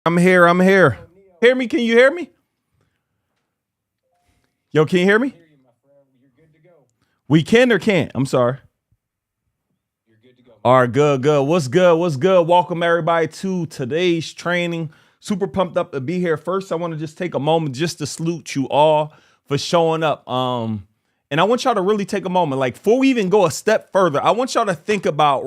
I'm here. I'm here. Hear me? Can you hear me? Yo, can you hear me? We can or can't? I'm sorry. All right, good, good. What's good? What's good? Welcome everybody to today's training. Super pumped up to be here. First, I want to just take a moment just to salute you all for showing up. And I want y'all to really take a moment. Like before we even go a step further, I want y'all to think about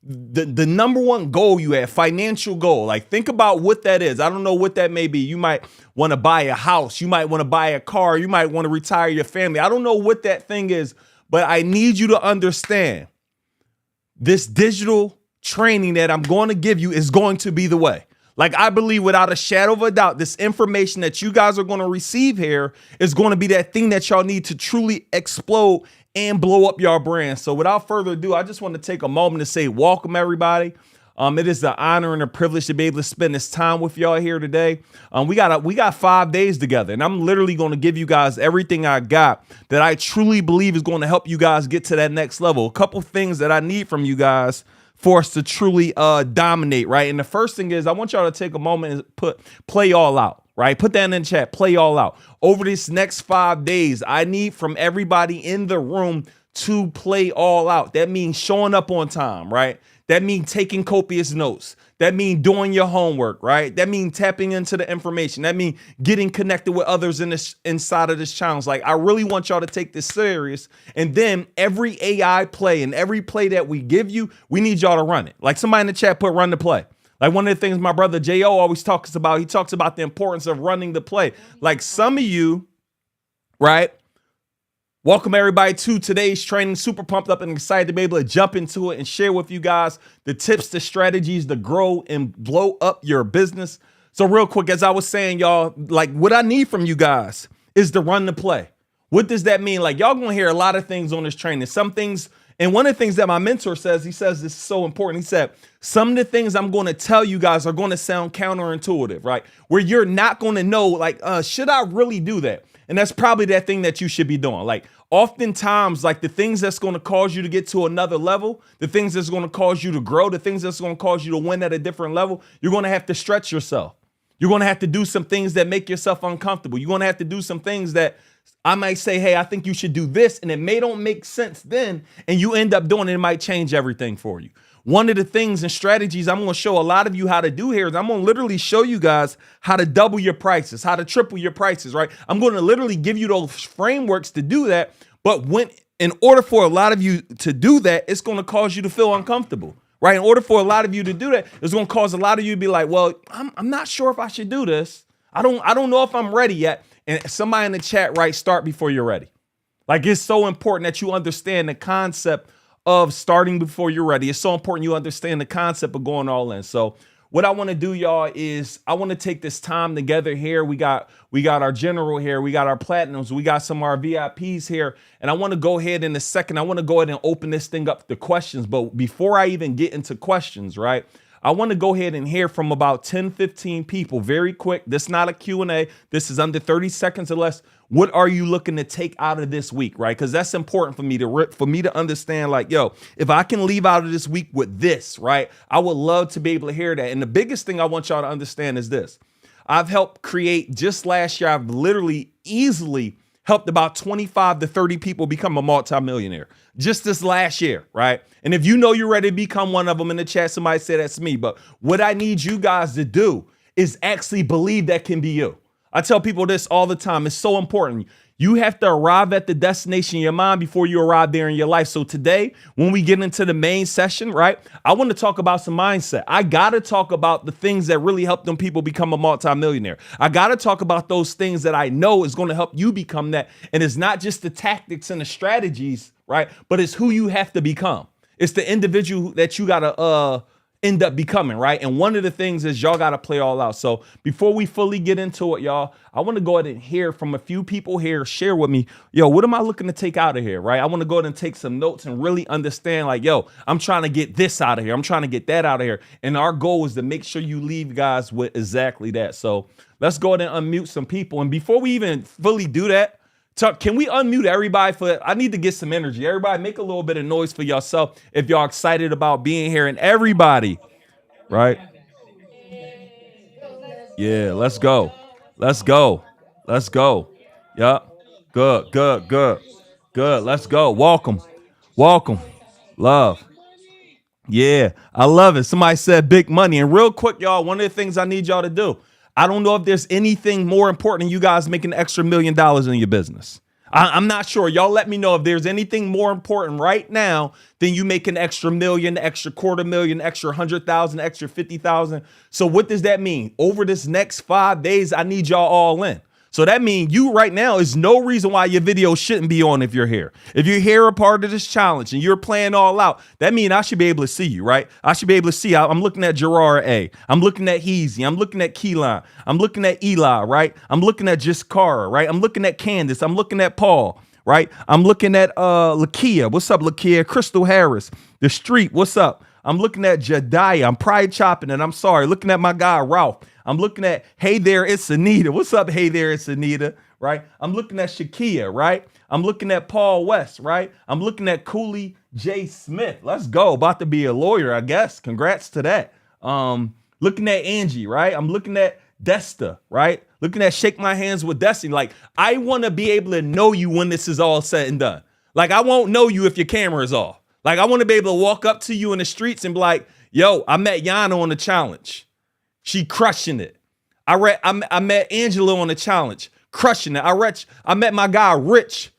the number one goal you have, financial goal. Like think about what that is. I don't know what that may be. You might want to buy a house. You might want to buy a car. You might want to retire your family. I don't know what that thing is, but I need you to understand this digital training that I'm going to give you is going to be the way. Like I believe without a shadow of a doubt, this information that you guys are going to receive here is going to be that thing that y'all need to truly explode and blow up your brand. So without further ado, I just want to take a moment to say welcome everybody. It is an honor and a privilege to be able to spend this time with y'all here today. We got 5 days together, and I'm literally going to give you guys everything I got that I truly believe is going to help you guys get to that next level. A couple things that I need from you guys for us to truly dominate, right? And the first thing is I want y'all to take a moment and put play all out, right? Put that in the chat, play all out. Over this next 5 days, I need from everybody in the room to play all out. That means showing up on time, right? That means taking copious notes. That means doing your homework, right? That means tapping into the information. That means getting connected with others inside of this challenge. Like I really want y'all to take this serious. And then every AI play and every play that we give you, we need y'all to run it. Like somebody in the chat put run the play. Like one of the things my brother J.O. always talks about, he talks about the importance of running the play. Like some of you, right? Welcome everybody to today's training. Super pumped up and excited to be able to jump into it and share with you guys the tips, the strategies to grow and blow up your business. So real quick, as I was saying, y'all, like what I need from you guys is to run the play. What does that mean? Like y'all gonna hear a lot of things on this training. Some things, and one of the things that my mentor says, he says this is so important. He said, some of the things I'm going to tell you guys are going to sound counterintuitive, right? Where you're not going to know, like, should I really do that? And that's probably that thing that you should be doing. Like oftentimes, like the things that's going to cause you to get to another level, the things that's going to cause you to grow, the things that's going to cause you to win at a different level, you're going to have to stretch yourself. You're going to have to do some things that make yourself uncomfortable. You're going to have to do some things that I might say, hey, I think you should do this. And it may don't make sense then. And you end up doing it. It might change everything for you. One of the things and strategies I'm going to show a lot of you how to do here is I'm going to literally show you guys how to double your prices, how to triple your prices, right? I'm going to literally give you those frameworks to do that. But in order for a lot of you to do that, it's going to cause you to feel uncomfortable, right? In order for a lot of you to do that, it's going to cause a lot of you to be like, well, I'm not sure if I should do this. I don't know if I'm ready yet. And somebody in the chat, right? Start before you're ready. Like it's so important that you understand the concept of starting before you're ready. It's so important you understand the concept of going all in. So what I want to do, y'all, is I want to take this time together here. We got our general here. We got our platinums. We got some of our VIPs here. And I want to go ahead in a second. I want to go ahead and open this thing up to questions. But before I even get into questions, right, I want to go ahead and hear from about 10, 15 people very quick. This is not a Q&A. This is under 30 seconds or less. What are you looking to take out of this week, right? Because that's important for me to understand, like, yo, if I can leave out of this week with this, right, I would love to be able to hear that. And the biggest thing I want y'all to understand is this. I've helped create, just last year, I've literally easily helped about 25 to 30 people become a multimillionaire just this last year, right? And if you know you're ready to become one of them in the chat, somebody say that's me. But what I need you guys to do is actually believe that can be you. I tell people this all the time. It's so important. You have to arrive at the destination in your mind before you arrive there in your life. So today, when we get into the main session, right, I want to talk about some mindset. I got to talk about the things that really help them people become a multimillionaire. I got to talk about those things that I know is going to help you become that. And it's not just the tactics and the strategies, right, but it's who you have to become. It's the individual that you got to end up becoming, right? And one of the things is y'all got to play all out. So before we fully get into it, y'all, I want to go ahead and hear from a few people here. Share with me, yo, what am I looking to take out of here, right? I want to go ahead and take some notes and really understand, like, yo, I'm trying to get this out of here. I'm trying to get that out of here. And our goal is to make sure you leave guys with exactly that. So let's go ahead and unmute some people. And before we even fully do that, can we unmute everybody I need to get some energy. Everybody make a little bit of noise for yourself if y'all excited about being here, and everybody, right? Yeah, let's go. Let's go. Let's go. Yup. Good, good, good. Good. Let's go. Welcome. Welcome. Love. Yeah, I love it. Somebody said big money. And real quick, y'all, one of the things I need y'all to do, I don't know if there's anything more important than you guys making an extra $1 million in your business. I'm not sure. Y'all let me know if there's anything more important right now than you make an extra million, extra quarter million, extra 100,000, extra 50,000. So what does that mean? Over this next 5 days, I need y'all all in. So that means you right now is no reason why your video shouldn't be on if you're here. If you're here a part of this challenge and you're playing all out, that means I should be able to see you, right? I should be able to see. I'm looking at Gerard A. I'm looking at Heezy. I'm looking at Keelan. I'm looking at Eli, right? I'm looking at Jiskara, right? I'm looking at Candace. I'm looking at Paul, right? I'm looking at Lakia. What's up, Lakia? Crystal Harris. The Street. What's up? I'm looking at Jediah. I'm pride chopping and I'm sorry. Looking at my guy, Ralph. I'm looking at, hey there, it's Anita. What's up, hey there, it's Anita, right? I'm looking at Shakia, right? I'm looking at Paul West, right? I'm looking at Cooley J. Smith. Let's go. About to be a lawyer, I guess. Congrats to that. Looking at Angie, right? I'm looking at Desta, right? Looking at Shake My Hands with Destiny. Like, I want to be able to know you when this is all said and done. Like, I won't know you if your camera is off. Like, I want to be able to walk up to you in the streets and be like, yo, I met Yana on the challenge. She crushing it. I met Angela on the challenge, crushing it. I met my guy Rich,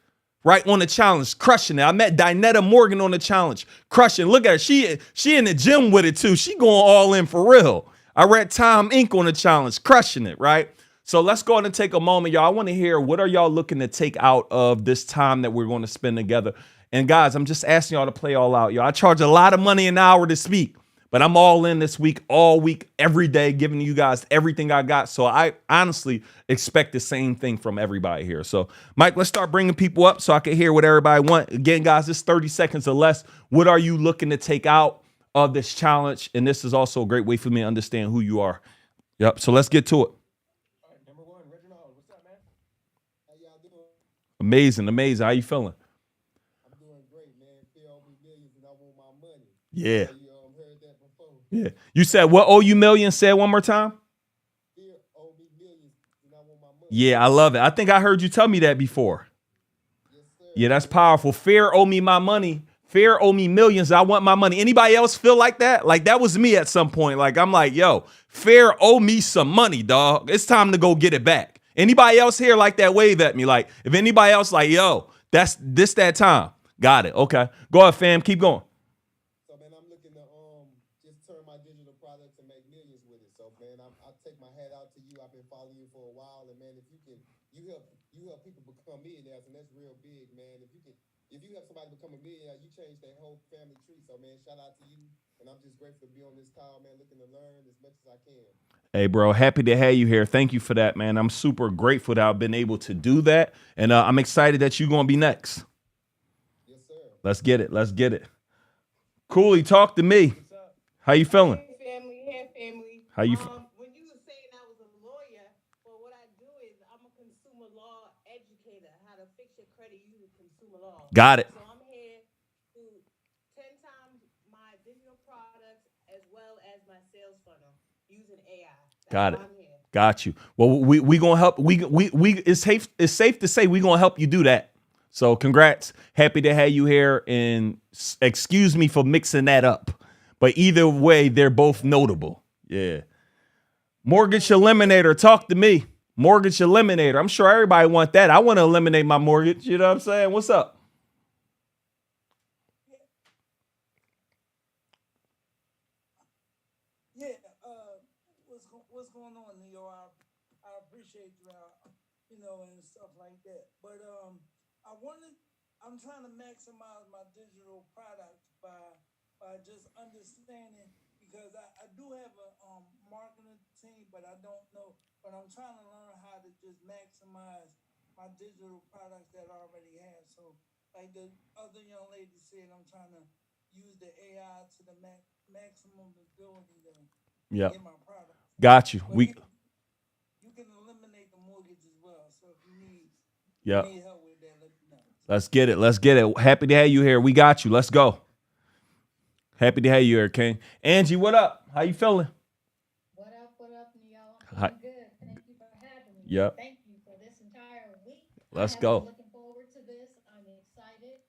right, on the challenge, crushing it. I met Dinetta Morgan on the challenge, crushing. Look at her. She in the gym with it too. She going all in for real. I read Tom Inc. on the challenge, crushing it, right? So let's go ahead and take a moment, y'all. I want to hear what are y'all looking to take out of this time that we're going to spend together. And guys, I'm just asking y'all to play all out, y'all. I charge a lot of money an hour to speak. But I'm all in this week, all week, every day, giving you guys everything I got. So I honestly expect the same thing from everybody here. So, Mike, let's start bringing people up so I can hear what everybody want. Again, guys, it's 30 seconds or less. What are you looking to take out of this challenge? And this is also a great way for me to understand who you are. Yep. So let's get to it. All right, number one, Reginald, what's up, man? How y'all doing? Amazing, amazing. How you feeling? I'm doing great, man. Fear over millions, and I want my money. Yeah. You heard that before. Yeah. You said what owe you millions? Say it one more time. Fear over millions, and I want my money. Yeah, I love it. I think I heard you tell me that before. Yes, sir. Yeah, that's powerful. Fear owe me my money. Fear owe me millions. I want my money. Anybody else feel like that? Like that was me at some point. Like I'm like, yo, fear owe me some money, dog. It's time to go get it back. Anybody else here like that? Wave at me. Like if anybody else like, yo, that's this that time. Got it. Okay. Go ahead, fam. Keep going. So, man, I'm looking to just turn my digital products and make millions with it. So, man, I take my hat out to you. I've been following you for a while, and man, if you can, you help people become millionaires, and that's real big, man. If you help somebody become a millionaire, you change their whole family tree. So, man, shout out to you. And I'm just grateful to be on this call, man, looking to learn as much as I can. Hey, bro, happy to have you here. Thank you for that, man. I'm super grateful that I've been able to do that. And I'm excited that you're going to be next. Yes, sir. Let's get it. Let's get it. Cooley, talk to me. What's up? How you feeling? Hey family, hey family. How you? When you were saying I was a lawyer, well, what I do is I'm a consumer law educator. How to fix your credit using consumer law. Got it. So I'm here to 10 times my digital products as well as my sales funnel using AI. Got it. I'm here. Got you. Well, we gonna help. We it's safe to say we gonna help you do that. So congrats. Happy to have you here. And excuse me for mixing that up. But either way, they're both notable. Yeah. Mortgage Eliminator, talk to me. Mortgage Eliminator. I'm sure everybody want that. I want to eliminate my mortgage. You know what I'm saying? What's up? Yeah, what's going on, Leo? I appreciate you, and stuff like that. But I'm trying to maximize my digital products by just understanding because I do have a marketing team, but I don't know. But I'm trying to learn how to just maximize my digital products that I already have. So, like the other young lady said, I'm trying to use the AI to the maximum ability to get my product. Got you. But you can eliminate the mortgage as well. So if you need help with that, let me know. Let's get it. Let's get it. Happy to have you here. We got you. Let's go. Happy to have you here, King. Angie, what up? How you feeling? What up, Neo? Hi. I'm good. Thank you for having me. And Yep. thank you for this entire week. I Let's have been go. looking forward to this. I'm excited.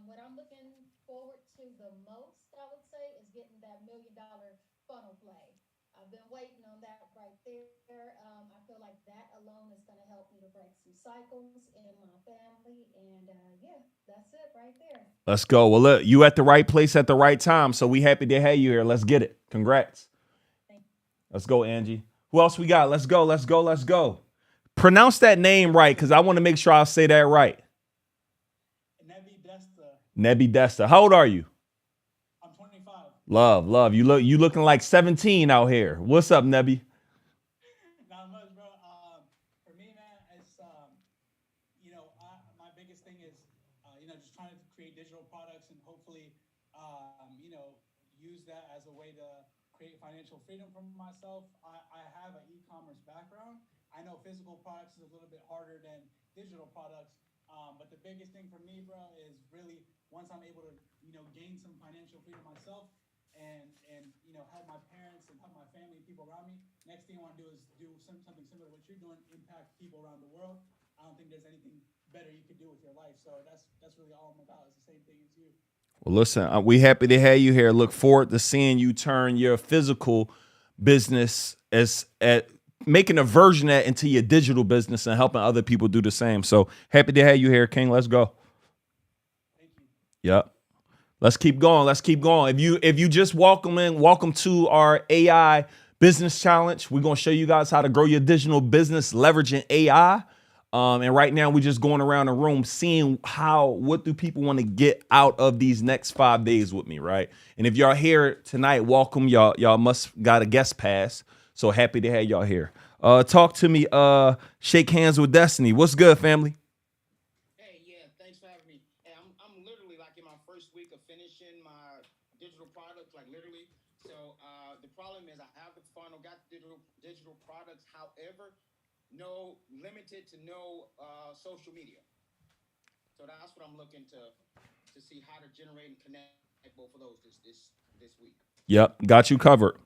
What I'm looking forward to the most, I would say, is getting that $1 million funnel play. I've been waiting on that right there. I feel like that alone is going to help me to break some cycles in my family. And yeah, that's it right there. Let's go. Well, look, you at the right place at the right time. So we happy to have you here. Let's get it. Congrats. Thank Let's go, Angie. Who else we got? Let's go. Let's go. Let's go. Pronounce that name right, because I want to make sure I say that right. Nevi Desta. Nebi Desta. How old are you? I'm 25. Love, love. You looking like 17 out here. What's up, Nebi? Not much, bro. For me, man, it's my biggest thing is just trying to create digital products and hopefully use that as a way to create financial freedom for myself. I have an e-commerce background. I know physical products is a little bit harder than digital products. But the biggest thing for me, bro, is really once I'm able to, gain some financial freedom myself and help my parents and help my family and people around me. Next thing I want to do is do something similar to what you're doing, impact people around the world. I don't think there's anything better you could do with your life. So that's really all I'm about. It's the same thing as you. Well, listen, we happy to have you here. Look forward to seeing you turn your physical business as at making a version of that into your digital business and helping other people do the same. So happy to have you here, King. Let's go. Thank you. Yep. Let's keep going. Let's keep going. If you just welcome to our AI business challenge. We're gonna show you guys how to grow your digital business leveraging AI. And right now we're just going around the room seeing what do people want to get out of these next 5 days with me, right? And if y'all here tonight, welcome. Y'all must got a guest pass. So happy to have y'all here. Talk to me. Shake hands with Destiny. What's good, family? Hey, yeah, thanks for having me. Hey, I'm literally like in my first week of finishing my digital products, like literally. So the problem is I have the funnel, got the digital products. However, no limited to no social media. So that's what I'm looking to see how to generate and connect both of those this week. Yep, got you covered.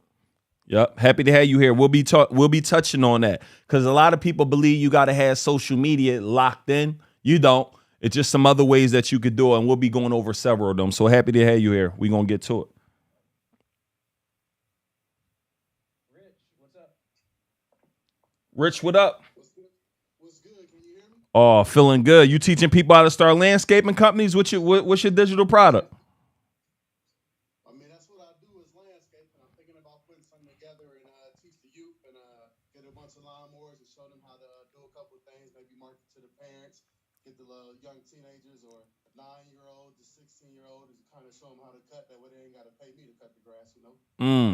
Yep, happy to have you here. We'll be touching on that because a lot of people believe you got to have social media locked in. You don't. It's just some other ways that you could do it, and we'll be going over several of them. So happy to have you here. We're gonna get to it. Rich, what's up? Rich, what up? What's good? What's good? Can you hear me? Oh, feeling good. You teaching people how to start landscaping companies? What's your digital product? I mean, that's what I do is landscape, and I'm thinking about putting something together and teach the youth and get a bunch of lawnmowers and show them how to do a couple of things, maybe market to the parents, get the young teenagers or 9-year-olds, the 16-year-old, and kind of show them how to cut. That way they ain't got to pay me to cut the grass.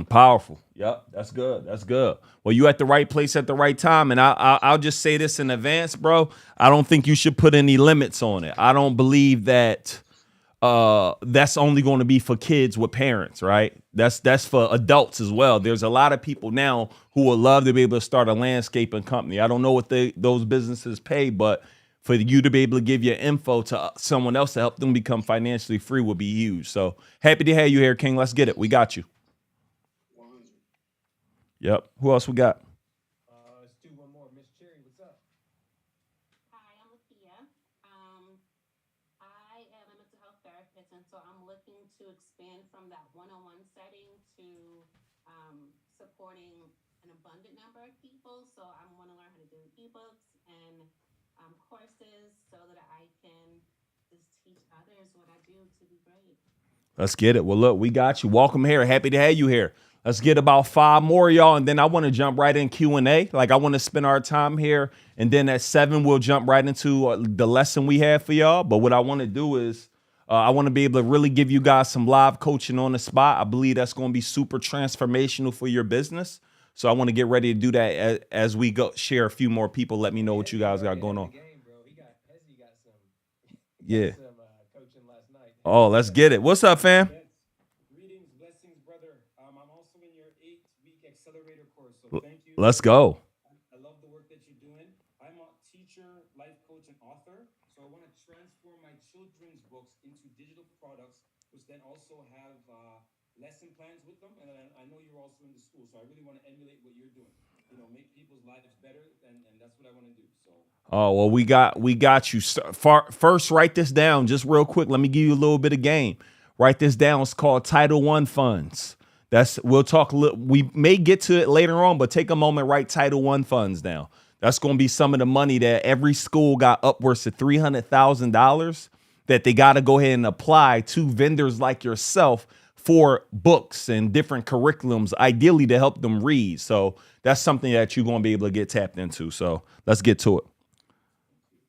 Powerful. Yep, that's good. That's good. Well, you at the right place at the right time, and I'll just say this in advance, bro. I don't think you should put any limits on it. I don't believe that that's only going to be for kids with parents, right? That's for adults as well. There's a lot of people now who would love to be able to start a landscaping company. I don't know what those businesses pay, but for you to be able to give your info to someone else to help them become financially free would be huge. So happy to have you here, King. Let's get it. We got you. 100. Yep. Who else we got? Let's do one more. Miss Cherry, what's up? Hi, I'm Lakia. I am a mental health therapist, and so I'm looking to expand from that one-on-one setting to supporting an abundant number of people. So I want to learn how to do ebooks and courses so that I can just teach others what I do to be great. Let's get it. Well, look, we got you. Welcome here. Happy to have you here. Let's get about 5 more, y'all, and then I want to jump right in Q&A. Like I want to spend our time here, and then at 7 we'll jump right into the lesson we have for y'all. But what I want to do is I want to be able to really give you guys some live coaching on the spot. I believe that's going to be super transformational for your business. So I want to get ready to do that as we go share a few more people. Let me know what you Hezzy guys got already going ahead on. of the game, bro. Hezzy got some Yeah. coaching last night. Oh, Hezzy, let's what's up? get it. What's up, fam? Yes. Greetings, blessings, brother. I'm also in your 8-week accelerator course, so thank you. Let's go. I love the work that you're doing. I'm a teacher, life coach, and author. So I want to transform my children's books into digital products, which then also have lesson plans with them. And I know you're also in the school, so I really want to emulate what you're doing. make people's lives better, and that's what I want to do. So Oh well, we got you. First, write this down just real quick. Let me give you a little bit of game. Write this down. It's called Title One funds. That's we'll talk. We may get to it later on, but take a moment. Write Title One funds down. That's going to be some of the money that every school got upwards to $300,000 that they got to go ahead and apply to vendors like yourself for books and different curriculums, ideally to help them read. So that's something that you're going to be able to get tapped into. So let's get to it.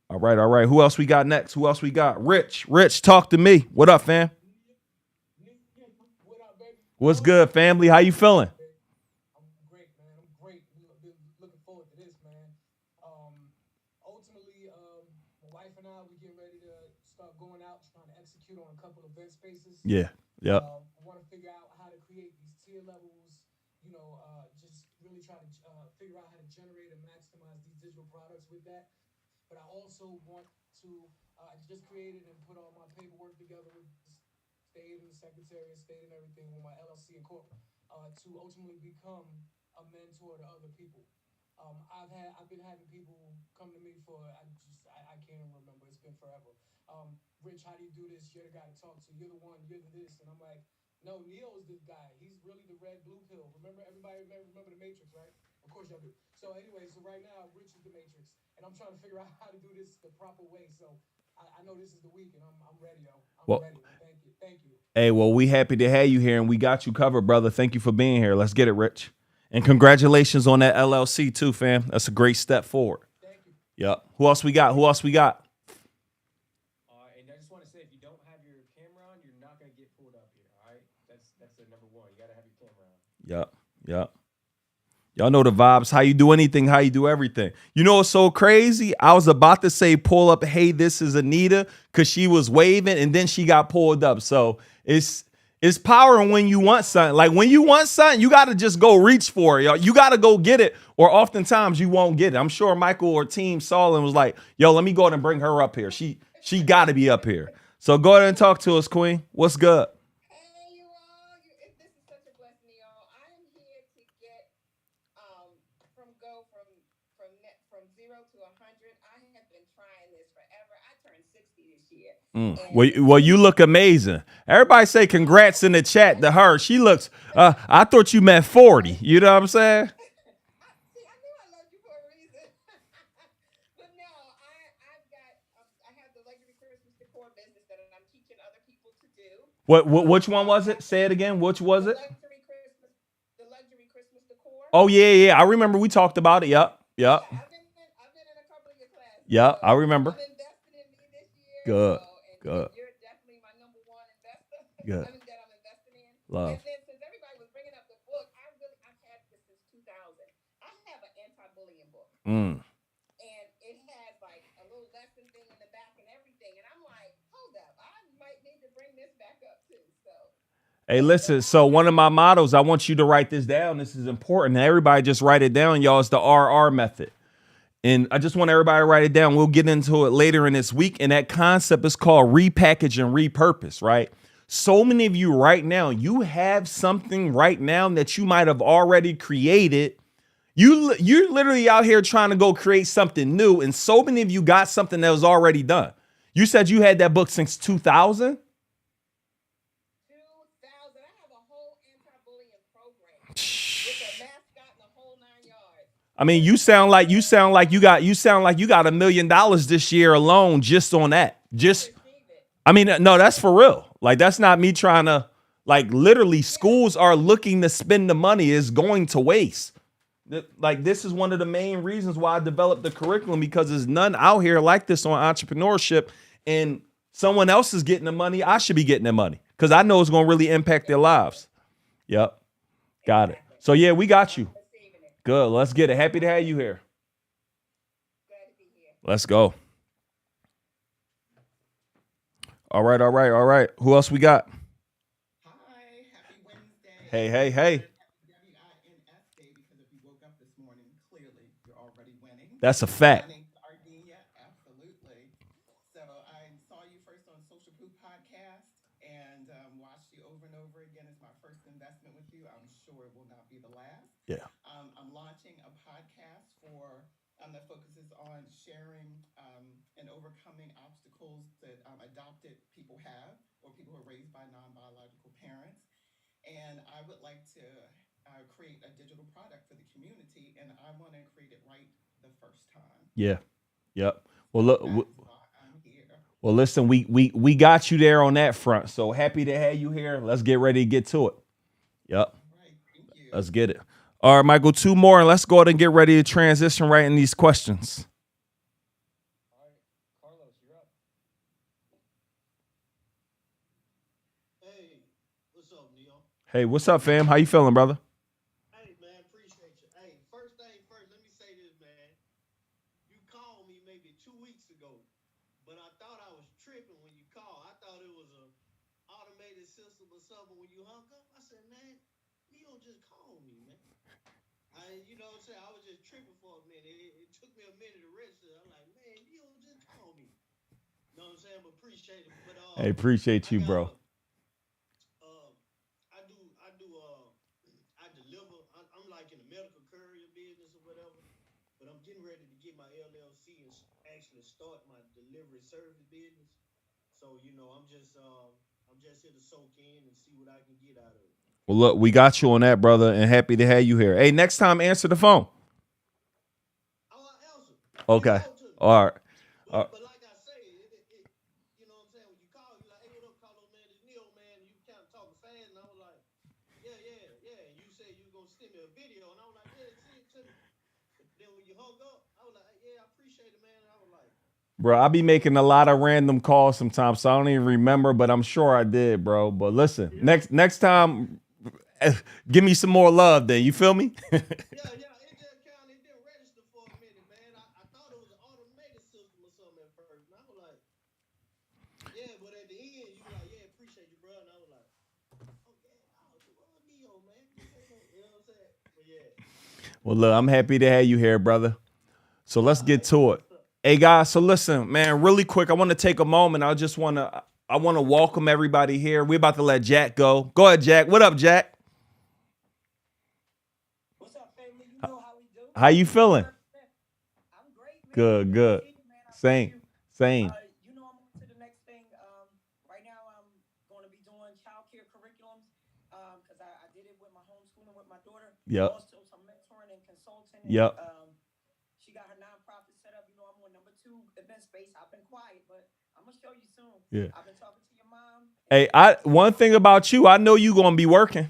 All right, all right. Who else we got next? Who else we got? Rich, Rich, talk to me. What up, fam? What up, baby? What's good, family? How you feeling? I'm great, man. I'm great. Been looking forward to this, man. Um, ultimately, my wife and I, we get ready to start going out, trying to execute on a couple event spaces. Yeah. Yep. I want to figure out how to create these tier levels. Just really try to figure out how to generate and maximize these digital products with that. But I also want to just create it and put all my paperwork together with the state and the Secretary of State and everything with my LLC and corp to ultimately become a mentor to other people. I've been having people come to me for I can't even remember. It's been forever. Rich, how do you do this? You're the guy to talk to. You're the one. You're the this, and I'm like, no, Neo is this guy. He's really the red blue pill. Remember, everybody remember the Matrix, right? Of course y'all do. So anyway, so right now Rich is the Matrix, and I'm trying to figure out how to do this the proper way. So I know this is the week, and I'm ready, yo. I'm Well, ready. Thank you. hey, well, we happy to have you here, and we got you covered, brother. Thank you for being here. Let's get it, Rich. And congratulations on that LLC too, fam. That's a great step forward. Thank you. Yep. Who else we got? Who else we got? and I just want to say, if you don't have your camera on, you're not gonna get pulled up here. All right, that's the number one. You gotta have your camera on. Yep. Yep. Y'all know the vibes. How you do anything, how you do everything. You know what's so crazy? I was about to say pull up, hey, this is Anita, because she was waving and then she got pulled up. So it's power when you want something. Like when you want something, you gotta just go reach for it, y'all. You gotta go get it, or oftentimes you won't get it. I'm sure Michael or team saw and was like, yo, let me go ahead and bring her up here. She gotta be up here. So go ahead and talk to us, Queen. What's good? Hey, you all! This is such a blessing, y'all. I am here to get from 0 to 100. I have been trying this forever. I turned 60 this year, and Well, you look amazing. Everybody say congrats in the chat to her. She looks. I thought you meant 40. You know what I'm saying? I knew I loved you for a reason. But no, I have the luxury Christmas decor business that I'm teaching other people to do. Which one was it? Say it again. Which was it? The luxury Christmas decor. Oh yeah. I remember we talked about it. Yep. Yeah, Yep. I've been in a couple of your classes, Yep. I so remember. I'm investing in me this year. Good. And Good. you're definitely my number one investor Good. that I'm investing in. Love. And then since everybody was bringing up the book, I've had this since 2000. I have an anti-bullying book, Mm. and it has like a little lesson thing in the back and everything. And I'm like, hold up, I might need to bring this back up too. So Hey, listen. So one of my mottos, I want you to write this down. This is important. Everybody just write it down, y'all. It's the RR method. And I just want everybody to write it down. We'll get into it later in this week. And that concept is called repackage and repurpose, right? So many of you right now, you have something right now that you might have already created. You're literally out here trying to go create something new. And so many of you got something that was already done. You said you had that book since 2000? 2000, I have a whole anti-bullying program with a mascot and the whole 9 yards. I mean, you sound like you got $1 million this year alone just on that. Just Receive it. I mean, no, that's for real. Like, that's not me trying to, like, literally, schools are looking to spend the money. It's going to waste. Like, this is one of the main reasons why I developed the curriculum, because there's none out here like this on entrepreneurship, and someone else is getting the money. I should be getting the money because I know it's going to really impact their lives. Yep. Got it. So, yeah, we got you. Receiving it. Good. Let's get it. Happy to have you here. Glad to be here. Let's go. All right. Who else we got? Hi, happy Wednesday. Hey. WINS day, because if you woke up this morning, clearly you're already winning. That's a fact. My name's Ardenia, absolutely. So I saw you first on Social Proof Podcast and watched you over and over again. It's my first investment with you. I'm sure it will not be the last. Yeah. I'm launching a podcast that focuses on sharing and overcoming obstacles that adopted people have or people who are raised by non-biological parents. And I would like to create a digital product for the community, and I want to create it right the first time. Yeah. Yep. Well, So look. that's why I'm here. Well, listen, we got you there on that front. So happy to have you here. Let's get ready to get to it. Yep. All right, thank you. Let's get it. All right, Michael, two more, and let's go ahead and get ready to transition right in these questions. All right, Carlos, you're up. Hey, what's up, Neil? Hey, what's up, fam? How you feeling, brother? Hey, man, appreciate you. Hey, first thing first, let me say this, man. You called me maybe 2 weeks ago, but I thought I was tripping when you called. I thought it was a automated system or something when you hung up. I said, man, Neil just called me, man. You know what I'm saying? I was just tripping for a minute. It took me a minute to register. I'm like, man, Neil just called me. You know what I'm saying? But appreciate it. But Hey, appreciate you, bro. I deliver. I'm like in the medical courier business or whatever, but I'm getting ready to get my LLC and actually start my delivery service business. So I'm just here to soak in and see what I can get out of it. Well, look, we got you on that, brother, and happy to have you here. Hey, next time, answer the phone. I'll answer. Okay. All right. But like I say, you know what I'm saying? When you call, you're like, hey, what up, Carlos, man? It's Neil, man. And you kind of talking fast, and I was like, yeah. And you said you were going to send me a video, and I was like, yeah, send it to me. But then when you hung up, I was like, yeah, I appreciate it, man. And I was like, Bro, I be making a lot of random calls sometimes, so I don't even remember, but I'm sure I did, bro. But listen, next time, give me some more love then. You feel me? yeah. It didn't register for a minute, man. I thought it was an automated system or something at first. And I was like, yeah, but at the end, you were like, yeah, appreciate you, bro. And I was like, Neo, man. You know what I'm saying? But yeah. Well, look, I'm happy to have you here, brother. So let's get to it. Hey, guys, so listen, man, really quick, I want to take a moment. I want to welcome everybody here. We're about to let Jack go. Go ahead, Jack. What up, Jack? What's up, family? You know how we do. How you feeling? I'm great, man. Good. See you, man. Same. I'm on to the next thing. Right now, I'm going to be doing childcare curriculums because I did it with my homeschooling with my daughter. Yep. Also, some mentoring and consulting. Yep. She got her nonprofit set up. I'm on number 2 event space. I've been quiet, but I'm gonna show you soon. Yeah. I've been talking to your mom. Hey, one thing about you, I know you gonna be working.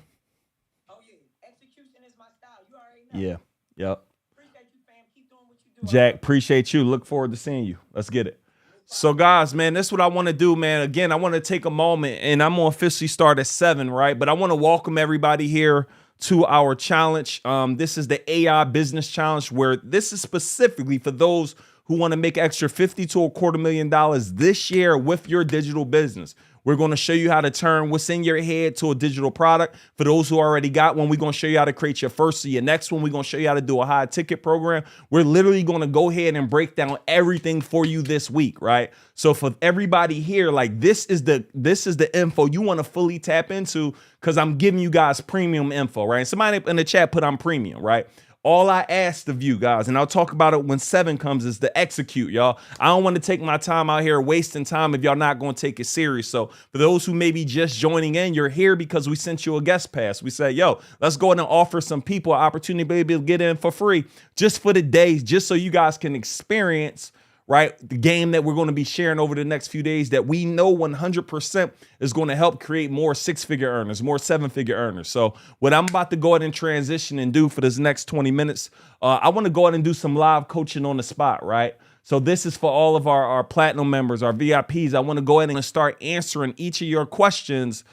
Oh yeah, execution is my style. You already know. Yeah. Yep. Appreciate you, fam. Keep doing what you do. Jack, appreciate you. Look forward to seeing you. Let's get it. So, guys, man, this is what I want to do, man. Again, I want to take a moment, and I'm going to officially start at 7, right? But I want to welcome everybody here to our challenge. This is the AI Business Challenge, where this is specifically for those who want to make extra $50,000 to $250,000 this year with your digital business. We're going to show you how to turn what's in your head to a digital product. For those who already got one, we're going to show you how to create your first or your next one. We're going to show you how to do a high ticket program. We're literally going to go ahead and break down everything for you this week, right? So for everybody here, like this is the info you want to fully tap into, because I'm giving you guys premium info, right? Somebody in the chat put I'm premium, right? All I asked of you guys, and I'll talk about it when 7 comes, is to execute, y'all. I don't want to take my time out here wasting time if y'all not going to take it serious. So for those who may be just joining in, you're here because we sent you a guest pass. We said, yo, let's go ahead and offer some people an opportunity to be able to get in for free just for the days, just so you guys can experience, right, the game that we're going to be sharing over the next few days that we know 100% is going to help create more 6-figure earners, more 7-figure earners. So what I'm about to go ahead and transition and do for this next 20 minutes, I want to go ahead and do some live coaching on the spot, right? So this is for all of our platinum members, our VIPs. I want to go ahead and start answering each of your questions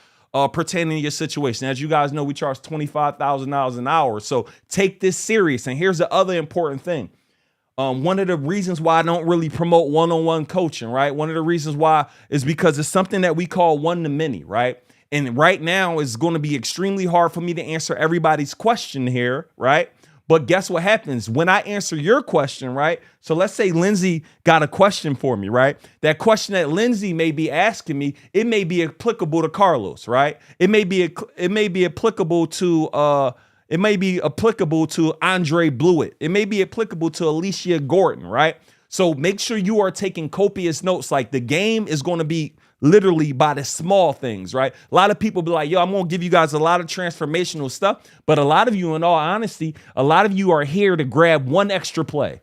pertaining to your situation. As you guys know, we charge $25,000 an hour. So take this serious. And here's the other important thing. One of the reasons why I don't really promote one-on-one coaching, right? One of the reasons why is because it's something that we call one-to-many, right? And right now it's going to be extremely hard for me to answer everybody's question here, right? But guess what happens when I answer your question, right? So let's say Lindsay got a question for me, right? That question that Lindsay may be asking me, it may be applicable to Carlos, right? It may be applicable to It may be applicable to Andre Blewett. It may be applicable to Alicia Gordon, right? So make sure you are taking copious notes. Like the game is going to be literally by the small things, right? A lot of people be like, yo, I'm going to give you guys a lot of transformational stuff. But a lot of you, in all honesty, a lot of you are here to grab one extra play,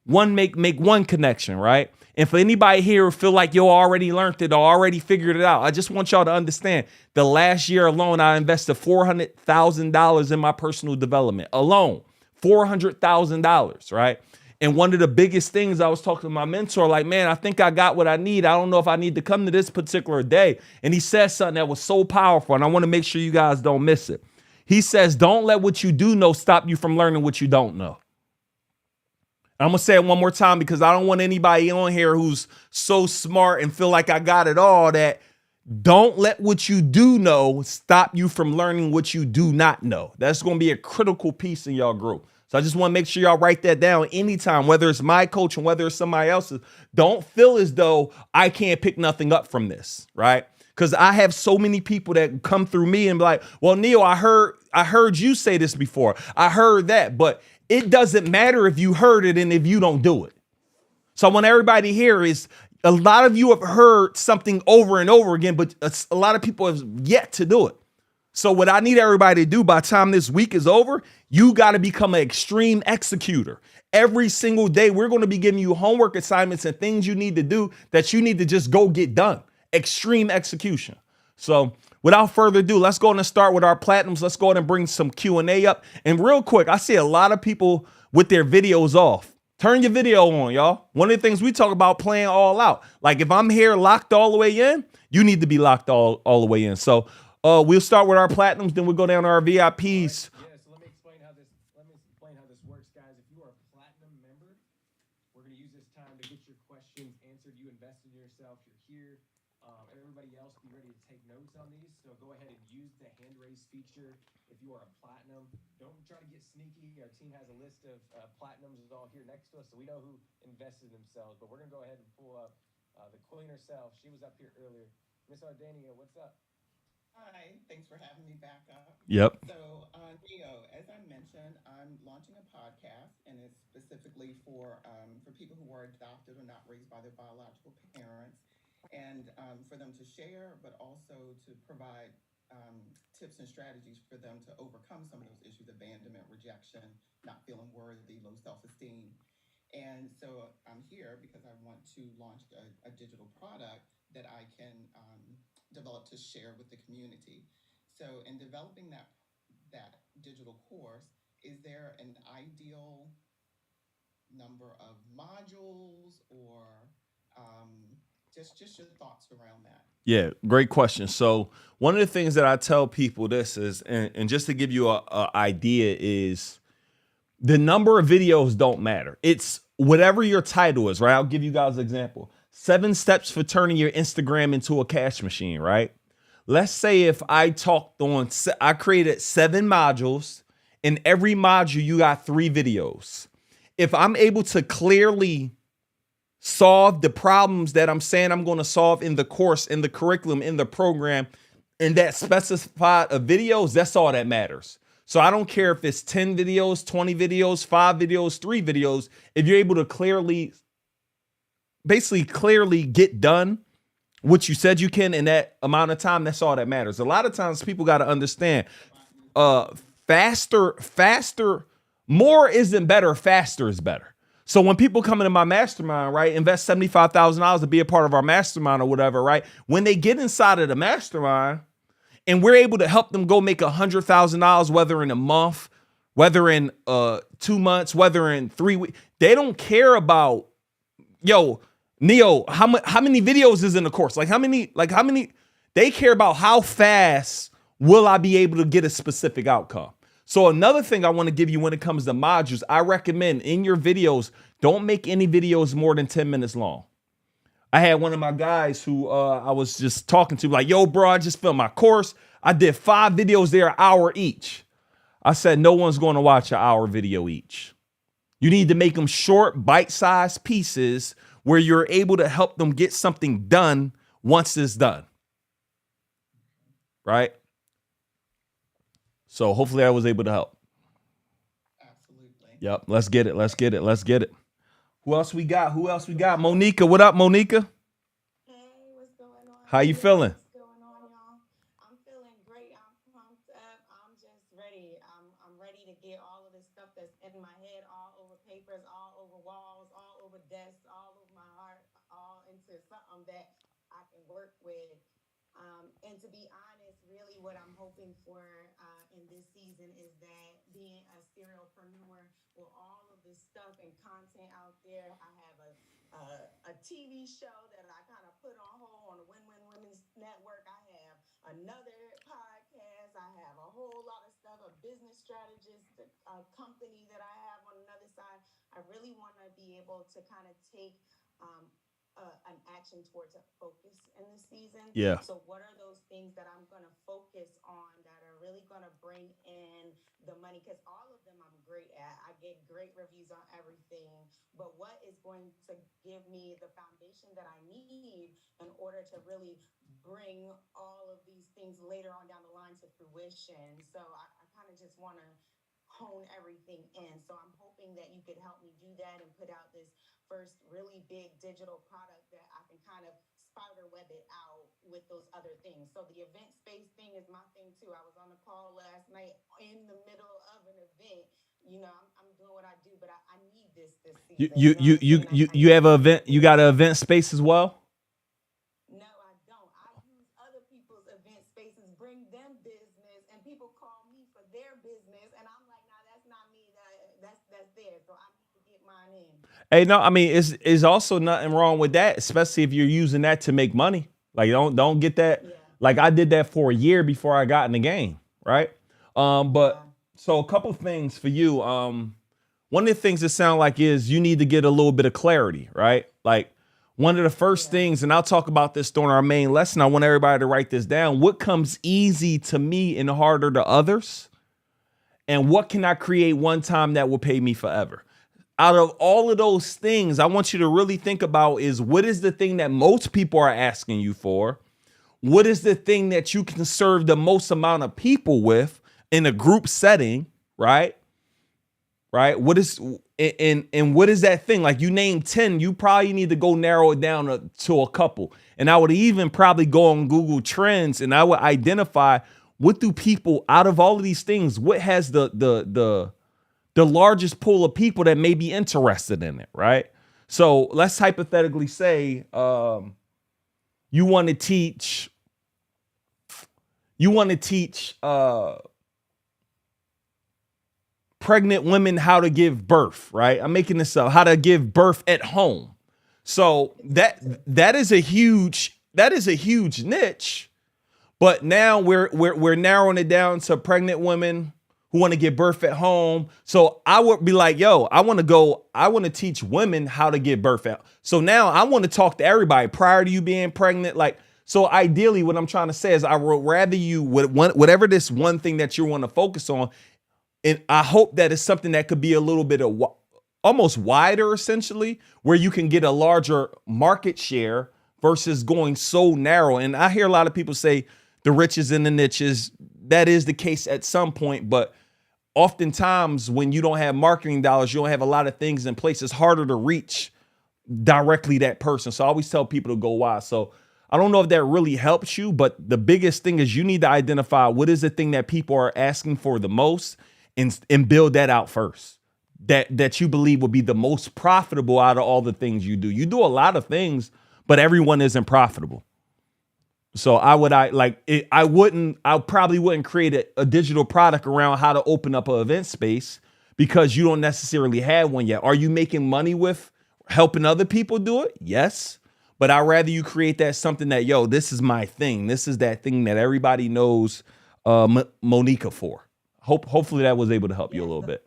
make one connection, right? And for anybody here who feel like you already learned it or already figured it out, I just want y'all to understand the last year alone, I invested $400,000 in my personal development alone, $400,000, right? And one of the biggest things I was talking to my mentor, like, man, I think I got what I need. I don't know if I need to come to this particular day. And he said something that was so powerful, and I want to make sure you guys don't miss it. He says, don't let what you do know stop you from learning what you don't know. I'm going to say it one more time because I don't want anybody on here who's so smart and feel like I got it all, that don't let what you do know stop you from learning what you do not know. That's going to be a critical piece in y'all group. So I just want to make sure y'all write that down anytime, whether it's my coach and whether it's somebody else's. Don't feel as though I can't pick nothing up from this, right? Because I have so many people that come through me and be like, well, Neil, I heard you say this before. I heard that, but it doesn't matter if you heard it and if you don't do it. So I want everybody here is, a lot of you have heard something over and over again, but a lot of people have yet to do it. So what I need everybody to do by the time this week is over, you got to become an extreme executor. Every single day, we're going to be giving you homework assignments and things you need to do that you need to just go get done. Extreme execution. So without further ado, let's go ahead and start with our platinums. Let's go ahead and bring some Q&A up. And real quick, I see a lot of people with their videos off. Turn your video on, y'all. One of the things we talk about, playing all out. Like if I'm here locked all the way in, you need to be locked all the way in. So we'll start with our platinums, then we'll go down to our VIPs. Yeah, so let me explain how this works, guys. If you are a platinum member, we're going to use this time to get your questions answered. You invested in yourself. You're here. Everybody else, be ready to take notes on these. So go ahead and use the hand raise feature if you are a platinum. Don't try to get sneaky. Our team has a list of platinums all here next to us, so we know who invested themselves. But we're going to go ahead and pull up the queen herself. She was up here earlier. Miss Ardania, what's up? Hi, thanks for having me back up. Yep. So, Neo, as I mentioned, I'm launching a podcast, and it's specifically for people who are adopted or not raised by their biological parents, and for them to share, but also to provide tips and strategies for them to overcome some of those issues: abandonment, rejection, not feeling worthy, low self-esteem. And so I'm here because I want to launch a digital product that I can develop to share with the community. So in developing that digital course, is there an ideal number of modules, or just your thoughts around that? Yeah, great question. So one of the things that I tell people this is, and just to give you a idea, is the number of videos don't matter. It's whatever your title is, right? I'll give you guys an example. 7 steps for turning your Instagram into a cash machine, right? Let's say if I created 7 modules, and every module you got 3 videos. If I'm able to clearly solve the problems that I'm saying I'm going to solve in the course, in the curriculum, in the program, and that specified of videos, that's all that matters. So I don't care if it's 10 videos, 20 videos, 5 videos, 3 videos. If you're able to clearly get done what you said you can in that amount of time, that's all that matters. A lot of times people got to understand, more isn't better, faster is better. So when people come into my mastermind, right, invest $75,000 to be a part of our mastermind or whatever, right? When they get inside of the mastermind and we're able to help them go make $100,000, whether in a month, whether in 2 months, whether in 3 weeks, they don't care about, yo, Neo, how many videos is in the course? Like how many, they care about how fast will I be able to get a specific outcome. So another thing I want to give you when it comes to modules, I recommend in your videos, don't make any videos more than 10 minutes long. I had one of my guys who I was just talking to, like, yo, bro, I just filmed my course. I did 5 videos there, an hour each. I said, no one's going to watch an hour video each. You need to make them short, bite-sized pieces where you're able to help them get something done once it's done. Right? So hopefully I was able to help. Yep. Let's get it. Let's get it. Let's get it. Who else we got? Who else we got? Monica. What up, Monica? Hey, what's going on? How you feeling? What's going on, y'all? I'm feeling great. I'm pumped up. I'm just ready. I'm ready to get all of this stuff that's in my head, all over papers, all over walls, all over desks, all over my heart, all into something that I can work with. And to be honest, really what I'm hoping for in this season is that being a serialpreneur with all of this stuff and content out there, I have a TV show that I kind of put on hold on the Win-Win Women's Network. I have another podcast. I have a whole lot of stuff, a business strategist company that I have on another side. I really want to be able to kind of take an action towards a focus in this season. Yeah. So what are those things that I'm going to focus on that are really going to bring in the money? Because all of them I'm great at. I get great reviews on everything. But what is going to give me the foundation that I need in order to really bring all of these things later on down the line to fruition? So I kind of just want to hone everything in. So I'm hoping that you could help me do that and put out this first really big digital product that I can kind of spider web it out with those other things. So the event space thing is my thing too. I was on a call last night in the middle of an event. You know, I'm doing what I do, but I need this You season. you you you you, you have an event. You got an event space as well. No, I don't. I use other people's event spaces, bring them business, and people call me for their business, and I'm like, nah, that's not me. That's theirs. So I need to get mine in. Hey, no, I mean, it's also nothing wrong with that, especially if you're using that to make money. Like, don't get that. Yeah. Like, I did that for a year before I got in the game, right? But Yeah. so a couple things for you. One of the things that sound like is you need to get a little bit of clarity, right? Like one of the first things, and I'll talk about this during our main lesson. I want everybody to write this down. What comes easy to me and harder to others? And what can I create one time that will pay me forever? Out of all of those things, I want you to really think about is what is the thing that most people are asking you for? What is the thing that you can serve the most amount of people with in a group setting, right? Right? What is and what is that thing? Like you named 10, you probably need to go narrow it down to a couple. And I would even probably go on Google Trends and I would identify what do people out of all of these things, what has the largest pool of people that may be interested in it, right? So let's hypothetically say you want to teach pregnant women how to give birth, right? I'm making this up, how to give birth at home. So that is a huge niche, but now we're narrowing it down to pregnant women who want to give birth at home. So I would be like, yo, I want to teach women how to give birth out. So now I want to talk to everybody prior to you being pregnant. Like, so ideally what I'm trying to say is I would rather you, whatever this one thing that you want to focus on, and I hope that it's something that could be a little bit of almost wider essentially, where you can get a larger market share versus going so narrow. And I hear a lot of people say the riches in the niches. That is the case at some point, but oftentimes when you don't have marketing dollars, you don't have a lot of things in place. It's harder to reach directly that person. So I always tell people to go wide. So I don't know if that really helps you, but the biggest thing is you need to identify what is the thing that people are asking for the most and build that out first. That you believe will be the most profitable out of all the things you do. You do a lot of things, but everyone isn't profitable. So I probably wouldn't create a digital product around how to open up an event space because you don't necessarily have one yet. Are you making money with helping other people do it? Yes. But I'd rather you create that something that, yo, this is my thing. This is that thing that everybody knows Monica for. Hopefully that was able to help you a little bit.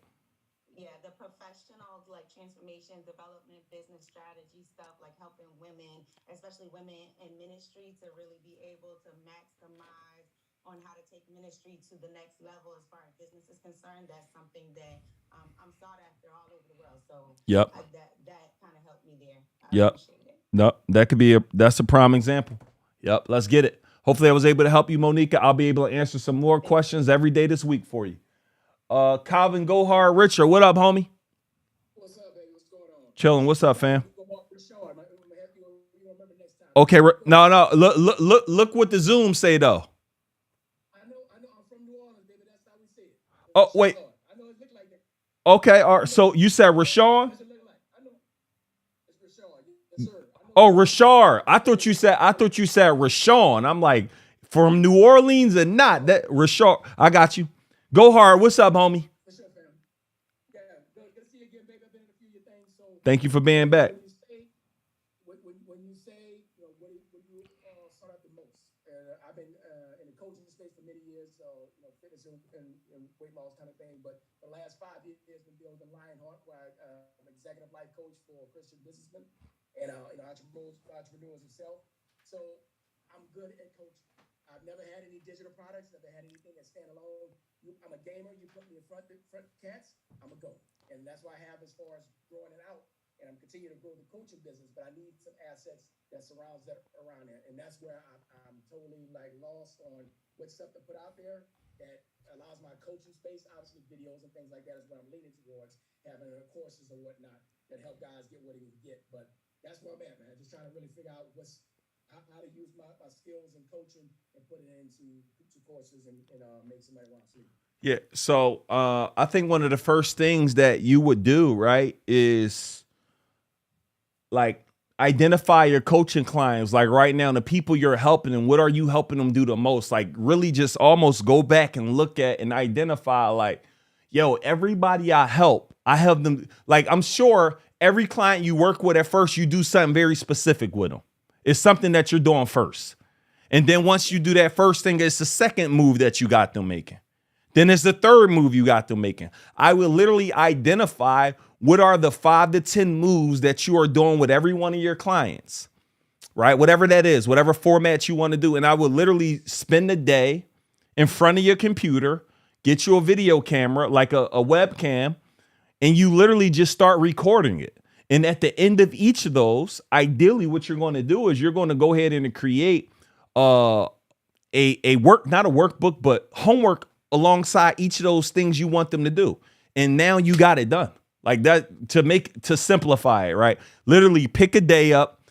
Yeah, the professional like transformation, development, business strategy stuff, like helping women, especially women in ministry, to really be able to maximize on how to take ministry to the next level as far as business is concerned. That's something that I'm sought after all over the world. So Yep. That kind of helped me there. I Yep. appreciate it. No, that's a prime example. Yep. Let's get it. Hopefully I was able to help you, Monica. I'll be able to answer some more questions every day this week for you. Calvin Gohar Richard, what up, homie? Chilling. What's up, fam? You go walk Rashard. I'm gonna have you remember next time. Okay, no. Look what the Zoom say though. I know. I'm from New Orleans, baby. That's how we say it. Oh wait. I know it look like that. Okay, all right. So you said Rashawn? That's what it look like. I know. It's Rashard. Yes, sir. Oh, Rashard. I thought you said Rashawn. I'm like, from New Orleans and not that Rashard. I got you. Go hard. What's up, homie? For sure, fam. Yeah, good to see you again, baby. I've been in a few of your things. So Thank you for being back. when you say, you know, what you sought out the most, I've been in the coaching space for many years, so fitness and weight loss kind of thing. But the last 5 years been building Lionheart, where I'm executive life coach for Christian businessmen and entrepreneurs themselves. So I'm good at coaching. I've never had any digital products, never had anything that stand alone. I'm a gamer. You put me in front cats, I'm a go, and that's what I have as far as growing it out. And I'm continuing to grow the coaching business, but I need some assets that surrounds that around there. And that's where I'm totally like lost on what stuff to put out there that allows my coaching space. Obviously, videos and things like that is what I'm leaning towards, having courses or whatnot that help guys get what they need to get. But that's where I'm at, man. Just trying to really figure out how to use my skills and coaching and put it into courses and make somebody want to see. Yeah. So I think one of the first things that you would do, right, is like identify your coaching clients. Like right now, the people you're helping and what are you helping them do the most? Like really just almost go back and look at and identify like, yo, everybody I help them. Like I'm sure every client you work with at first, you do something very specific with them. It's something that you're doing first. And then once you do that first thing, it's the second move that you got them making. Then it's the third move you got them making. I will literally identify what are the 5 to 10 moves that you are doing with every one of your clients, right? Whatever that is, whatever format you want to do. And I would literally spend the day in front of your computer, get you a video camera, like a webcam, and you literally just start recording it. And at the end of each of those, ideally what you're going to do is you're going to go ahead and create not a workbook, but homework alongside each of those things you want them to do. And now you got it done. Like that to simplify it, right? Literally pick a day up,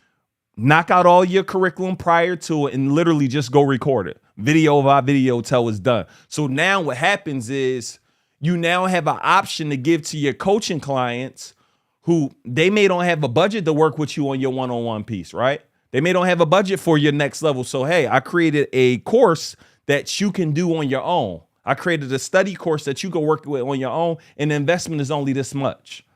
knock out all your curriculum prior to it, and literally just go record it. Video by video till it's done. So now what happens is you now have an option to give to your coaching clients who they may don't have a budget to work with you on your one-on-one piece, right? They may don't have a budget for your next level. So, hey, I created a course that you can do on your own. I created a study course that you can work with on your own, and the investment is only this much.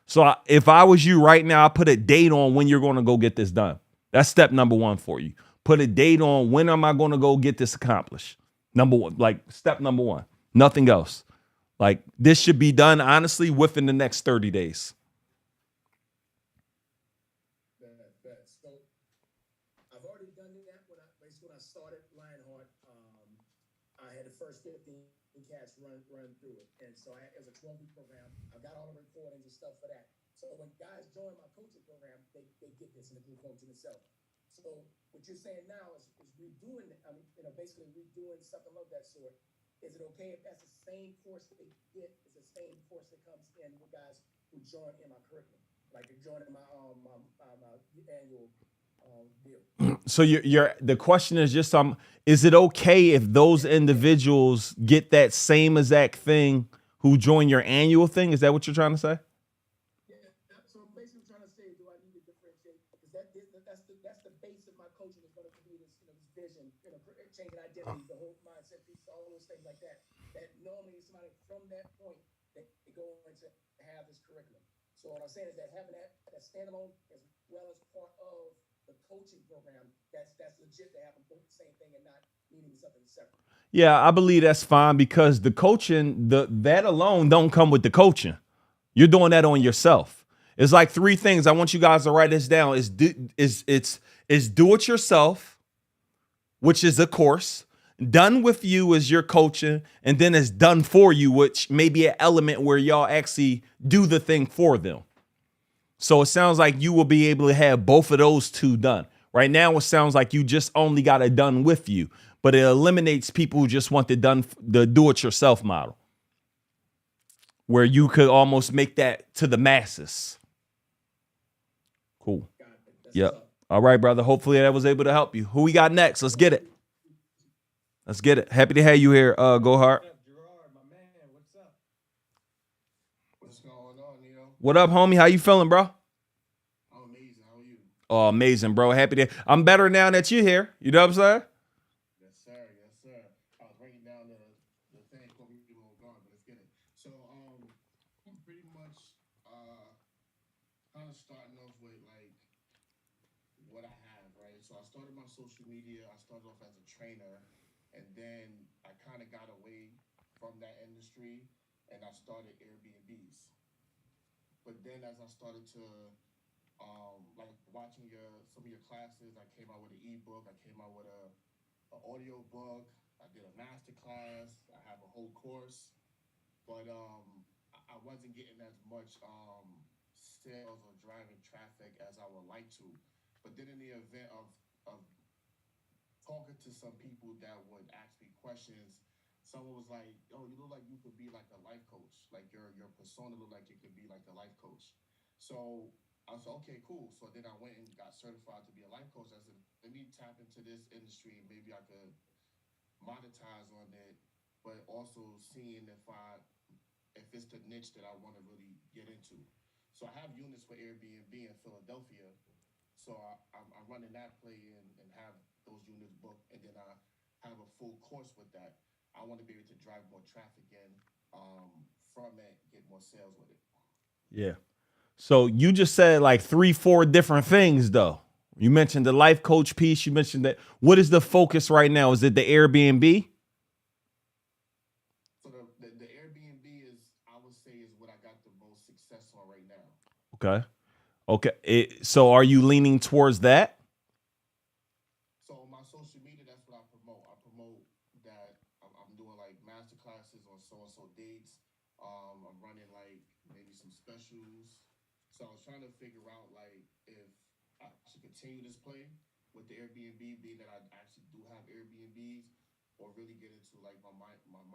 So if I was you right now, I put a date on when you're going to go get this done. That's step number 1 for you. Put a date on when am I going to go get this accomplished. Number 1, like step number 1, nothing else. Like this should be done, honestly, within the next 30 days. So I've already done that when I started Lionheart. I had the first 15 cats run through it, and so it was a 12-week program. I got all the recordings and stuff for that. So when guys join my coaching program, they get this in the group coaching itself. So what you're saying now is redoing, basically redoing something of that sort. Is it okay if that's the same course that they get? Is the same course that comes in with guys who join in my curriculum, like they join in my annual deal? So the question is just is it okay if those individuals get that same exact thing who join your annual thing? Is that what you're trying to say? Yeah. So I'm basically trying to say, do I need to differentiate? Because that's the base of my coaching is going to be this vision, changing identity, the whole mindset piece, all those things like that. That normally somebody from that point they go into have this curriculum. So what I'm saying is that having that standalone as well as part of the coaching program, that's legit to have them both the same thing and not needing something separate. Yeah, I believe that's fine because the coaching, that alone don't come with the coaching. You're doing that on yourself. It's like 3 things. I want you guys to write this down. It's do it yourself, which is a course. Done with you is your coaching, and then it's done for you, which may be an element where y'all actually do the thing for them. So it sounds like you will be able to have both of those 2 done. Right now, it sounds like you just only got it done with you, but it eliminates people who just want the do-it-yourself model, where you could almost make that to the masses. Cool. Got it. That's Yep. what's up. All right, brother. Hopefully that was able to help you. Who we got next? Let's get it. Let's get it. Happy to have you here, Go Hard. What up, Gerard, my man? What's up? What's going on, Neo? What up, homie? How you feeling, bro? I'm amazing. How are you? Oh, amazing, bro. Happy to. I'm better now that you're here. You know what I'm saying? Yes, sir. Yes, sir. I was writing down the thing for me to go on, but let's get it. So, pretty much, kind of starting off with like what I have, right? So I started my social media. I started off as a trainer, and then I kind of got away from that industry, and I started Airbnbs. But then as I started to like watching some of your classes, I came out with an ebook. I came out with an audio book. I did a master class. I have a whole course, but I wasn't getting as much sales or driving traffic as I would like to. But then in the event of talking to some people that would ask me questions, someone was like, "Oh, you look like you could be like a life coach. Like your persona look like it could be like a life coach." So I was like, "Okay, cool." So then I went and got certified to be a life coach. I said, "Let me tap into this industry. Maybe I could monetize on it, but also seeing if it's the niche that I want to really get into." So I have units for Airbnb in Philadelphia. So I'm running that play and have those units booked, and then I have a full course with that. I want to be able to drive more traffic in from it, get more sales with it. Yeah. So you just said like 3-4 different things though. You mentioned the life coach piece. You mentioned that. What is the focus right now? Is it the Airbnb? So the Airbnb is, I would say, is what I got the most success on right now. Okay. Okay. So are you leaning towards that? So on my social media, that's what I promote. I promote that I'm doing like master classes on so-and-so dates. I'm running like maybe some specials. So I was trying to figure out like if I should continue this play with the Airbnb, being that I actually do have Airbnbs, or really get into like my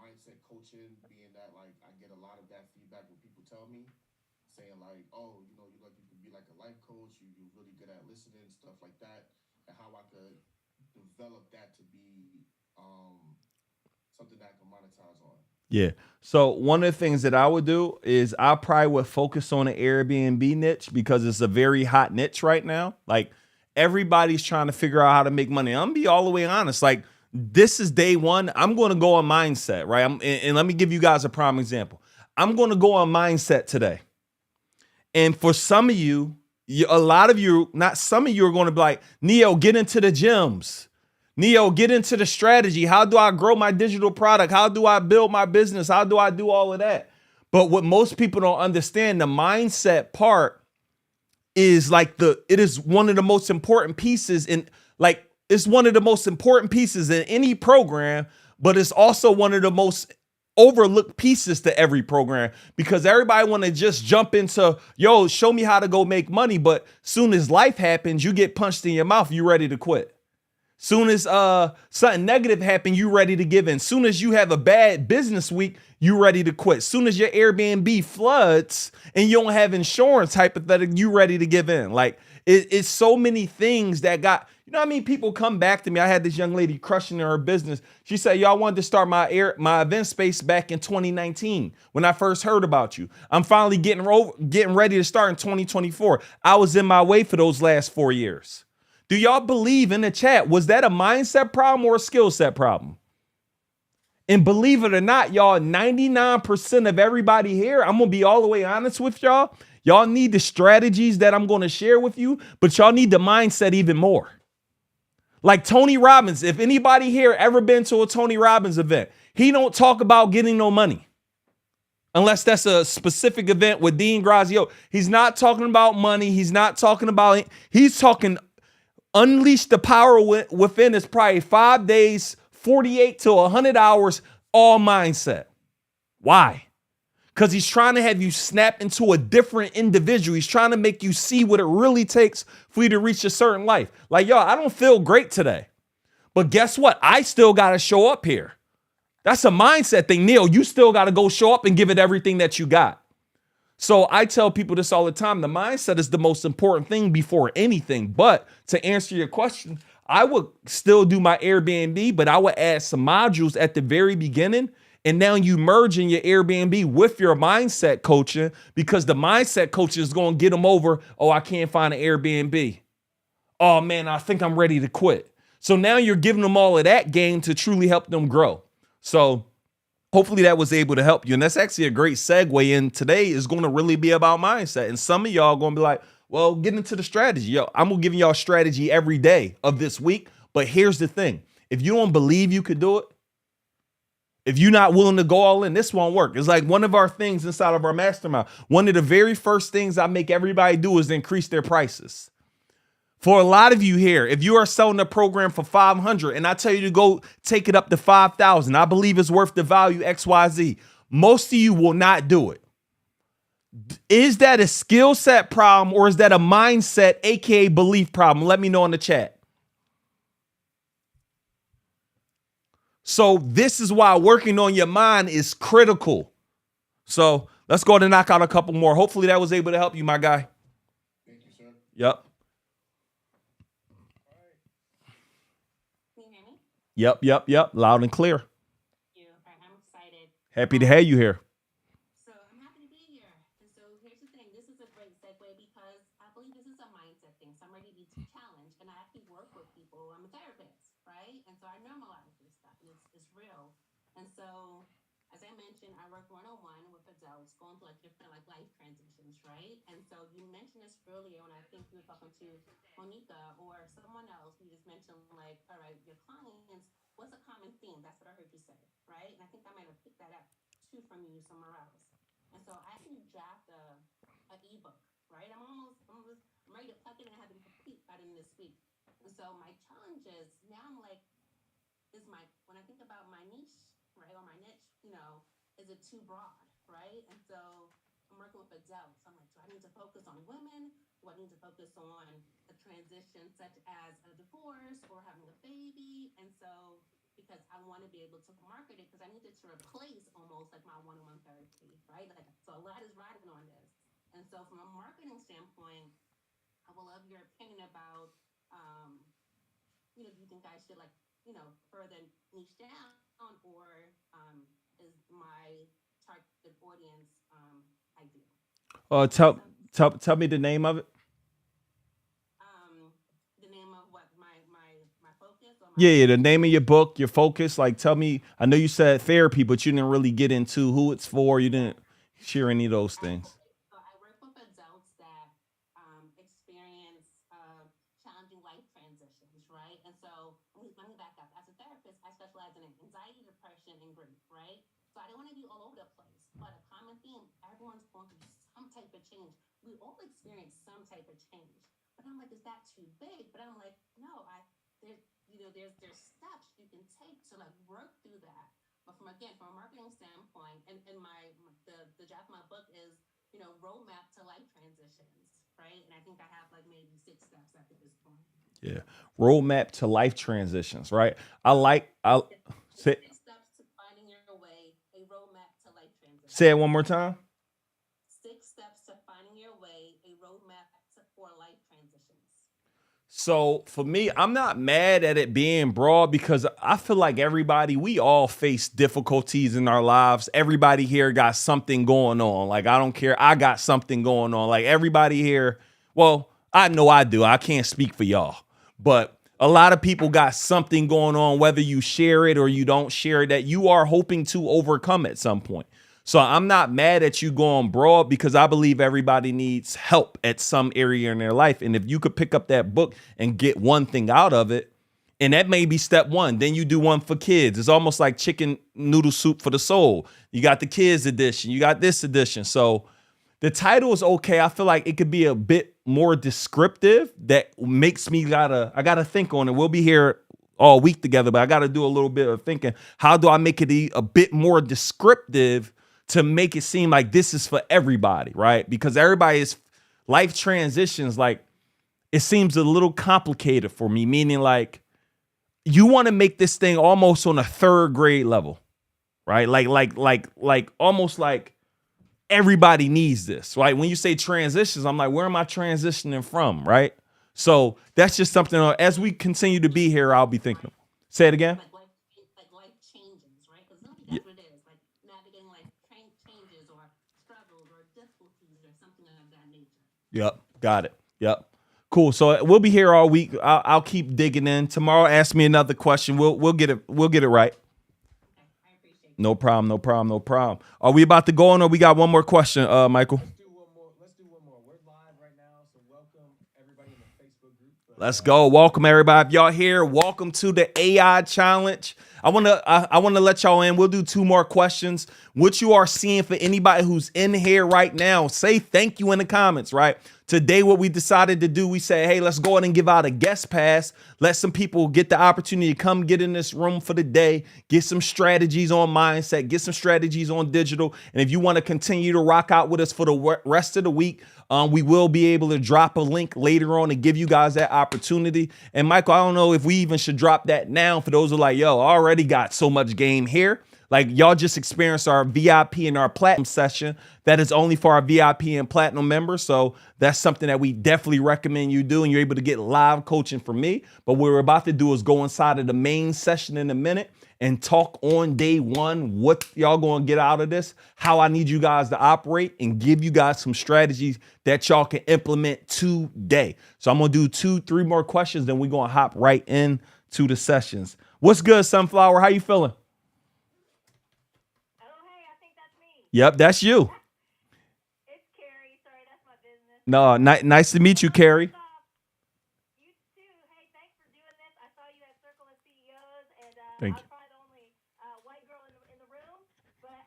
mindset coaching, being that like I get a lot of that feedback when people tell me, saying like, "Oh, you know, you like you can be like a life coach. You're really good at listening, stuff like that," and how I could develop that to be something that I can monetize on. Yeah. So one of the things that I would do is I probably would focus on the Airbnb niche because it's a very hot niche right now. Like everybody's trying to figure out how to make money. I'm gonna be all the way honest. Like this is day one. I'm going to go on mindset, right? And let me give you guys a prime example. I'm going to go on mindset today. And for some of you, a lot of you, not some of you are going to be like, Neo, get into the gyms. Neo, get into the strategy. How do I grow my digital product? How do I build my business? How do I do all of that? But what most people don't understand, the mindset part is like it is one of the most important pieces it's one of the most important pieces in any program, but it's also one of the most overlooked pieces to every program because everybody want to just jump into, yo, show me how to go make money. But soon as life happens, you get punched in your mouth, you ready to quit. Soon as something negative happens, you ready to give in. Soon as you have a bad business week, you ready to quit. Soon as your Airbnb floods and you don't have insurance, hypothetically, you ready to give in. Like it's so many things that got, you know what I mean? People come back to me. I had this young lady crushing in her business. She said, "Y'all wanted to start my event space back in 2019 when I first heard about you. I'm finally getting ready to start in 2024. I was in my way for those last 4 years." Do y'all believe in the chat? Was that a mindset problem or a skill set problem? And believe it or not, y'all, 99% of everybody here, I'm going to be all the way honest with y'all. Y'all need the strategies that I'm going to share with you, but y'all need the mindset even more. Like Tony Robbins, if anybody here ever been to a Tony Robbins event, he don't talk about getting no money. Unless that's a specific event with Dean Grazio. He's not talking about money. He's talking unleash the power within is probably 5 days, 48 to 100 hours, all mindset. Why? Because he's trying to have you snap into a different individual. He's trying to make you see what it really takes for you to reach a certain life. Like, yo, I don't feel great today. But guess what? I still got to show up here. That's a mindset thing. Neil, you still got to go show up and give it everything that you got. So I tell people this all the time. The mindset is the most important thing before anything. But to answer your question, I would still do my Airbnb, but I would add some modules at the very beginning. And now you merging your Airbnb with your mindset coaching, because the mindset coaching is going to get them over. Oh, I can't find an Airbnb. Oh man, I think I'm ready to quit. So now you're giving them all of that game to truly help them grow. So hopefully that was able to help you. And that's actually a great segue in. Today is going to really be about mindset. And some of y'all going to be like, well, get into the strategy. Yo, I'm going to give y'all strategy every day of this week. But here's the thing. If you don't believe you could do it, if you're not willing to go all in, this won't work. It's like one of our things inside of our mastermind. One of the very first things I make everybody do is increase their prices. For a lot of you here, if you are selling a program for $500 and I tell you to go take it up to $5,000, I believe it's worth the value XYZ. Most of you will not do it. Is that a skill set problem or is that a mindset, aka belief problem? Let me know in the chat. So this is why working on your mind is critical. So let's go to knock out a couple more. Hopefully that was able to help you, my guy. Thank you, sir. Yep. Can you hear me? Yep. Loud and clear. Thank you. All right, I'm excited. Happy to have you here. So I'm happy to be here. And so here's the thing. This is a great segue because I believe this is a mindset thing. So I'm ready to be challenged. And I actually work with people. I'm a therapist, right? And so I normalize this stuff and it's real. And so as I mentioned, I work one-on-one with adults going through like different like life transitions, right? And so you mentioned this earlier when I think you were talking to Monica or someone else. You just mentioned like, all right, your clients, what's a common theme? That's what I heard you say, right? And I think I might have picked that up too from you somewhere else. And so I actually draft a ebook, right? I'm ready to plug it and have it complete by the end of this week. And so my challenge is now I'm like, when I think about my niche, right, or my niche, is it too broad, right? And so I'm working with adults. I'm like, do I need to focus on women? Do I need to focus on a transition such as a divorce or having a baby? And so because I want to be able to market it, because I need it to replace almost like my one-on-one therapy, right? Like, so a lot is riding on this. And so from a marketing standpoint, I would love your opinion about, do you think I should further niche down or is my target audience ideal? Tell me the name of it. The name of what my focus or Yeah, the name of your book, your focus. Like, tell me. I know you said therapy, but you didn't really get into who it's for. You didn't share any of those things. So I work with adults that experience challenging life transitions, right? And so let me back up. As a therapist, I specialize in anxiety, depression, and grief, right? So I don't want to be all over the place, but a common theme: everyone's going through some type of change. We all experience some type of change. But I'm like, is that too big? But I'm like, no, there's steps you can take to like work through that. But from a marketing standpoint, and the draft of my book is, roadmap to life transitions, right? And I think I have like maybe 6 steps at this point. Yeah, roadmap to life transitions. Right. I'll say 6 steps to finding your way, a roadmap to life transitions. say it one more time. 6 steps to finding your way, a roadmap for life transitions. So for me, I'm not mad at it being broad because I feel like we all face difficulties in our lives. Everybody here got something going on. Like, I don't care. I got something going on. Like, everybody here, well, I know I do. I can't speak for y'all, but a lot of people got something going on, whether you share it or you don't share it, that you are hoping to overcome at some point. So I'm not mad at you going broad because I believe everybody needs help at some area in their life. And if you could pick up that book and get one thing out of it, and that may be step one, then you do one for kids. It's almost like chicken noodle soup for the soul. You got the kids edition, you got this edition. So the title is okay. I feel like it could be a bit more descriptive. That makes me I gotta think on it. We'll be here all week together, but I gotta do a little bit of thinking. How do I make it a bit more descriptive to make it seem like this is for everybody, right? Because everybody's life transitions, like, it seems a little complicated for me, meaning like you want to make this thing almost on a 3rd grade level, right? Like almost like everybody needs this, right? When you say transitions, I'm like, where am I transitioning from, right? So that's just something as we continue to be here, I'll be thinking. Say it again. Life changes, right? Because I think Yeah. that's what it is, like navigating life changes or struggles or difficulties or something of that nature. Yep. Got it. Yep. Cool. So we'll be here all week. I'll keep digging in. Tomorrow, ask me another question. We'll get it. We'll get it right. Okay, I appreciate it. No problem. No problem. No problem. Are we about to go on, or we got one more question, Michael? Let's do one more. We're live right now, so welcome everybody in the Facebook group. Let's go. Welcome everybody. If y'all here, welcome to the AI challenge. I want to let y'all in. We'll do 2 more questions. What you are seeing for anybody who's in here right now, say thank you in the comments, right? Today, what we decided to do, we said, hey, let's go ahead and give out a guest pass. Let some people get the opportunity to come get in this room for the day, get some strategies on mindset, get some strategies on digital. And if you want to continue to rock out with us for the rest of the week, we will be able to drop a link later on to give you guys that opportunity. And Michael, I don't know if we even should drop that now for those who are like, yo, I already got so much game here. Like y'all just experienced our VIP and our platinum session. That is only for our VIP and platinum members. So that's something that we definitely recommend you do. And you're able to get live coaching from me. But what we're about to do is go inside of the main session in a minute and talk on day 1 what y'all going to get out of this, how I need you guys to operate, and give you guys some strategies that y'all can implement today. So I'm going to do 2-3 more questions, then we're going to hop right into the sessions. What's good, Sunflower? How you feeling? Yep, that's you. It's Carrie. Sorry, that's my business. No, nice to meet you, Carrie. You too. Hey, thanks for doing this. I saw you at Circle of CEOs, and Thank I was you. probably the only white girl in the room. But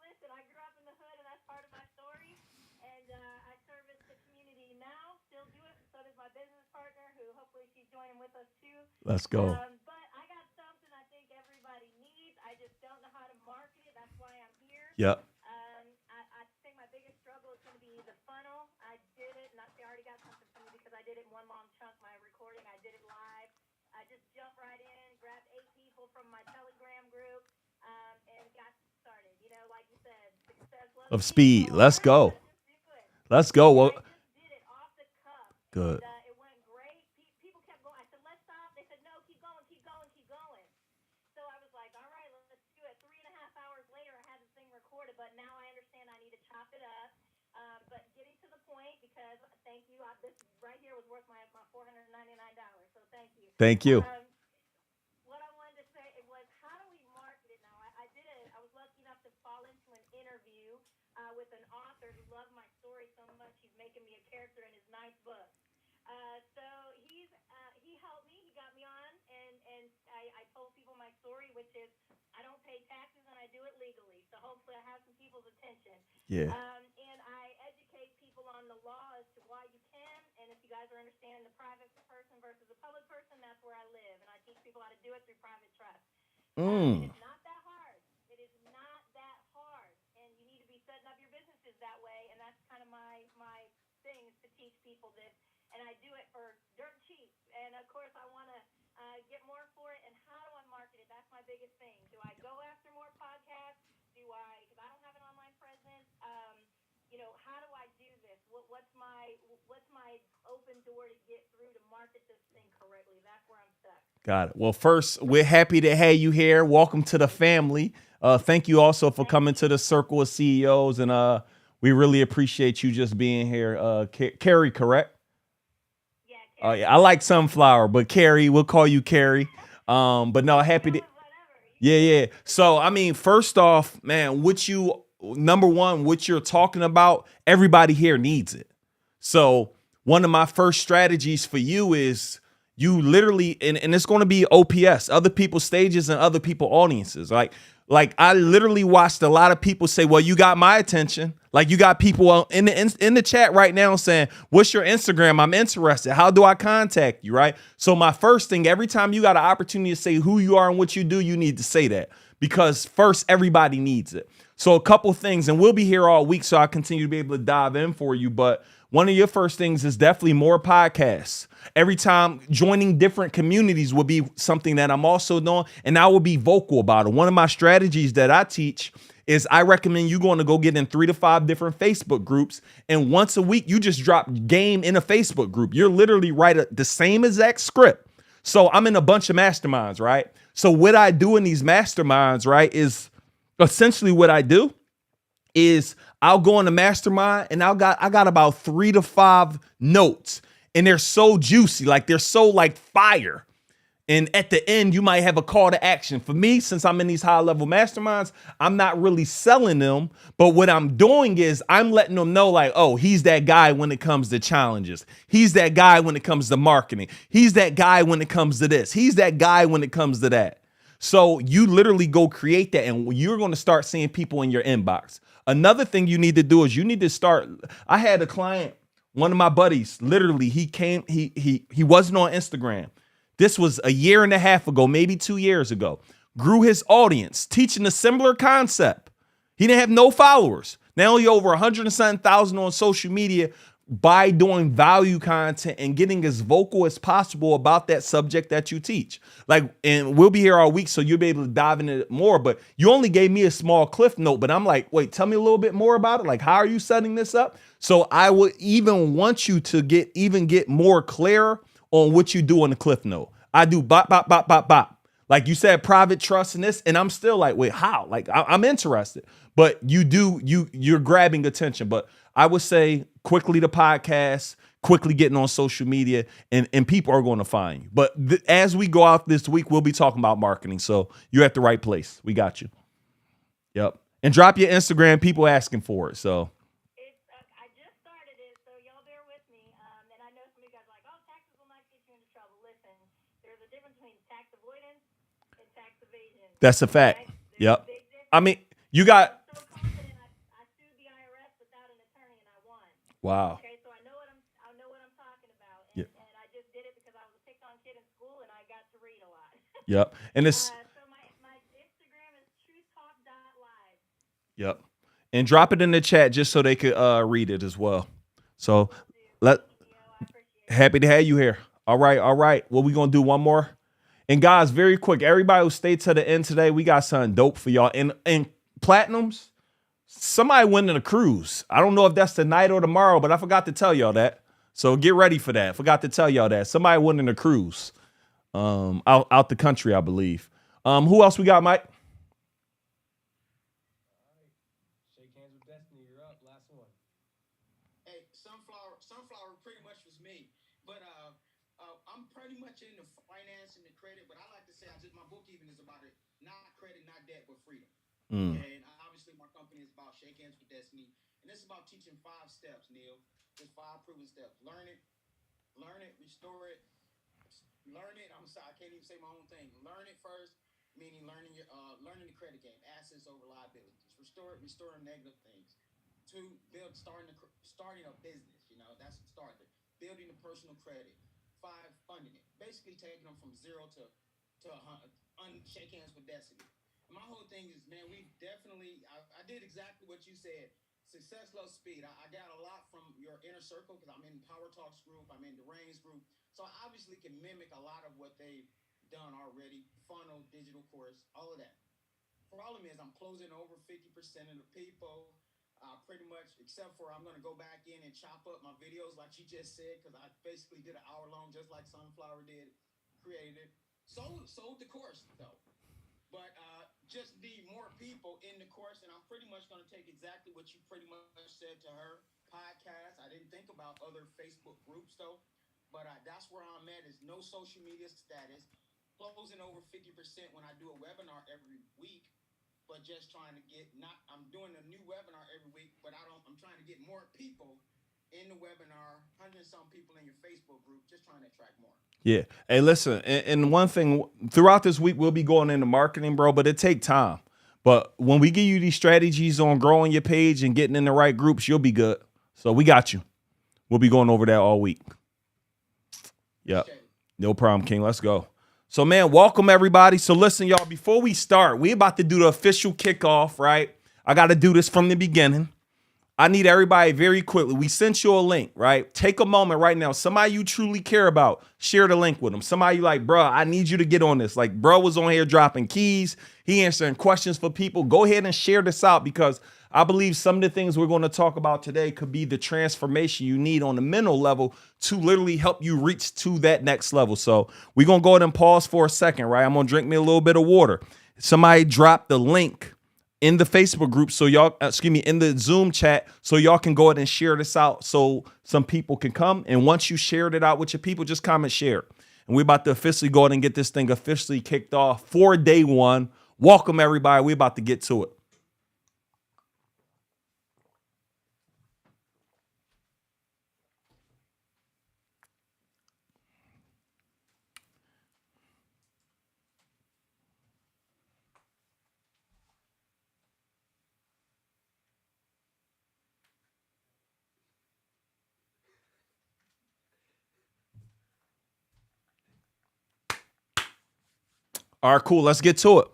listen, I grew up in the hood, and that's part of my story. And I service the community now, still do it. So does my business partner, who hopefully she's joining with us too. Let's go. But I got something I think everybody needs. I just don't know how to market it. That's why I'm here. Yep. I think my biggest struggle is going to be the funnel. I did it, and I already got something from me because I did it in one long chunk, my recording. I did it live. I just jumped right in, grabbed 8 people from my Telegram group, and got started. You know, like you said, success Of speed. Let's go. Let's go. Well, I just did it off the cuff. good. And, it went great. People kept going. I said, let's stop. They said, no, keep going, keep going, keep going. So I was like, all right, let's do it. 3.5 hours later, I had this thing recorded, but now I understand I need to chop it up. But getting to the point, because thank you. This right here was worth my $499. So thank you. Thank you. What I wanted to say was, how do we market it now? I did it. I was lucky enough to fall into an interview with an author who loved my story so much, he's making me a character in his 9th book. So he helped me. He got me on, and I told people my story, which is I don't pay taxes and I do it legally. So hopefully I have some people's attention. Yeah. And I educate people on the law as to why you can. And if you guys are understanding the private person versus the public person, that's where I live. And I teach people how to do it through private trust. And it's not that hard. It is not that hard. And you need to be setting up your businesses that way. And that's kind of my thing, is to teach people this. And I do it for dirt cheap. And of course, I want to get more for it. And how do I market it? That's my biggest thing. Do I go after more podcasts? Because I don't have an online presence. How do I do this? What's my open door to get through to market this thing correctly? That's where I'm stuck. Got it. Well, first, we're happy to have you here. Welcome to the family. Thank you also for coming to the Circle of CEOs, and we really appreciate you just being here. Carrie, correct? Yeah, Carrie. Yeah, I like Sunflower, but Carrie, we'll call you Carrie. But no, happy to. Yeah. So, I mean, first off, man, number one, what you're talking about, everybody here needs it. So one of my first strategies for you is you literally, and it's going to be OPS, other people's stages and other people's audiences. Like I literally watched a lot of people say, well, you got my attention. Like you got people in the chat right now saying, what's your Instagram? I'm interested. How do I contact you? Right. So my first thing, every time you got an opportunity to say who you are and what you do, you need to say that, because first, everybody needs it. So a couple things, and we'll be here all week, so I continue to be able to dive in for you. But one of your first things is definitely more podcasts. Every time joining different communities will be something that I'm also doing, and I will be vocal about it. One of my strategies that I teach is I recommend you going to go get in 3 to 5 different Facebook groups. And once a week, you just drop game in a Facebook group. You're literally the same exact script. So I'm in a bunch of masterminds, right? So what I do in these masterminds, right, is essentially what I do is I'll go in the mastermind and I got about 3 to 5 notes, and they're so juicy, like they're so like fire. And at the end, you might have a call to action. For me, since I'm in these high level masterminds, I'm not really selling them. But what I'm doing is I'm letting them know like, oh, he's that guy when it comes to challenges. He's that guy when it comes to marketing. He's that guy when it comes to this. He's that guy when it comes to that. So you literally go create that, and you're going to start seeing people in your inbox. Another thing you need to do is you need to start. I had a client, one of my buddies, literally, he wasn't on Instagram. This was a year and a half ago, maybe 2 years ago. Grew his audience, teaching a similar concept. He didn't have no followers. Now he over 107,000 on social media by doing value content and getting as vocal as possible about that subject that you teach. Like, and we'll be here all week, so you'll be able to dive into it more. But you only gave me a small cliff note, but I'm like, wait, tell me a little bit more about it. Like, how are you setting this up? So I would even want you to get more clear on what you do on the cliff note. I do bop, bop, bop, bop, bop. Like you said, private trust in this. And I'm still like, wait, how? Like I'm interested, but you're grabbing attention. But I would say quickly the podcast, quickly getting on social media, and people are going to find you. But as we go out this week, we'll be talking about marketing. So you're at the right place. We got you. Yep. And drop your Instagram. People asking for it. So. That's a fact. Yep. I mean, you got. So confident, I sued the IRS without an attorney and I won. Wow. Okay, so I know what I'm talking about, and I just did it because I was a picked on kid in school and I got to read a lot. Yep. And it's. So my Instagram is truthtalk.live. Yep. And drop it in the chat just so they could read it as well. So happy to have you here. All right. Well, we gonna do one more. And guys, very quick, everybody who stayed to the end today, we got something dope for y'all. And platinums, somebody winning a cruise. I don't know if that's tonight or tomorrow, but I forgot to tell y'all that. So get ready for that. Forgot to tell y'all that. Somebody winning a cruise out the country, I believe. Who else we got, Mike? Shake hands with Destiny. You're up. Last one. Hey, Sunflower pretty much was me. But I'm pretty much into finance and the credit, but I like to say my book even is about it, not credit, not debt, but freedom. And obviously my company is about Shake Hands with Destiny. And it's about teaching 5 steps, Neil. There's 5 proven steps. Learn it, restore it, learn it. I'm sorry, I can't even say my own thing. Learn it first, meaning learning the credit game, assets over liabilities. Restore it, restoring negative things. 2, starting a business, that's the start. Building the personal credit. 5, funding it. Basically taking them from 0 to 100. Shake Hands with Destiny. And my whole thing is, man, I did exactly what you said. Success loves speed. I got a lot from your inner circle because I'm in Power Talks group. I'm in Dwayne's group. So I obviously can mimic a lot of what they've done already. Funnel, digital course, all of that. Problem is I'm closing over 50% of the people. Pretty much, except for I'm going to go back in and chop up my videos like you just said, because I basically did an hour long just like Sunflower did, created it. Sold the course, though. But just need more people in the course, and I'm pretty much going to take exactly what you pretty much said to her podcast. I didn't think about other Facebook groups, though. But that's where I'm at, is no social media status, closing over 50% when I do a webinar every week. But just trying to I'm doing a new webinar every week, but I'm trying to get more people in the webinar, 100-some people in your Facebook group, just trying to attract more. Yeah. Hey, listen, and one thing, throughout this week, we'll be going into marketing, bro, but it take time. But when we give you these strategies on growing your page and getting in the right groups, you'll be good. So we got you. We'll be going over that all week. Yep. No problem, King. Let's go. So, man, welcome, everybody. So, listen, y'all, before we start, we about to do the official kickoff, right? I got to do this from the beginning. I need everybody very quickly. We sent you a link, right? Take a moment right now. Somebody you truly care about, share the link with them. Somebody you like, bro, I need you to get on this. Like, bro was on here dropping keys. He answering questions for people. Go ahead and share this out, because I believe some of the things we're going to talk about today could be the transformation you need on the mental level to literally help you reach to that next level. So we're going to go ahead and pause for a second, right? I'm going to drink me a little bit of water. Somebody drop the link in the Facebook group, so y'all, in the Zoom chat, so y'all can go ahead and share this out so some people can come. And once you shared it out with your people, just comment share. And we're about to officially go ahead and get this thing officially kicked off for day one. Welcome, everybody. We're about to get to it. All right, cool. Let's get to it.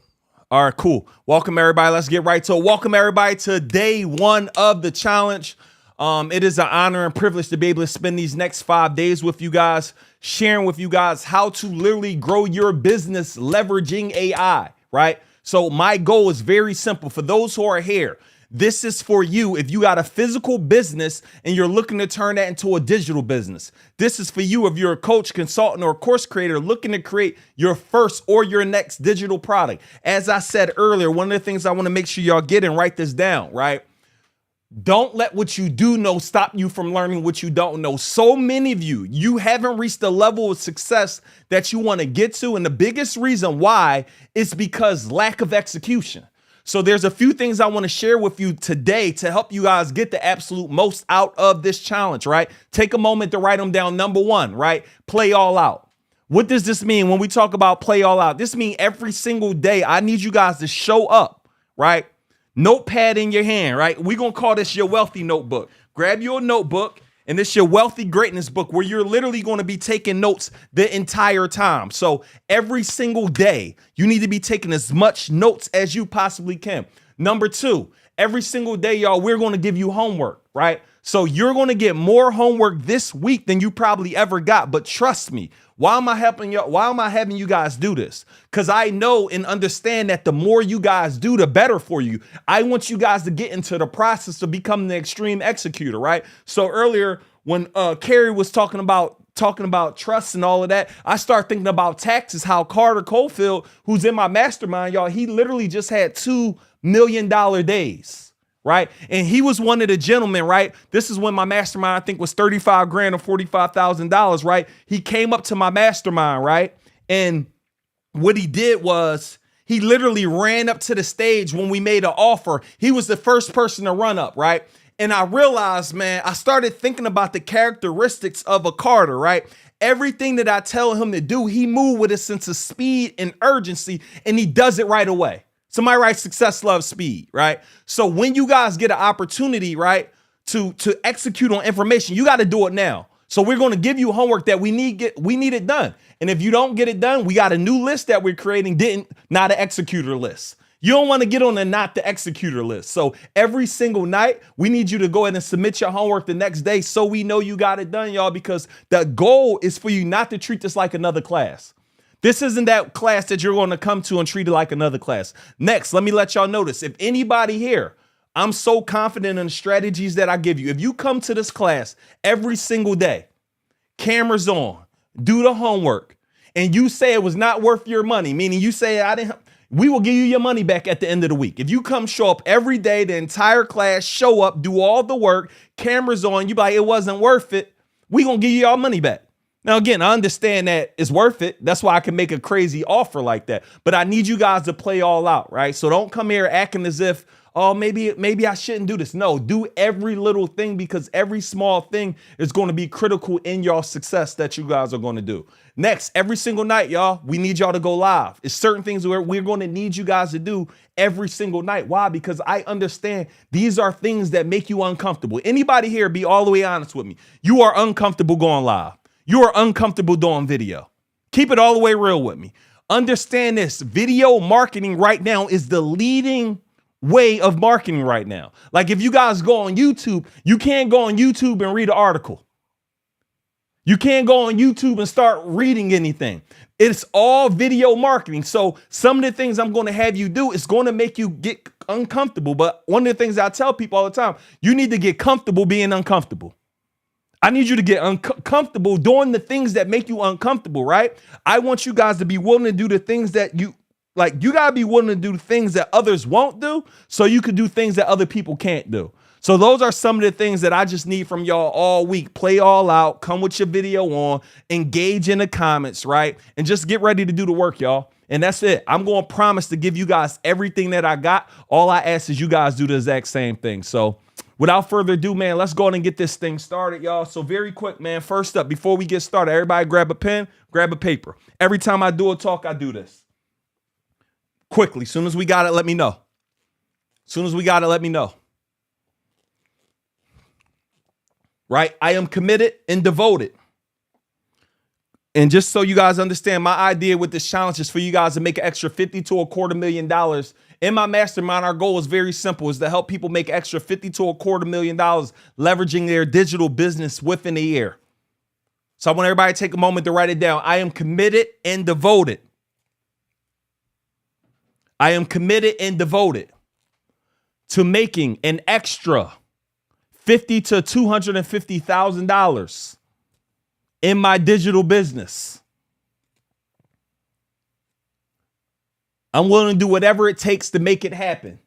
All right, cool. Welcome, everybody. Let's get right to it. Welcome, everybody, to day one of the challenge. It is an honor and privilege to be able to spend these next 5 days with you guys, sharing with you guys how to literally grow your business leveraging AI, right? So my goal is very simple. For those who are here, this is for you if you got a physical business and you're looking to turn that into a digital business. This is for you if you're a coach, consultant, or course creator looking to create your first or your next digital product. As I said earlier, one of the things I want to make sure y'all get and write this down, right? Don't let what you do know stop you from learning what you don't know. So many of you haven't reached the level of success that you want to get to. And the biggest reason why is because lack of execution. So there's a few things I want to share with you today to help you guys get the absolute most out of this challenge, right? Take a moment to write them down. Number one, right? Play all out. What does this mean when we talk about play all out? This means every single day I need you guys to show up, right? Notepad in your hand, right? We're going to call this your wealthy notebook. Grab your notebook, and this your wealthy greatness book where you're literally going to be taking notes the entire time. So every single day, you need to be taking as much notes as you possibly can. Number two, every single day, y'all, we're going to give you homework, right? So you're going to get more homework this week than you probably ever got. But trust me, why am I helping you? Why am I having you guys do this? Because I know and understand that the more you guys do, the better for you. I want you guys to get into the process of becoming the extreme executor, right? So earlier when Carrie was talking about trust and all of that, I start thinking about taxes, how Carter Cofield, who's in my mastermind, y'all, he literally just had $2 million days. Right. And he was one of the gentlemen. Right. This is when my mastermind, I think, was 35 grand or $45,000. Right. He came up to my mastermind. Right. And what he did was he literally ran up to the stage when we made an offer. He was the first person to run up. Right. And I realized, man, I started thinking about the characteristics of a Carter. Right. Everything that I tell him to do, he moved with a sense of speed and urgency, and he does it right away. Somebody writes success loves speed, right? So when you guys get an opportunity, right, to execute on information, you got to do it now. So we're going to give you homework that we need it done. And if you don't get it done, we got a new list that we're creating, not an executor list. You don't want to get on the not the executor list. So every single night, we need you to go ahead and submit your homework the next day so we know you got it done, y'all, because the goal is for you not to treat this like another class. This isn't that class that you're going to come to and treat it like another class. Next, let me let y'all notice, if anybody here, I'm so confident in the strategies that I give you. If you come to this class every single day, cameras on, do the homework, and you say it was not worth your money, meaning you say we will give you your money back at the end of the week. If you come show up every day, the entire class, show up, do all the work, cameras on, you be like, it wasn't worth it, we going to give you your money back. Now, again, I understand that it's worth it. That's why I can make a crazy offer like that. But I need you guys to play all out, right? So don't come here acting as if, oh, maybe I shouldn't do this. No, do every little thing, because every small thing is going to be critical in your success that you guys are going to do. Next, every single night, y'all, we need y'all to go live. It's certain things where we're going to need you guys to do every single night. Why? Because I understand these are things that make you uncomfortable. Anybody here, be all the way honest with me. You are uncomfortable going live. You are uncomfortable doing video. Keep it all the way real with me. Understand this. Video marketing right now is the leading way of marketing right now. Like if you guys go on YouTube, you can't go on YouTube and read an article. You can't go on YouTube and start reading anything. It's all video marketing. So some of the things I'm going to have you do is going to make you get uncomfortable. But one of the things I tell people all the time, you need to get comfortable being uncomfortable. I need you to get uncomfortable doing the things that make you uncomfortable, right? I want you guys to be willing to do the things that you like. You got to be willing to do things that others won't do so you can do things that other people can't do. So those are some of the things that I just need from y'all all week. Play all out, come with your video on, engage in the comments, right? And just get ready to do the work, y'all. And that's it. I'm going to promise to give you guys everything that I got. All I ask is you guys do the exact same thing. So without further ado, man, let's go ahead and get this thing started, y'all. So very quick, man. First up, before we get started, everybody grab a pen, grab a paper. Every time I do a talk, I do this. Quickly, soon as we got it, let me know. Soon as we got it, let me know. Right? I am committed and devoted. And just so you guys understand, my idea with this challenge is for you guys to make an extra $50,000 to $250,000. In my mastermind, our goal is very simple, is to help people make extra $50,000 to $250,000 leveraging their digital business within a year. So I want everybody to take a moment to write it down. I am committed and devoted. I am committed and devoted to making an extra $50,000 to $250,000 in my digital business. I'm willing to do whatever it takes to make it happen.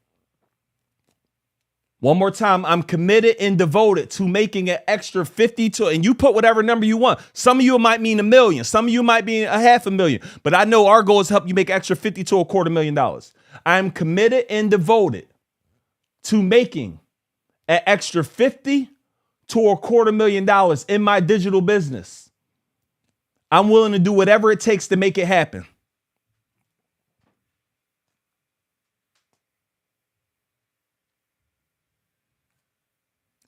One more time, I'm committed and devoted to making an extra 50 to, and you put whatever number you want. Some of you might mean $1 million. Some of you might be $500,000. But I know our goal is to help you make extra 50 to $250,000. I'm committed and devoted to making an extra 50 to $250,000 in my digital business. I'm willing to do whatever it takes to make it happen.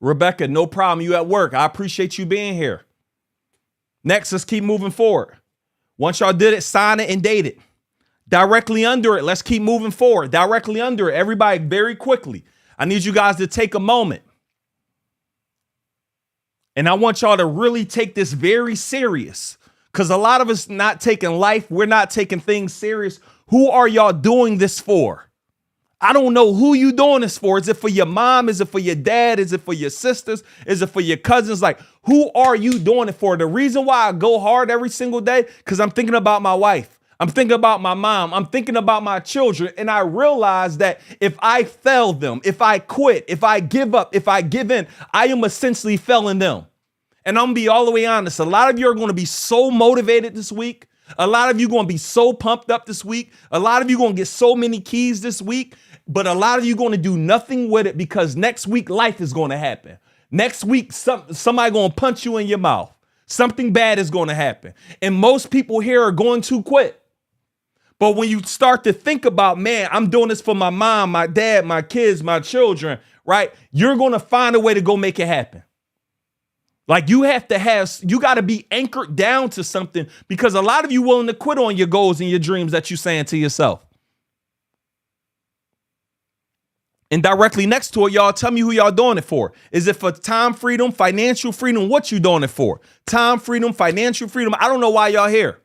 Rebecca, no problem. You at work. I appreciate you being here. Next, let's keep moving forward. Once y'all did it, sign it and date it. Directly under it, let's keep moving forward. Directly under it, everybody, very quickly. I need you guys to take a moment. And I want y'all to really take this very serious. Because a lot of us not taking life, we're not taking things serious. Who are y'all doing this for? I don't know who you doing this for. Is it for your mom? Is it for your dad? Is it for your sisters? Is it for your cousins? Like, who are you doing it for? The reason why I go hard every single day, because I'm thinking about my wife. I'm thinking about my mom. I'm thinking about my children. And I realize that if I fail them, if I quit, if I give up, if I give in, I am essentially failing them. And I'm going to be all the way honest. A lot of you are going to be so motivated this week. A lot of you going to be so pumped up this week. A lot of you going to get so many keys this week. But a lot of you going to do nothing with it because next week life is going to happen. Next week, somebody going to punch you in your mouth. Something bad is going to happen. And most people here are going to quit. But when you start to think about, man, I'm doing this for my mom, my dad, my kids, my children, right? You're going to find a way to go make it happen. Like you got to be anchored down to something because a lot of you willing to quit on your goals and your dreams that you're saying to yourself. And directly next to it, y'all tell me who y'all doing it for. Is it for time freedom, financial freedom? What you doing it for? Time freedom, financial freedom. I don't know why y'all here.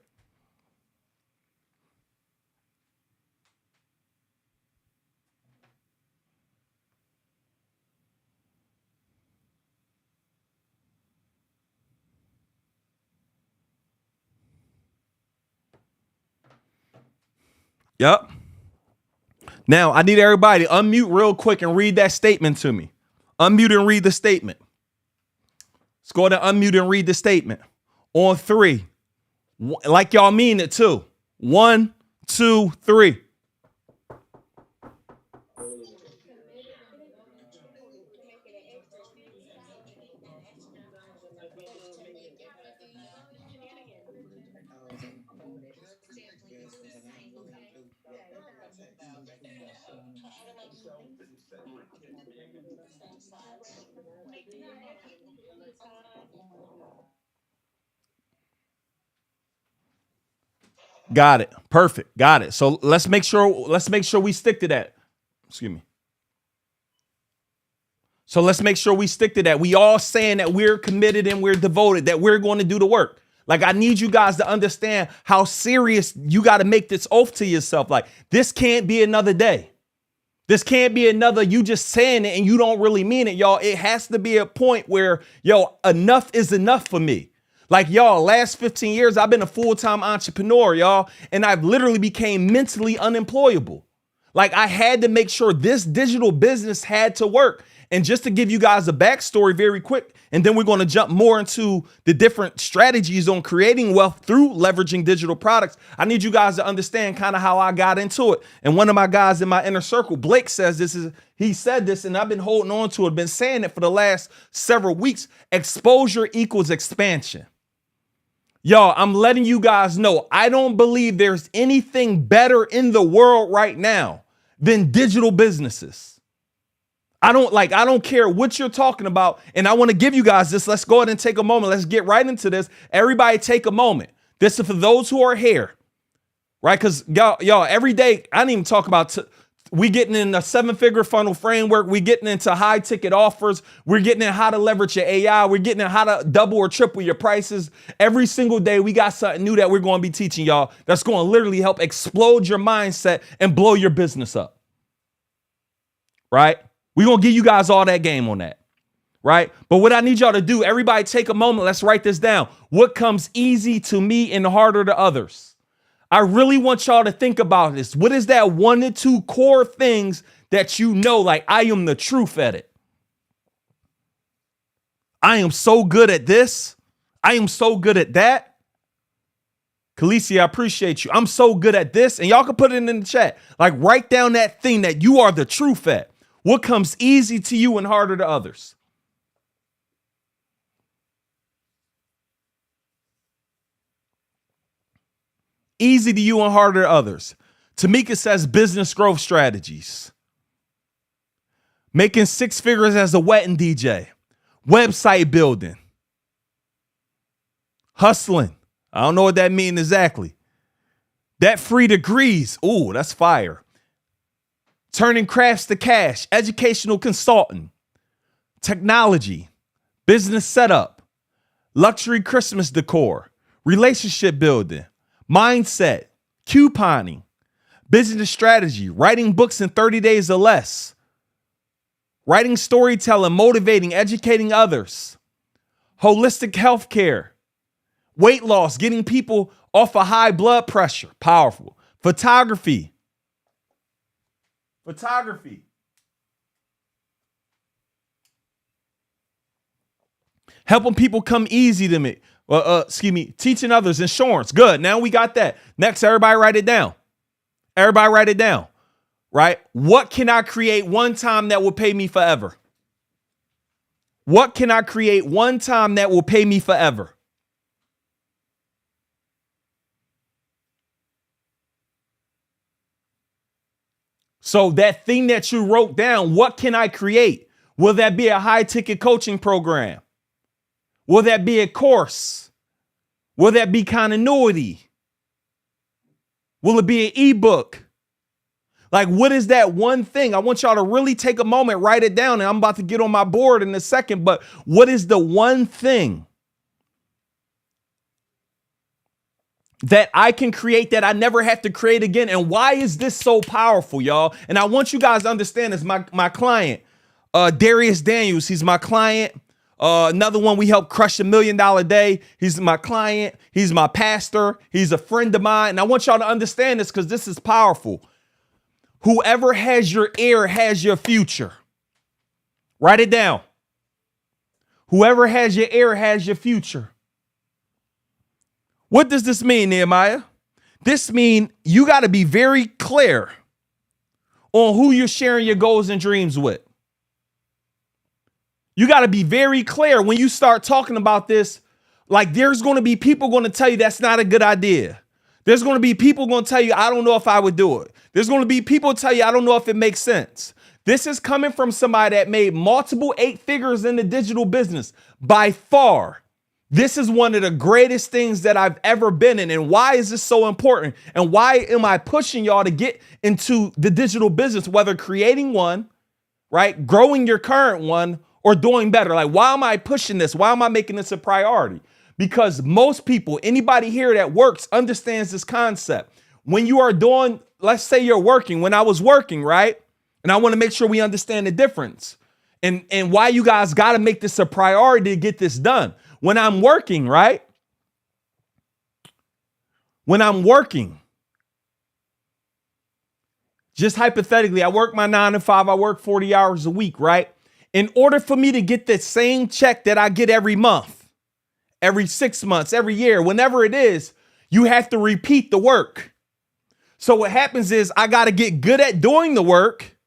Yep. Now, I need everybody to unmute real quick and read that statement to me. Unmute and read the statement. Let's go ahead and unmute and read the statement. On 3. Like y'all mean it too. 1, 2, 3. Got it. Perfect. Got it. So let's make sure we stick to that. Excuse me. So let's make sure we stick to that. We all saying that we're committed and we're devoted, that we're going to do the work. Like, I need you guys to understand how serious you got to make this oath to yourself. Like, this can't be another day. This can't be another you just saying it and you don't really mean it, y'all. It has to be a point where, yo, enough is enough for me. Like, y'all, last 15 years, I've been a full-time entrepreneur, y'all, and I've literally became mentally unemployable. Like, I had to make sure this digital business had to work. And just to give you guys a backstory very quick, and then we're going to jump more into the different strategies on creating wealth through leveraging digital products. I need you guys to understand kind of how I got into it. And one of my guys in my inner circle, Blake, he said this, and I've been holding on to it, been saying it for the last several weeks. Exposure equals expansion. Y'all, I'm letting you guys know, I don't believe there's anything better in the world right now than digital businesses. I don't care what you're talking about. And I want to give you guys this. Let's go ahead and take a moment. Let's get right into this. Everybody take a moment. This is for those who are here, right? Because y'all, every day, I didn't even talk about, we getting in a 7-figure funnel framework. We getting into high ticket offers. We're getting in how to leverage your AI. We're getting in how to double or triple your prices. Every single day, we got something new that we're going to be teaching y'all that's going to literally help explode your mindset and blow your business up, right? We're going to give you guys all that game on that, right? But what I need y'all to do, everybody take a moment. Let's write this down. What comes easy to me and harder to others? I really want y'all to think about this. What is that 1 to 2 core things that you know, like, I am the truth at it? I am so good at this. I am so good at that. Khaleesi, I appreciate you. I'm so good at this. And y'all can put it in the chat. Like, write down that thing that you are the truth at. What comes easy to you and harder to others? Easy to you and harder to others. Tamika says business growth strategies. Making 6 figures as a wedding DJ. Website building. Hustling. I don't know what that means exactly. Debt free degrees. Ooh, that's fire. Turning crafts to cash, educational consultant, technology, business setup, luxury Christmas decor, relationship building, mindset, couponing, business strategy, writing books in 30 days or less, writing storytelling, motivating, educating others, holistic healthcare, weight loss, getting people off of high blood pressure, powerful, photography, helping people come easy to me. Teaching others, insurance. Good. Now we got that. Next, everybody write it down. Right? What can I create one time that will pay me forever? What can I create one time that will pay me forever? So that thing that you wrote down, what can I create? Will that be a high ticket coaching program? Will that be a course? Will that be continuity? Will it be an ebook? Like, what is that one thing? I want y'all to really take a moment, write it down, and I'm about to get on my board in a second, but what is the one thing that I can create that I never have to create again? And why is this so powerful, y'all? And I want you guys to understand this. My client, Darius Daniels, he's my client. Another one we helped crush $1 million day. He's my client. He's my pastor. He's a friend of mine. And I want y'all to understand this because this is powerful. Whoever has your ear has your future. Write it down. Whoever has your ear has your future. What does this mean, Nehemiah? This means you got to be very clear on who you're sharing your goals and dreams with. You got to be very clear when you start talking about this. Like, there's going to be people going to tell you that's not a good idea. There's going to be people going to tell you, I don't know if I would do it. There's going to be people tell you, I don't know if it makes sense. This is coming from somebody that made multiple 8 figures in the digital business. By far, this is one of the greatest things that I've ever been in. And why is this so important? And why am I pushing y'all to get into the digital business, whether creating one, right? Growing your current one or doing better. Like, why am I pushing this? Why am I making this a priority? Because most people, anybody here that works understands this concept. When you are doing, let's say you're working, when I was working, right? And I want to make sure we understand the difference and why you guys got to make this a priority to get this done. When I'm working, right? When I'm working, just hypothetically, I work my 9 to 5, I work 40 hours a week, right? In order for me to get the same check that I get every month, every 6 months, every year, whenever it is, you have to repeat the work. So what happens is I got to get good at doing the work.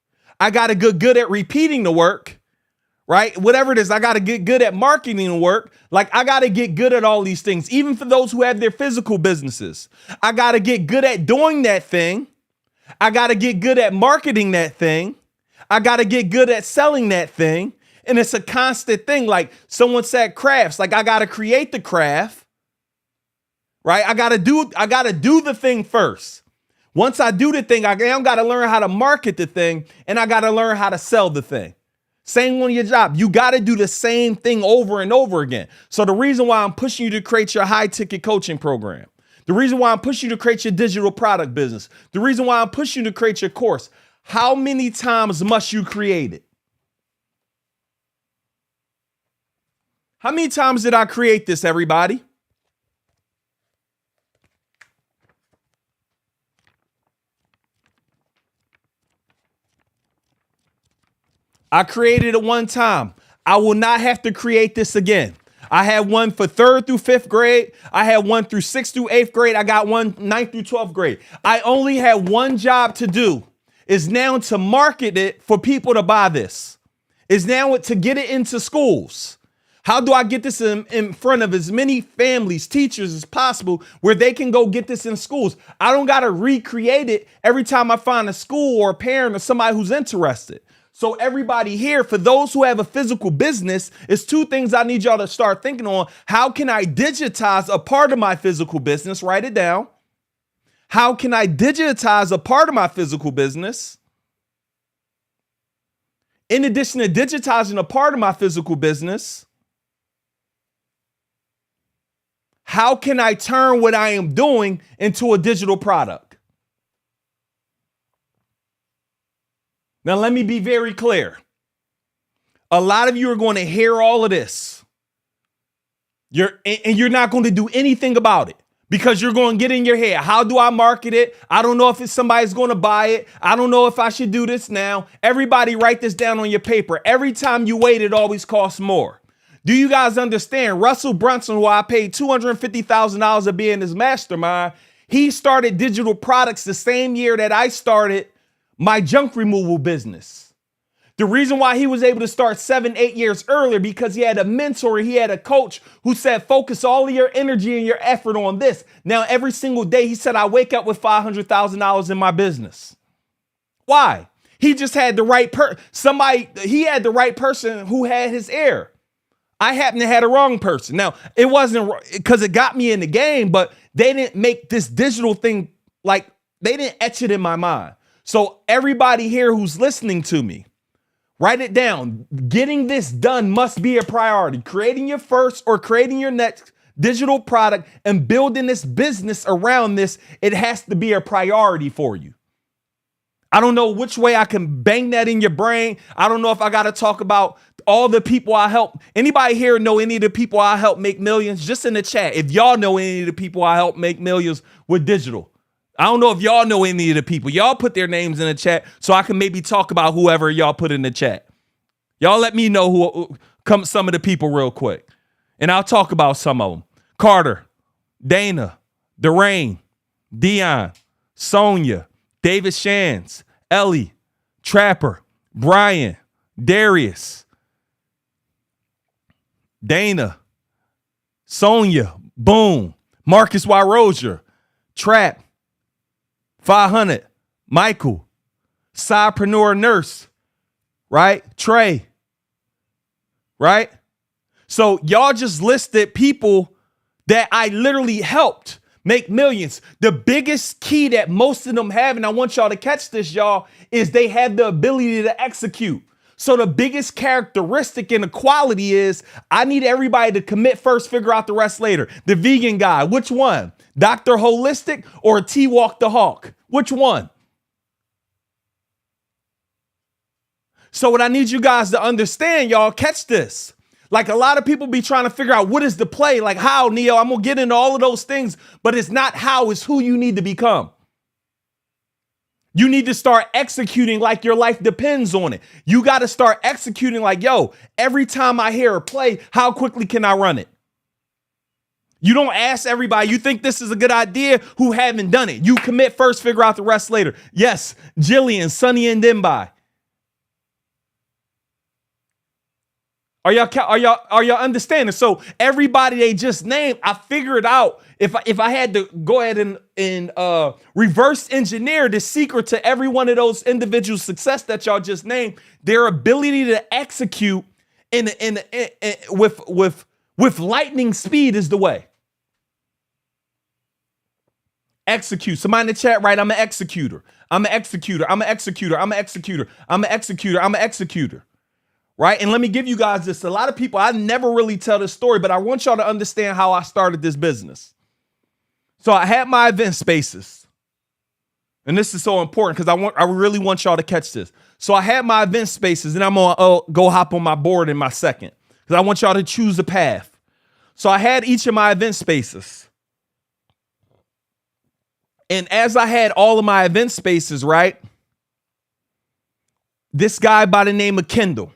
I got to get good at repeating the work, right? Whatever it is, I got to get good at marketing the work. Like, I got to get good at all these things, even for those who have their physical businesses. I got to get good at doing that thing. I got to get good at marketing that thing. I got to get good at selling that thing. And it's a constant thing. Like someone said, crafts. Like, I got to create the craft, right? I got to do the thing first. Once I do the thing, I got to learn how to market the thing, and I got to learn how to sell the thing. Same on your job. You got to do the same thing over and over again. So the reason why I'm pushing you to create your high ticket coaching program, the reason why I'm pushing you to create your digital product business, the reason why I'm pushing you to create your course, how many times must you create it? How many times did I create this, everybody? I created it one time. I will not have to create this again. I had one for 3rd through 5th grade. I had one through 6th through 8th grade. I got one 9th through 12th grade. I only had one job to do, is now to market it for people to buy this. Is now to get it into schools. How do I get this in front of as many families, teachers as possible where they can go get this in schools? I don't got to recreate it every time I find a school or a parent or somebody who's interested. So everybody here, for those who have a physical business, it's 2 things I need y'all to start thinking on. How can I digitize a part of my physical business? Write it down. How can I digitize a part of my physical business? In addition to digitizing a part of my physical business, how can I turn what I am doing into a digital product? Now, let me be very clear. A lot of you are going to hear all of this. You're not going to do anything about it because you're going to get in your head. How do I market it? I don't know if somebody's going to buy it. I don't know if I should do this now. Everybody write this down on your paper. Every time you wait, it always costs more. Do you guys understand? Russell Brunson, who I paid $250,000 to be in his mastermind, he started digital products the same year that I started my junk removal business. The reason why he was able to start 7-8 years earlier, because he had a mentor, he had a coach who said, focus all of your energy and your effort on this. Now, every single day, he said, I wake up with $500,000 in my business. Why? He just had the right he had the right person who had his ear. I happen to have the wrong person. Now, it wasn't because it got me in the game, but they didn't make this digital thing, like, they didn't etch it in my mind. So everybody here who's listening to me, write it down. Getting this done must be a priority. Creating your first or creating your next digital product and building this business around this, it has to be a priority for you. I don't know which way I can bang that in your brain. I don't know if I got to talk about all the people I help. Anybody here know any of the people I help make millions? Just in the chat, if y'all know any of the people I help make millions with digital. I don't know if y'all know any of the people. Y'all put their names in the chat so I can maybe talk about whoever y'all put in the chat. Y'all let me know who some of the people real quick. And I'll talk about some of them. Carter, Dana, Darain, Dion, Sonia, David Shands, Ellie, Trapper, Brian, Darius, Dana, Sonia, Boom, Marcus Y. Rozier, Trap, 500, Michael, Sidepreneur Nurse, right? Trey, right? So y'all just listed people that I literally helped make millions. The biggest key that most of them have, and I want y'all to catch this, y'all, is they have the ability to execute. So the biggest characteristic and the quality is I need everybody to commit first, figure out the rest later. The vegan guy, which one? Dr. Holistic or T-Walk the Hawk? Which one? So what I need you guys to understand, y'all, catch this. Like a lot of people be trying to figure out what is the play, like how, Neo, I'm going to get into all of those things, but it's not how, it's who you need to become. You need to start executing like your life depends on it. You got to start executing like, yo, every time I hear a play, how quickly can I run it? You don't ask everybody, you think this is a good idea, who haven't done it. You commit first, figure out the rest later. Yes, Jillian, Sunny, and Denby. Are y'all understanding? So everybody they just named, I figured out if I had to go ahead and reverse engineer the secret to every one of those individual success that y'all just named, their ability to execute with lightning speed is the way. Execute. Somebody in the chat, right? I'm an executor. I'm an executor. I'm an executor. I'm an executor. I'm an executor. I'm an executor. Right? And let me give you guys this. A lot of people, I never really tell this story, but I want y'all to understand how I started this business. So I had my event spaces. And this is so important because I really want y'all to catch this. So I had my event spaces, and I'm going to go hop on my board in my second because I want y'all to choose a path. So I had each of my event spaces. And as I had all of my event spaces, right, this guy by the name of Kendall,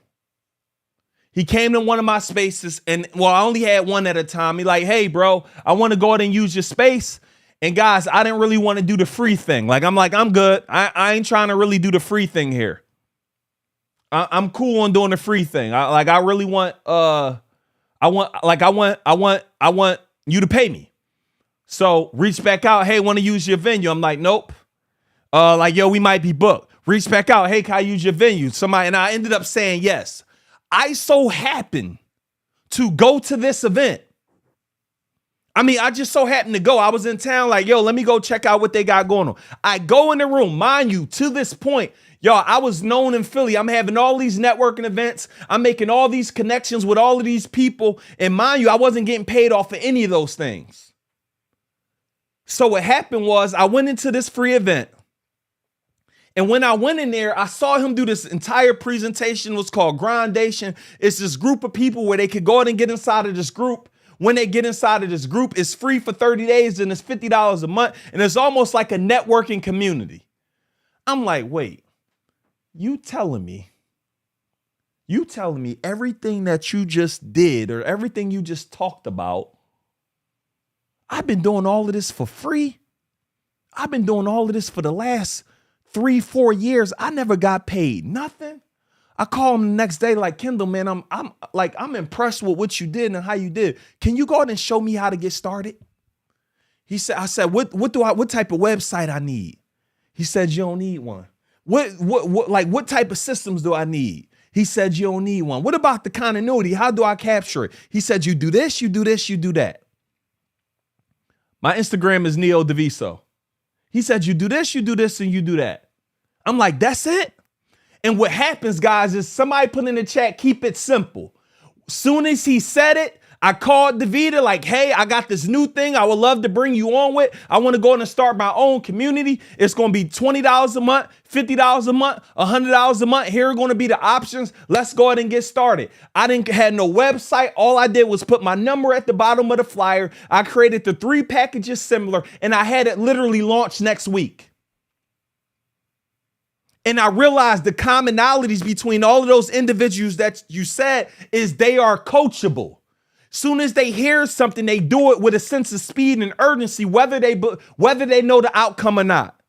he came to one of my spaces, and well, I only had one at a time. He like, hey, bro, I want to go ahead and use your space. And guys, I didn't really want to do the free thing. I'm good. I ain't trying to really do the free thing here. I'm cool on doing the free thing. I want you to pay me. So reach back out. Hey, want to use your venue? I'm like, nope. Yo, we might be booked. Reach back out. Hey, can I use your venue? And I ended up saying yes. I so happened to go to this event. I just so happened to go. I was in town like, yo, let me go check out what they got going on. I go in the room. Mind you, to this point, y'all, I was known in Philly. I'm having all these networking events. I'm making all these connections with all of these people. And mind you, I wasn't getting paid off for any of those things. So what happened was I went into this free event. And when I went in there, I saw him do this entire presentation. It was called Grindation. It's this group of people where they could go ahead and get inside of this group. When they get inside of this group, it's free for 30 days and it's $50 a month. And it's almost like a networking community. I'm like, wait, you telling me everything that you just did or everything you just talked about, I've been doing all of this for free? I've been doing all of this for the last 3-4 years. I never got paid nothing. I call him the next day like, Kendall, man, I'm impressed with what you did and how you did. Can you go ahead and show me how to get started? I said, what type of website I need? He said, you don't need one. What type of systems do I need? He said, you don't need one. What about the continuity? How do I capture it? He said, you do this, you do this, you do that. My Instagram is Neo Deviso. He said, you do this, and you do that. I'm like, that's it? And what happens, guys, is somebody put in the chat, keep it simple. Soon as he said it, I called Davida like, hey, I got this new thing I would love to bring you on with. I want to go and start my own community. It's going to be $20 a month, $50 a month, $100 a month. Here are going to be the options. Let's go ahead and get started. I didn't have no website. All I did was put my number at the bottom of the flyer. I created the 3 packages similar, and I had it literally launched next week. And I realized the commonalities between all of those individuals that you said is they are coachable. Soon as they hear something, they do it with a sense of speed and urgency, whether they know the outcome or not.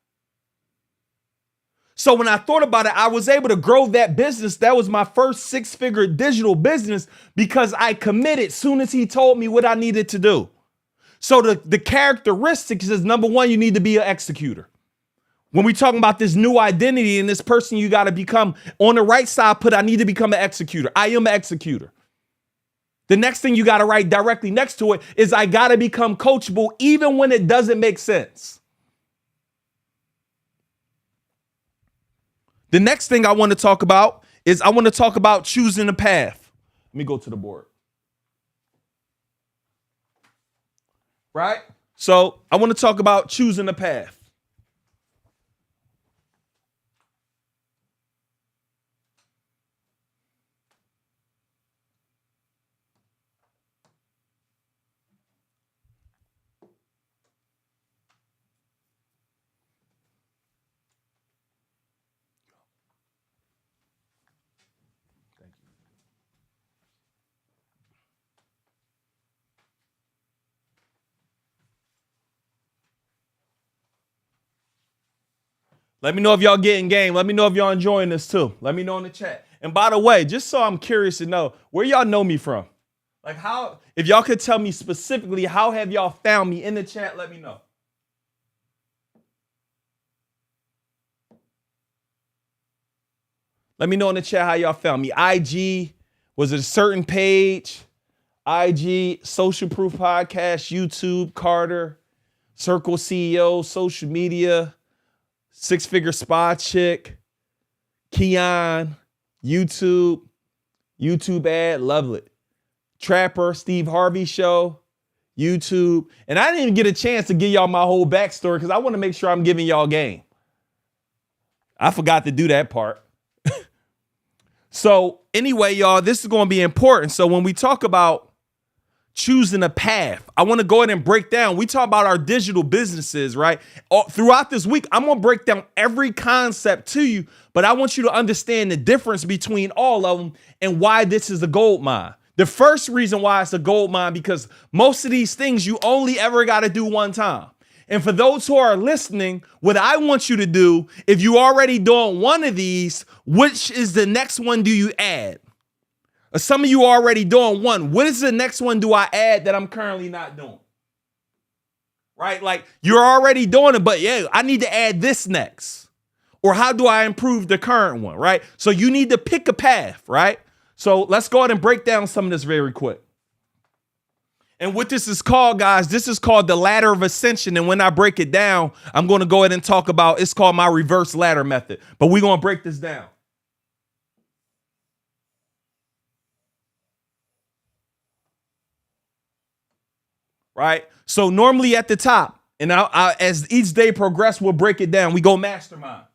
So when I thought about it, I was able to grow that business. That was my first 6-figure digital business because I committed soon as he told me what I needed to do. So the characteristics is, number one, you need to be an executor. When we talking about this new identity and this person you got to become, on the right side, I need to become an executor. I am an executor. The next thing you got to write directly next to it is I got to become coachable even when it doesn't make sense. The next thing I want to talk about is I want to talk about choosing a path. Let me go to the board. Right? So I want to talk about choosing a path. Let me know if y'all getting game. Let me know if y'all enjoying this too. Let me know in the chat. And by the way, just so I'm curious to know, where y'all know me from? Like how, if y'all could tell me specifically, how have y'all found me in the chat? Let me know. Let me know in the chat how y'all found me. IG, was it a certain page? IG, Social Proof Podcast, YouTube, Carter, Circle CEO, social media, Six Figure Spa Chick, Keon, YouTube ad, love it. Trapper, Steve Harvey Show, YouTube. And I didn't even get a chance to give y'all my whole backstory because I want to make sure I'm giving y'all game. I forgot to do that part. So anyway, y'all, this is going to be important. So when we talk about choosing a path, I want to go ahead and break down. We talk about our digital businesses, right? Throughout this week, I'm going to break down every concept to you, but I want you to understand the difference between all of them and why this is a gold mine. The first reason why it's a gold mine, because most of these things you only ever got to do one time. And for those who are listening, what I want you to do, if you already doing one of these, which is the next one do you add? Some of you are already doing one. What is the next one do I add that I'm currently not doing? Right? Like you're already doing it, but yeah, I need to add this next. Or how do I improve the current one, right? So you need to pick a path, right? So let's go ahead and break down some of this very quick. And what this is called, guys, this is called the ladder of ascension. And when I break it down, I'm going to go ahead and talk about, it's called my reverse ladder method. But we're going to break this down. Right? So normally at the top, and as each day progresses, we'll break it down. We go mastermind.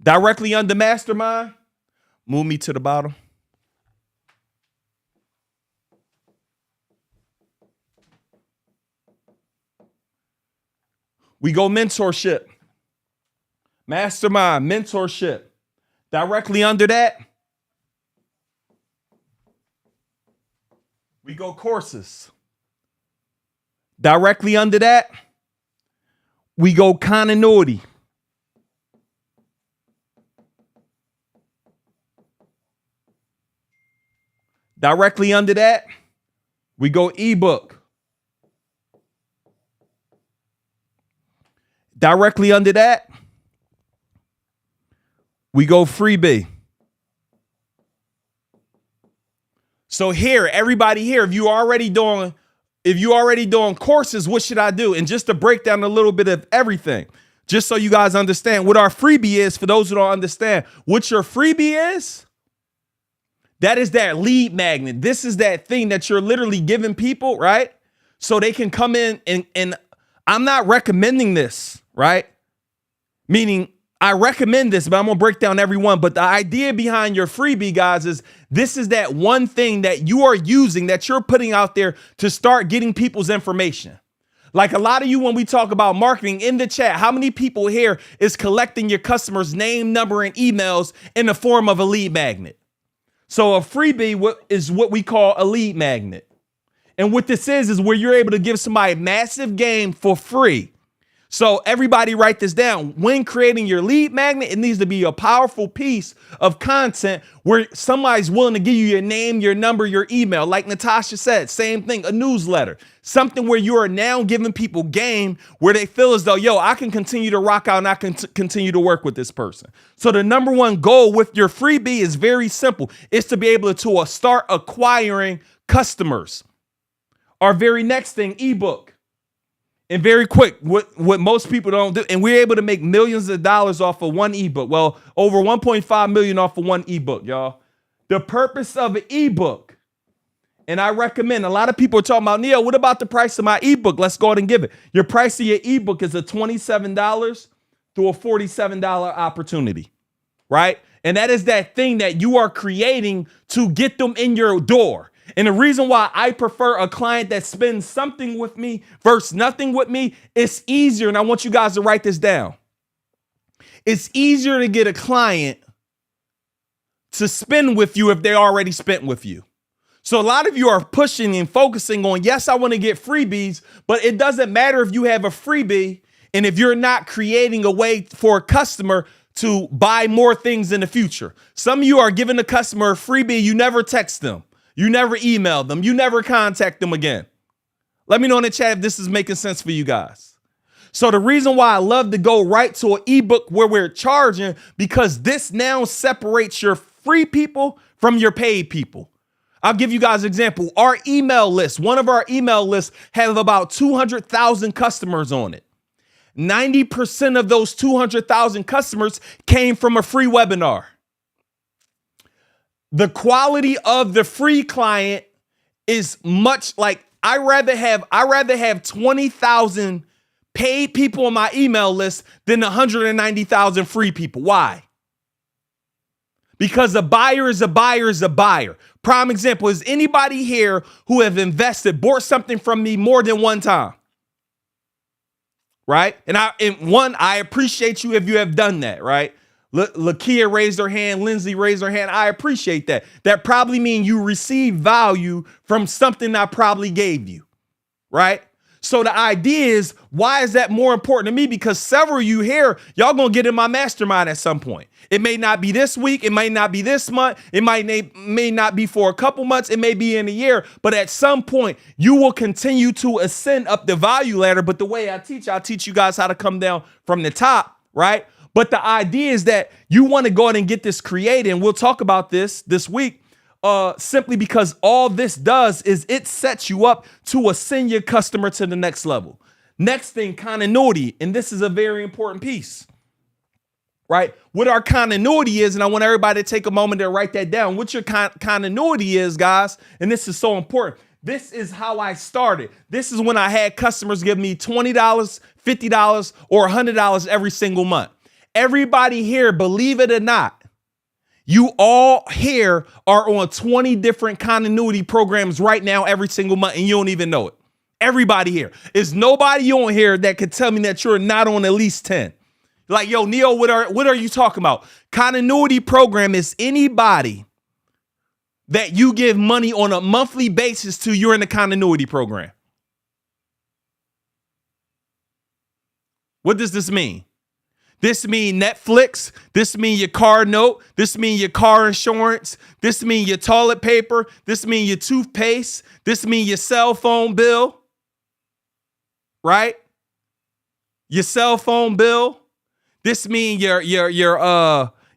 Directly under mastermind, move me to the bottom. We go mentorship. Mastermind, mentorship. Directly under that, we go courses. Directly under that, we go continuity. Directly under that, we go ebook. Directly under that, we go freebie. So here, everybody here, if you already doing courses, what should I do? And just to break down a little bit of everything, just so you guys understand what our freebie is, for those who don't understand what your freebie is, that is that lead magnet. This is that thing that you're literally giving people, right? So they can come in and I'm not recommending this, right? Meaning I recommend this, but I'm going to break down every one. But the idea behind your freebie, guys, is this is that one thing that you are using, that you're putting out there to start getting people's information. Like a lot of you, when we talk about marketing in the chat, how many people here is collecting your customer's name, number, and emails in the form of a lead magnet? So a freebie is what we call a lead magnet. And what this is where you're able to give somebody massive game for free. So everybody write this down. When creating your lead magnet, it needs to be a powerful piece of content where somebody's willing to give you your name, your number, your email. Like Natasha said, same thing, a newsletter. Something where you are now giving people game where they feel as though, yo, I can continue to rock out and I can continue to work with this person. So the number one goal with your freebie is very simple. It's to be able to start acquiring customers. Our very next thing, ebook. And very quick, what most people don't do, and we're able to make millions of dollars off of one ebook. Well, over 1.5 million off of one ebook, y'all. The purpose of an ebook, and I recommend, a lot of people are talking about, Neil, what about the price of my ebook? Let's go ahead and give it. Your price of your ebook is a $27 to a $47 opportunity, right? And that is that thing that you are creating to get them in your door. And the reason why I prefer a client that spends something with me versus nothing with me, it's easier. And I want you guys to write this down. It's easier to get a client to spend with you if they already spent with you. So a lot of you are pushing and focusing on, yes, I want to get freebies, but it doesn't matter if you have a freebie and if you're not creating a way for a customer to buy more things in the future. Some of you are giving the customer a freebie, you never text them. You never email them. You never contact them again. Let me know in the chat if this is making sense for you guys. So the reason why I love to go right to an ebook where we're charging, because this now separates your free people from your paid people. I'll give you guys an example. Our email list, one of our email lists have about 200,000 customers on it. 90% of those 200,000 customers came from a free webinar. The quality of the free client is much like I rather have 20,000 paid people on my email list than 190,000 free people. Why? Because a buyer is a buyer is a buyer. Prime example is anybody here who have invested, bought something from me more than one time. Right? And I appreciate you if you have done that, right? Lakia raised her hand. Lindsay raised her hand. I appreciate that. That probably means you received value from something I probably gave you, right? So the idea is, why is that more important to me? Because several of you here, y'all gonna get in my mastermind at some point. It may not be this week. It may not be this month. It may not be for a couple months. It may be in a year. But at some point, you will continue to ascend up the value ladder. But the way I'll teach you guys how to come down from the top, right? But the idea is that you want to go ahead and get this created. And we'll talk about this week simply because all this does is it sets you up to ascend your customer to the next level. Next thing, continuity. And this is a very important piece, right? What our continuity is, and I want everybody to take a moment to write that down. What your continuity is, guys, and this is so important. This is how I started. This is when I had customers give me $20, $50, or $100 every single month. Everybody here, believe it or not, you all here are on 20 different continuity programs right now every single month, and you don't even know it. Everybody here. There's nobody on here that could tell me that you're not on at least 10. Like, yo, Neil, what are you talking about? Continuity program is anybody that you give money on a monthly basis to, you're in the continuity program. What does this mean? This mean Netflix. This mean your car note. This mean your car insurance. This mean your toilet paper. This mean your toothpaste. This mean your cell phone bill. Right? Your cell phone bill. This mean your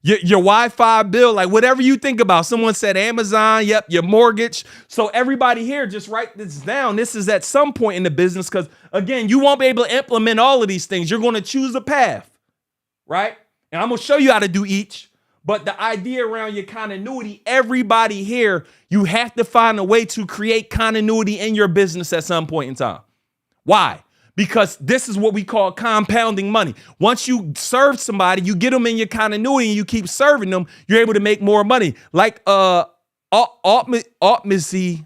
Wi-Fi bill, like whatever you think about. Someone said Amazon, yep, your mortgage. So everybody here, just write this down. This is at some point in the business because, again, you won't be able to implement all of these things. You're going to choose a path, right? And I'm going to show you how to do each. But the idea around your continuity, everybody here, you have to find a way to create continuity in your business at some point in time. Why? Because this is what we call compounding money. Once you serve somebody, you get them in your continuity and you keep serving them, you're able to make more money. Like Altmizzy,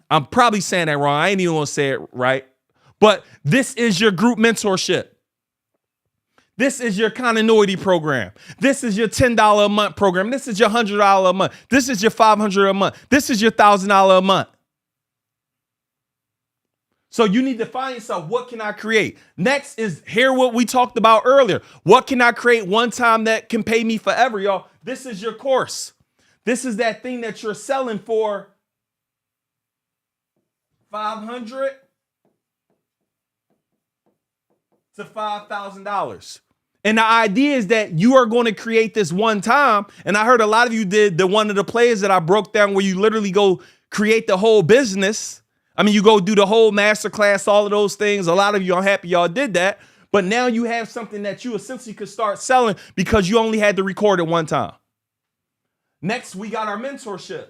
I'm probably saying that wrong. I ain't even gonna say it right. But this is your group mentorship. This is your continuity program. This is your $10 a month program. This is your $100 a month. This is your $500 a month. This is your $1,000 a month. So you need to find yourself, what can I create? Next is hear what we talked about earlier. What can I create one time that can pay me forever, y'all? This is your course. This is that thing that you're selling for $500 to $5,000. And the idea is that you are going to create this one time. And I heard a lot of you did one of the plays that I broke down where you literally go create the whole business. I mean, you go do the whole masterclass, all of those things. A lot of you are happy y'all did that. But now you have something that you essentially could start selling because you only had to record it one time. Next, we got our mentorship.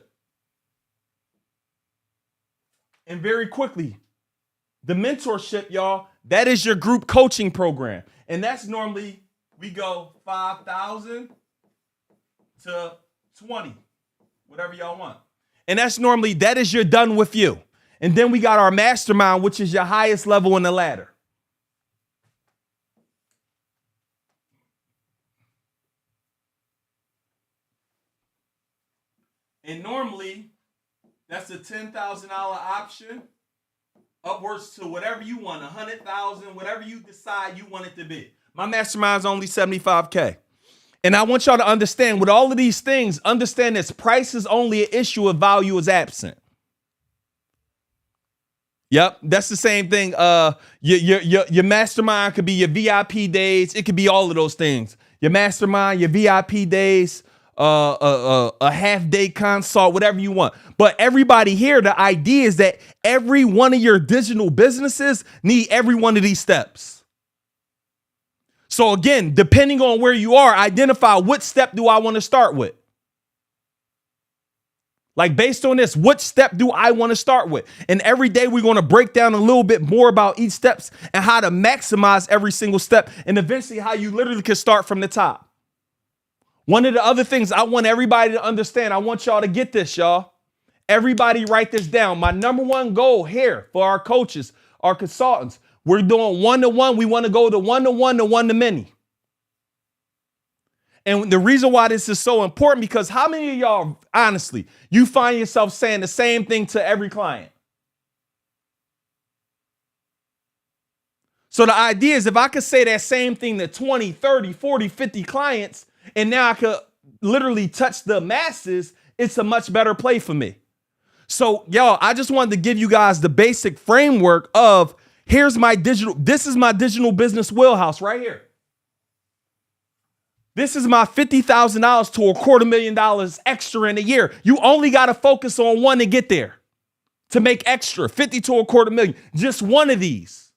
And very quickly, the mentorship, y'all, that is your group coaching program. And that's normally, we go 5,000 to 20, whatever y'all want. And that's normally, that is your done with you. And then we got our mastermind, which is your highest level in the ladder. And normally, that's a $10,000 option, upwards to whatever you want, 100,000, whatever you decide you want it to be. My mastermind's only 75K. And I want y'all to understand, with all of these things, understand this: price is only an issue if value is absent. Yep, that's the same thing. Your mastermind could be your VIP days. It could be all of those things. Your mastermind, your VIP days, a half-day consult, whatever you want. But everybody here, the idea is that every one of your digital businesses need every one of these steps. So again, depending on where you are, identify what step do I want to start with. Like, based on this, what step do I want to start with? And every day we're going to break down a little bit more about each steps and how to maximize every single step, and eventually how you literally can start from the top. One of the other things I want everybody to understand, I want y'all to get this, y'all. Everybody write this down. My number one goal here for our coaches, our consultants, we're doing one-to-one. We want to go to one-to-one to one-to-many. And the reason why this is so important, because how many of y'all, honestly, you find yourself saying the same thing to every client? So the idea is, if I could say that same thing to 20, 30, 40, 50 clients, and now I could literally touch the masses, it's a much better play for me. So y'all, I just wanted to give you guys the basic framework of, here's my digital, this is my digital business wheelhouse right here. This is my $50,000 to $250,000 extra in a year. You only got to focus on one to get there, to make extra 50 to $250,000. Just one of these.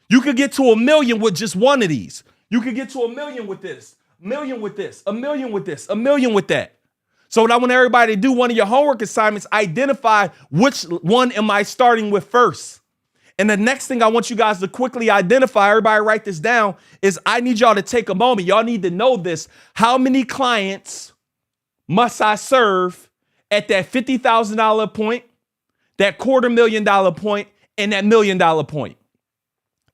You could get to $1 million with just one of these. You could get to $1 million with this, $1 million with this, $1 million with this, $1 million with that. So what I want everybody to do, one of your homework assignments, identify which one am I starting with first. And the next thing I want you guys to quickly identify, everybody write this down, is I need y'all to take a moment. Y'all need to know this. How many clients must I serve at that $50,000 point, that $250,000 point, and that $1 million point?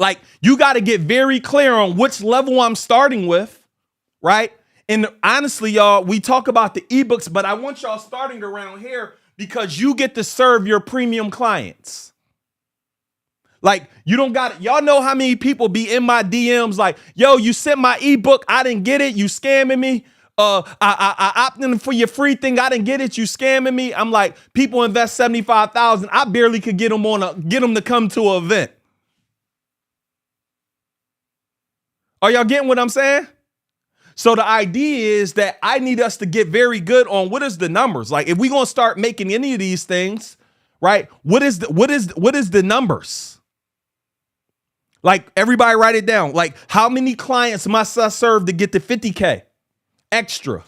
Like, you got to get very clear on which level I'm starting with, right? And honestly, y'all, we talk about the ebooks, but I want y'all starting around here because you get to serve your premium clients. Like, you don't got it. Y'all know how many people be in my DMs like, yo, you sent my ebook, I didn't get it, you scamming me. I opted in for your free thing, I didn't get it, you scamming me. I'm like, people invest $75,000, I barely could get them to come to an event. Are y'all getting what I'm saying? So the idea is that I need us to get very good on what is the numbers. Like, if we gonna start making any of these things, right? What is the numbers? Like, everybody write it down. Like, how many clients must I serve to get to 50K extra?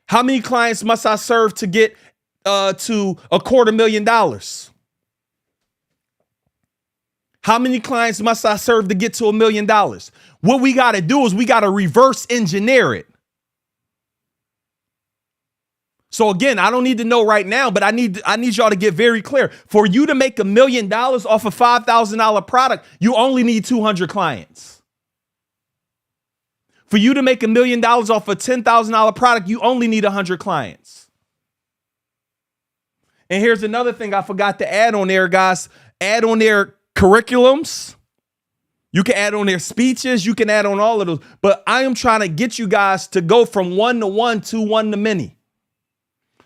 How many clients must I serve to get to $250,000? How many clients must I serve to get to $1 million? What we got to do is we got to reverse engineer it. So again, I don't need to know right now, but I need y'all to get very clear. For you to make $1 million off a $5,000 product, you only need 200 clients. For you to make $1 million off a $10,000 product, you only need 100 clients. And here's another thing I forgot to add on there, guys. Add on their curriculums. You can add on their speeches. You can add on all of those. But I am trying to get you guys to go from one-to-one to one-to-many.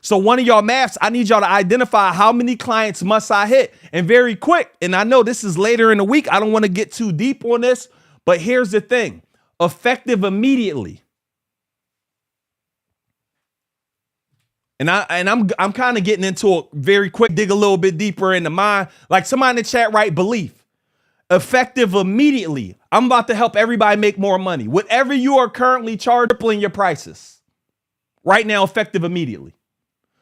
So one of y'all maths, I need y'all to identify how many clients must I hit. And very quick, and I know this is later in the week, I don't want to get too deep on this, but here's the thing. Effective immediately. And I'm kind of getting into a very quick, dig a little bit deeper into mine. Like somebody in the chat, right? Belief. Effective immediately. I'm about to help everybody make more money. Whatever you are currently charging, tripling your prices. Right now, effective immediately.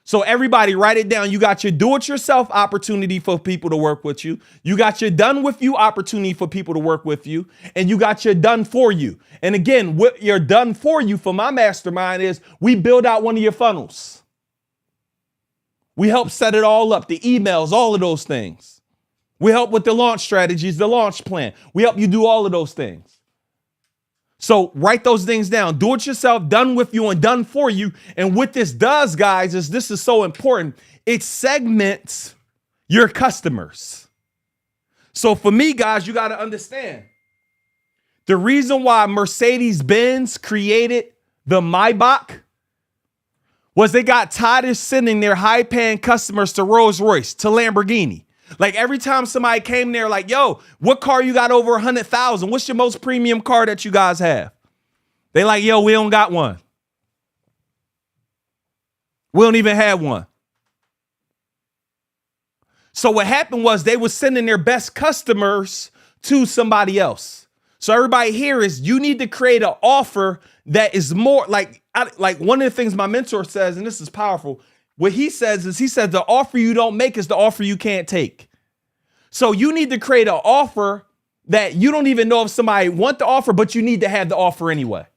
So everybody write it down. You got your do-it-yourself opportunity for people to work with you. You got your done with you opportunity for people to work with you. And you got your done for you. And again, what you're done for you for my mastermind is we build out one of your funnels. We help set it all up, the emails, all of those things. We help with the launch strategies, the launch plan. We help you do all of those things. So write those things down. Do it yourself, done with you and done for you. And what this does, guys, is this is so important. It segments your customers. So for me, guys, you got to understand the reason why Mercedes-Benz created the Maybach was they got tired of sending their high-paying customers to Rolls-Royce, to Lamborghini. Like every time somebody came there like, yo, what car you got over 100,000? What's your most premium car that you guys have? They like, yo, we don't got one. We don't even have one. So what happened was they were sending their best customers to somebody else. So everybody here is you need to create an offer that is more like one of the things my mentor says, and this is powerful. What he says is the offer you don't make is the offer you can't take. So you need to create an offer that you don't even know if somebody want the offer, but you need to have the offer anyway.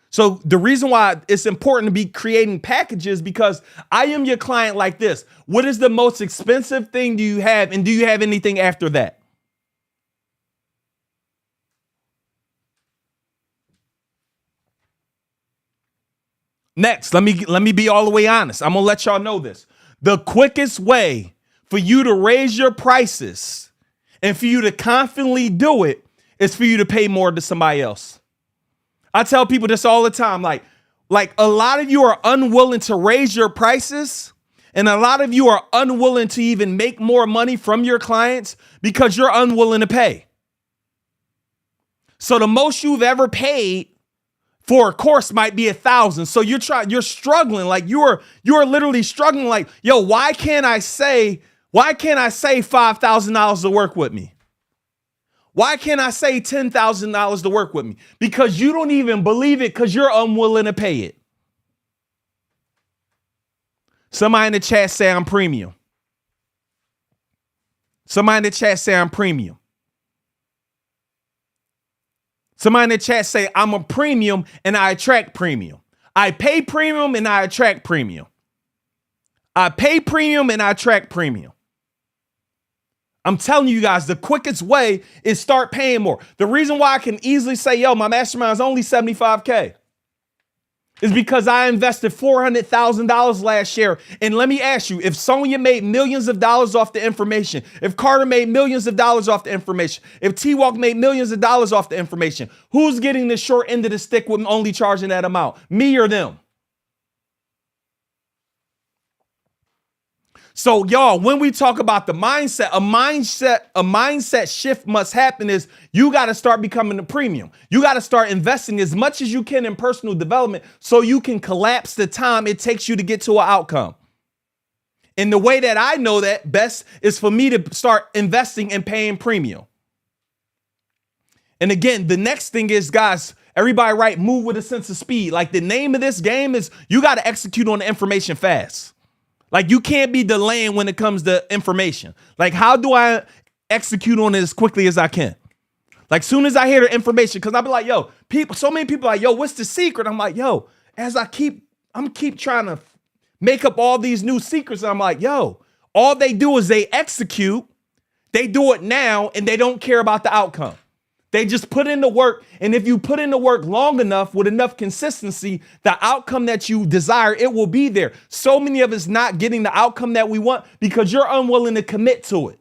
So the reason why it's important to be creating packages because I am your client like this. What is the most expensive thing do you have? And do you have anything after that? Next, let me be all the way honest. I'm going to let y'all know this. The quickest way for you to raise your prices and for you to confidently do it is for you to pay more to somebody else. I tell people this all the time. Like a lot of you are unwilling to raise your prices and a lot of you are unwilling to even make more money from your clients because you're unwilling to pay. So the most you've ever paid for a course might be 1,000. So you're struggling. Like you're literally struggling. Like, yo, why can't I say $5,000 to work with me? Why can't I say $10,000 to work with me? Because you don't even believe it because you're unwilling to pay it. Somebody in the chat say I'm premium. Somebody in the chat say I'm premium. Somebody in the chat say, I'm a premium and I attract premium. I pay premium and I attract premium. I pay premium and I attract premium. I'm telling you guys, the quickest way is start paying more. The reason why I can easily say, yo, my mastermind is only $75K is because I invested $400,000 last year. And let me ask you, if Sonia made millions of dollars off the information, if Carter made millions of dollars off the information, if T-Walk made millions of dollars off the information, who's getting the short end of the stick with only charging that amount? Me or them? So y'all, when we talk about the mindset, a mindset shift must happen is you got to start becoming a premium. You got to start investing as much as you can in personal development so you can collapse the time it takes you to get to an outcome. And the way that I know that best is for me to start investing and paying premium. And again, the next thing is, guys, everybody write move with a sense of speed. Like the name of this game is you got to execute on the information fast. Like you can't be delaying when it comes to information. Like how do I execute on it as quickly as I can? Like soon as I hear the information, because I'll be like, yo, so many people are like, yo, what's the secret? I'm like, yo, as I'm keep trying to make up all these new secrets. And I'm like, yo, all they do is they execute, they do it now, and they don't care about the outcome. They just put in the work. And if you put in the work long enough with enough consistency, the outcome that you desire, it will be there. So many of us not getting the outcome that we want because you're unwilling to commit to it.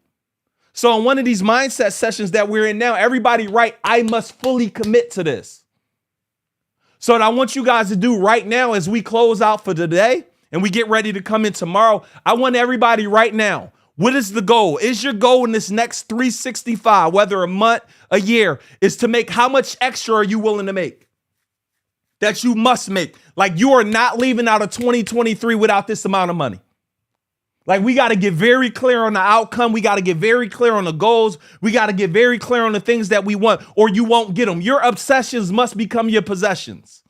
So in one of these mindset sessions that we're in now, everybody write, I must fully commit to this. So what I want you guys to do right now as we close out for today and we get ready to come in tomorrow, I want everybody right now. What is the goal? Is your goal in this next 365, whether a month, a year, is to make how much extra are you willing to make? that you must make. Like you are not leaving out of 2023 without this amount of money. Like we got to get very clear on the outcome. We got to get very clear on the goals. We got to get very clear on the things that we want, or you won't get them. Your obsessions must become your possessions.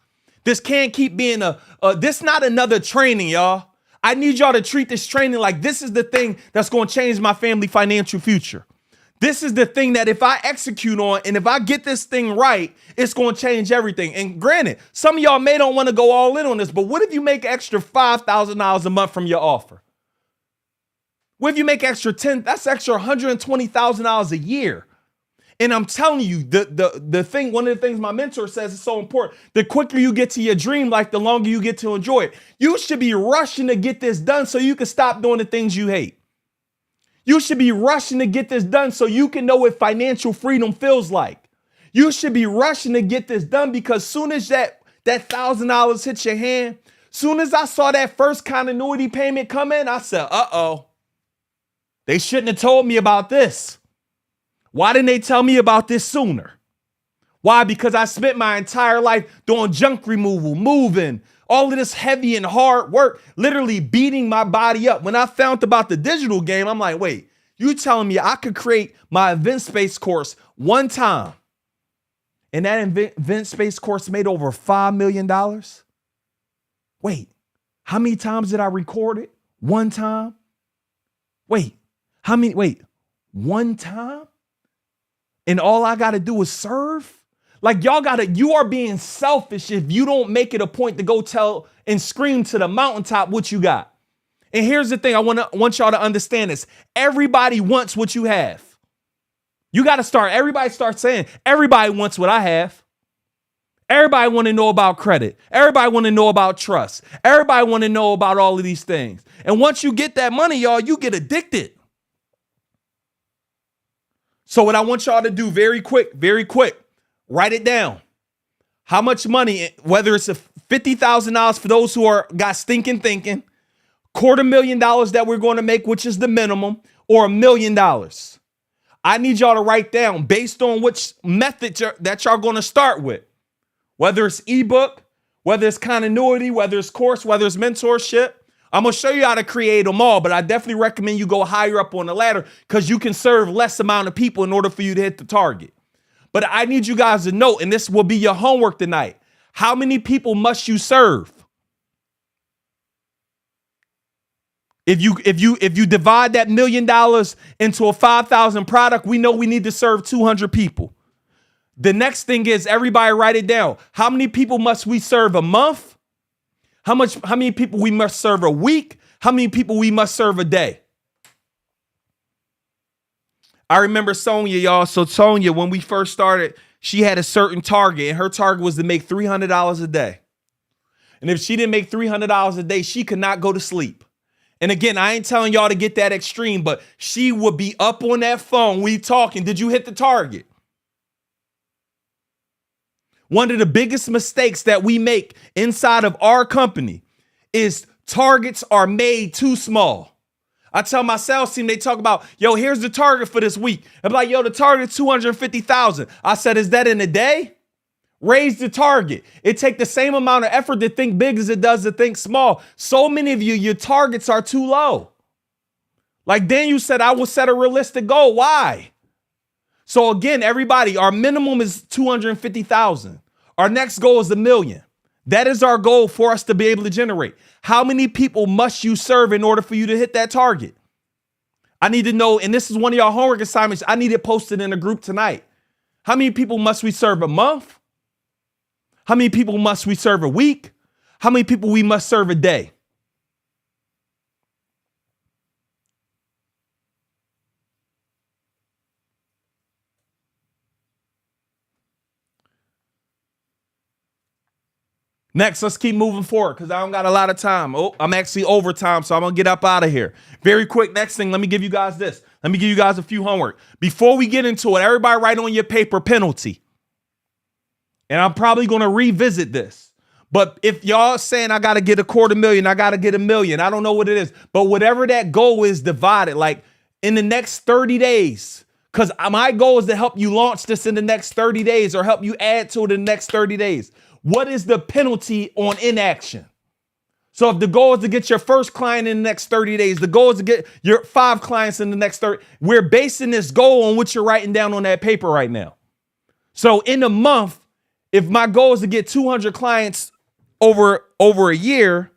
This can't keep being this not another training, y'all. I need y'all to treat this training like this is the thing that's going to change my family financial future. This is the thing that if I execute on and if I get this thing right, it's going to change everything. And granted, some of y'all may don't want to go all in on this, but what if you make extra $5,000 a month from your offer? What if you make extra 10? That's extra $120,000 a year. And I'm telling you, the thing, one of the things my mentor says is so important. The quicker you get to your dream life, the longer you get to enjoy it. You should be rushing to get this done so you can stop doing the things you hate. You should be rushing to get this done so you can know what financial freedom feels like. You should be rushing to get this done because soon as that $1,000 hits your hand, soon as I saw that first continuity payment come in, I said, uh-oh. They shouldn't have told me about this. Why didn't they tell me about this sooner? Why? Because I spent my entire life doing junk removal, moving, all of this heavy and hard work, literally beating my body up. When I found about the digital game, I'm like, wait, you telling me I could create my event space course one time and that event space course made over $5 million? Wait, how many times did I record it? One time? Wait, one time? And all I got to do is serve? Like you are being selfish if you don't make it a point to go tell and scream to the mountaintop what you got. And here's the thing, I want y'all to understand this. Everybody wants what you have. You got to everybody start saying, everybody wants what I have. Everybody want to know about credit. Everybody want to know about trust. Everybody want to know about all of these things. And once you get that money, y'all, you get addicted. So what I want y'all to do very quick, write it down. How much money, whether it's $50,000 for those who got stinking thinking, $250,000 that we're going to make, which is the minimum, or $1 million. I need y'all to write down based on which method that y'all going to start with. Whether it's ebook, whether it's continuity, whether it's course, whether it's mentorship. I'm going to show you how to create them all, but I definitely recommend you go higher up on the ladder because you can serve less amount of people in order for you to hit the target. But I need you guys to know, and this will be your homework tonight. How many people must you serve? If you divide that $1 million into a 5,000 product, we know we need to serve 200 people. The next thing is everybody write it down. How many people must we serve a month? How many people we must serve a week? How many people we must serve a day? I remember Sonia, y'all. So Sonia, when we first started, she had a certain target, and her target was to make $300 a day. And if she didn't make $300 a day, she could not go to sleep. And again, I ain't telling y'all to get that extreme, but she would be up on that phone. We talking. Did you hit the target? One of the biggest mistakes that we make inside of our company is targets are made too small. I tell my sales team, they talk about, yo, here's the target for this week. I'm like, yo, the target's 250,000. I said, is that in a day? Raise the target. It takes the same amount of effort to think big as it does to think small. So many of you, your targets are too low. Like Daniel said, I will set a realistic goal. Why? So again, everybody, our minimum is 250,000. Our next goal is $1 million. That is our goal for us to be able to generate. How many people must you serve in order for you to hit that target? I need to know, and this is one of y'all homework assignments. I need it posted in a group tonight. How many people must we serve a month? How many people must we serve a week? How many people we must serve a day? Next, let's keep moving forward because I don't got a lot of time. Oh, I'm actually over time, so I'm going to get up out of here. Very quick, next thing, let me give you guys this. Let me give you guys a few homework. Before we get into it, everybody write on your paper penalty. And I'm probably going to revisit this. But if y'all saying I got to get $250,000, I got to get $1 million, I don't know what it is. But whatever that goal is, divided. Like in the next 30 days, because my goal is to help you launch this in the next 30 days or help you add to it in the next 30 days. what is the penalty on inaction? So if the goal is to get your first client in the next 30 days, the goal is to get your 5 clients in the next 30, we're basing this goal on what you're writing down on that paper right now. So in a month, if my goal is to get 200 clients over a year,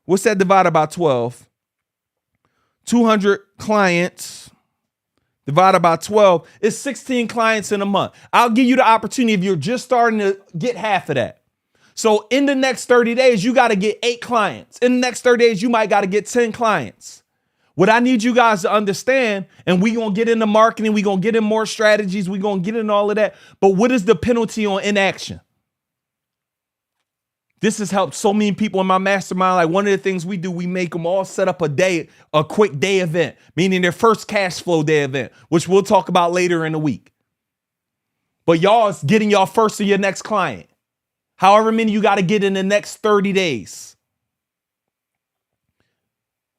what's that divided by 12? 200 clients divided by 12 is 16 clients in a month. I'll give you the opportunity if you're just starting to get half of that. So in the next 30 days, you got to get 8 clients. In the next 30 days, you might got to get 10 clients. What I need you guys to understand, and we're going to get into marketing, we're going to get in more strategies, we're going to get in all of that. But what is the penalty on inaction? This has helped so many people in my mastermind. Like one of the things we do, we make them all set up a quick day event, meaning their first cash flow day event, which we'll talk about later in the week. But y'all is getting y'all first to your next client. However many you got to get in the next 30 days.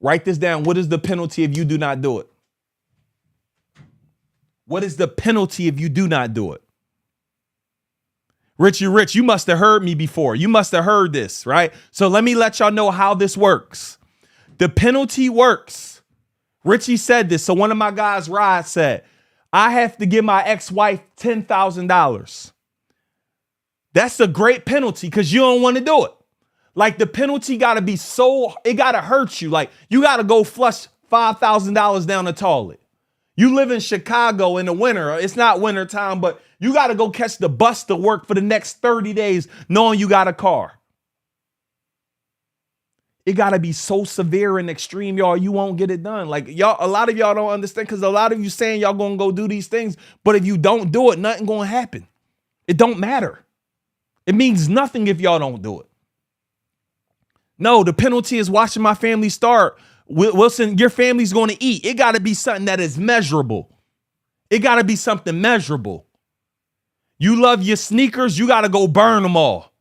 Write this down. What is the penalty if you do not do it? What is the penalty if you do not do it? Richie Rich, you must have heard me before. You must have heard this, right? So let me let y'all know how this works. The penalty works. Richie said this. So one of my guys, Rod, said, I have to give my ex-wife $10,000. That's a great penalty because you don't want to do it. Like the penalty got to be it got to hurt you. Like you got to go flush $5,000 down the toilet. You live in Chicago in the winter. It's not winter time, but you got to go catch the bus to work for the next 30 days knowing you got a car. It got to be so severe and extreme, y'all, you won't get it done. Like y'all, a lot of y'all don't understand because a lot of you saying y'all going to go do these things, but if you don't do it, nothing going to happen. It don't matter. It means nothing if y'all don't do it. No, the penalty is watching my family starve. Wilson, your family's going to eat. It got to be something that is measurable. It got to be something measurable. You love your sneakers, you got to go burn them all.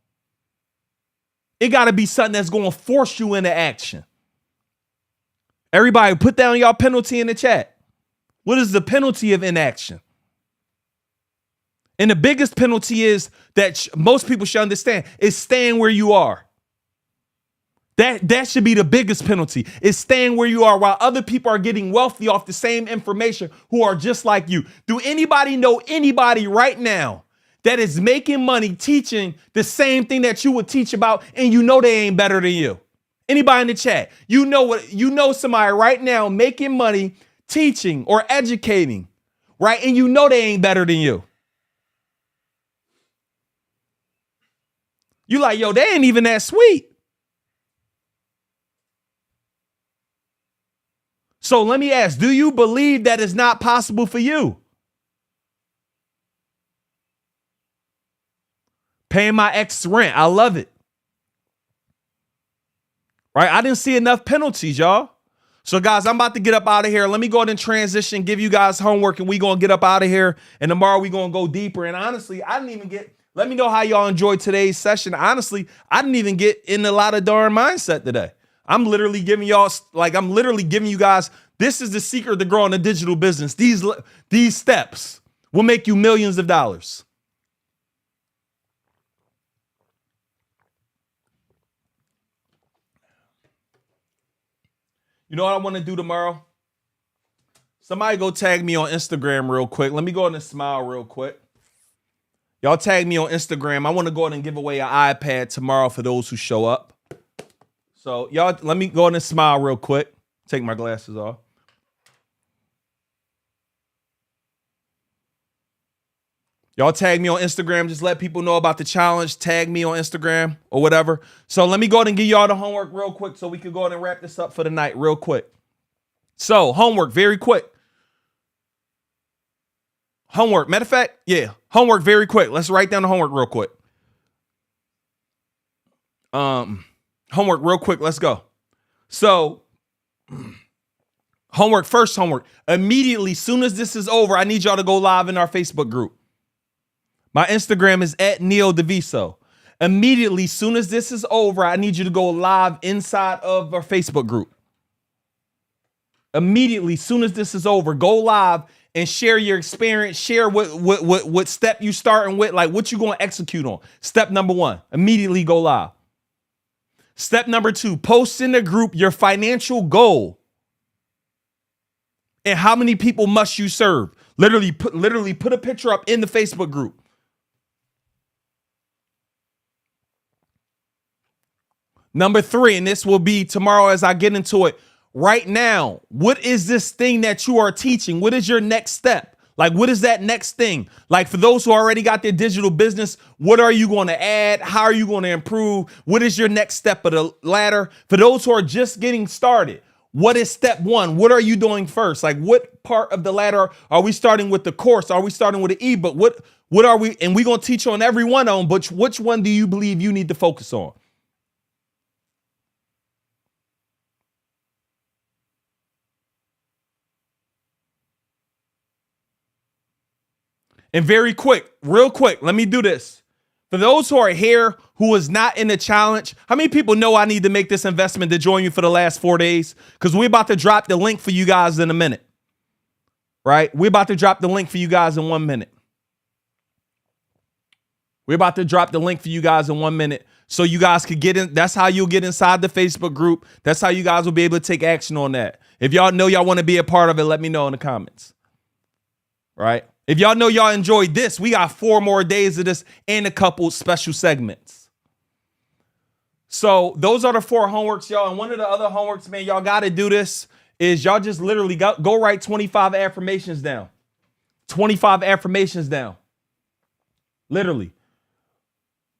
It got to be something that's going to force you into action. Everybody, put down y'all penalty in the chat. What is the penalty of inaction? And the biggest penalty is that most people should understand is staying where you are. That should be the biggest penalty, is staying where you are while other people are getting wealthy off the same information who are just like you. Do anybody know anybody right now that is making money teaching the same thing that you would teach about and you know they ain't better than you? Anybody in the chat? You know somebody right now making money teaching or educating, right? And you know they ain't better than you. You like, yo, they ain't even that sweet. So let me ask, do you believe that is not possible for you? Paying my ex rent. I love it. Right? I didn't see enough penalties, y'all. So guys, I'm about to get up out of here. Let me go ahead and transition, give you guys homework, and we're going to get up out of here. And tomorrow we're going to go deeper. And honestly, let me know how y'all enjoyed today's session. Honestly, I didn't even get in a lot of darn mindset today. I'm literally giving you guys, this is the secret to growing a digital business. These steps will make you millions of dollars. You know what I want to do tomorrow? Somebody go tag me on Instagram real quick. Let me go ahead and smile real quick. Y'all tag me on Instagram. I want to go ahead and give away an iPad tomorrow for those who show up. So y'all, let me go ahead and smile real quick. Take my glasses off. Y'all tag me on Instagram. Just let people know about the challenge. Tag me on Instagram or whatever. So let me go ahead and give y'all the homework real quick so we can go ahead and wrap this up for the night real quick. So homework, very quick. Homework. Matter of fact, yeah. Homework very quick. Let's write down the homework real quick. Homework real quick. Let's go. So homework, first homework. Immediately, soon as this is over, I need y'all to go live in our Facebook group. My Instagram is @NeoDeviso. Immediately, soon as this is over, I need you to go live inside of our Facebook group. Immediately, soon as this is over, go live and share your experience. Share what step you starting with, like what you going to execute on. Step number 1, immediately go live. Step number 2, post in the group your financial goal and how many people must you serve. Literally put a picture up in the Facebook group. Number 3, and this will be tomorrow as I get into it. Right now, what is this thing that you are teaching? What is your next step? Like, what is that next thing? Like, for those who already got their digital business, what are you going to add? How are you going to improve? What is your next step of the ladder? For those who are just getting started, what is step 1? What are you doing first? Like, what part of the ladder are we starting with? The course? Are we starting with the ebook? What are we? And we're going to teach on every one of them, but which one do you believe you need to focus on? And real quick, let me do this. For those who are here who is not in the challenge, how many people know I need to make this investment to join you for the last 4 days? Because we're about to drop the link for you guys in a minute. Right? We're about to drop the link for you guys in 1 minute. We're about to drop the link for you guys in 1 minute so you guys could get in. That's how you'll get inside the Facebook group. That's how you guys will be able to take action on that. If y'all know y'all want to be a part of it, let me know in the comments. Right? If y'all know y'all enjoyed this, we got 4 more days of this and a couple special segments. So those are the 4 homeworks, y'all. And one of the other homeworks, man, y'all got to do this is y'all just literally go write 25 affirmations down. 25 affirmations down. Literally.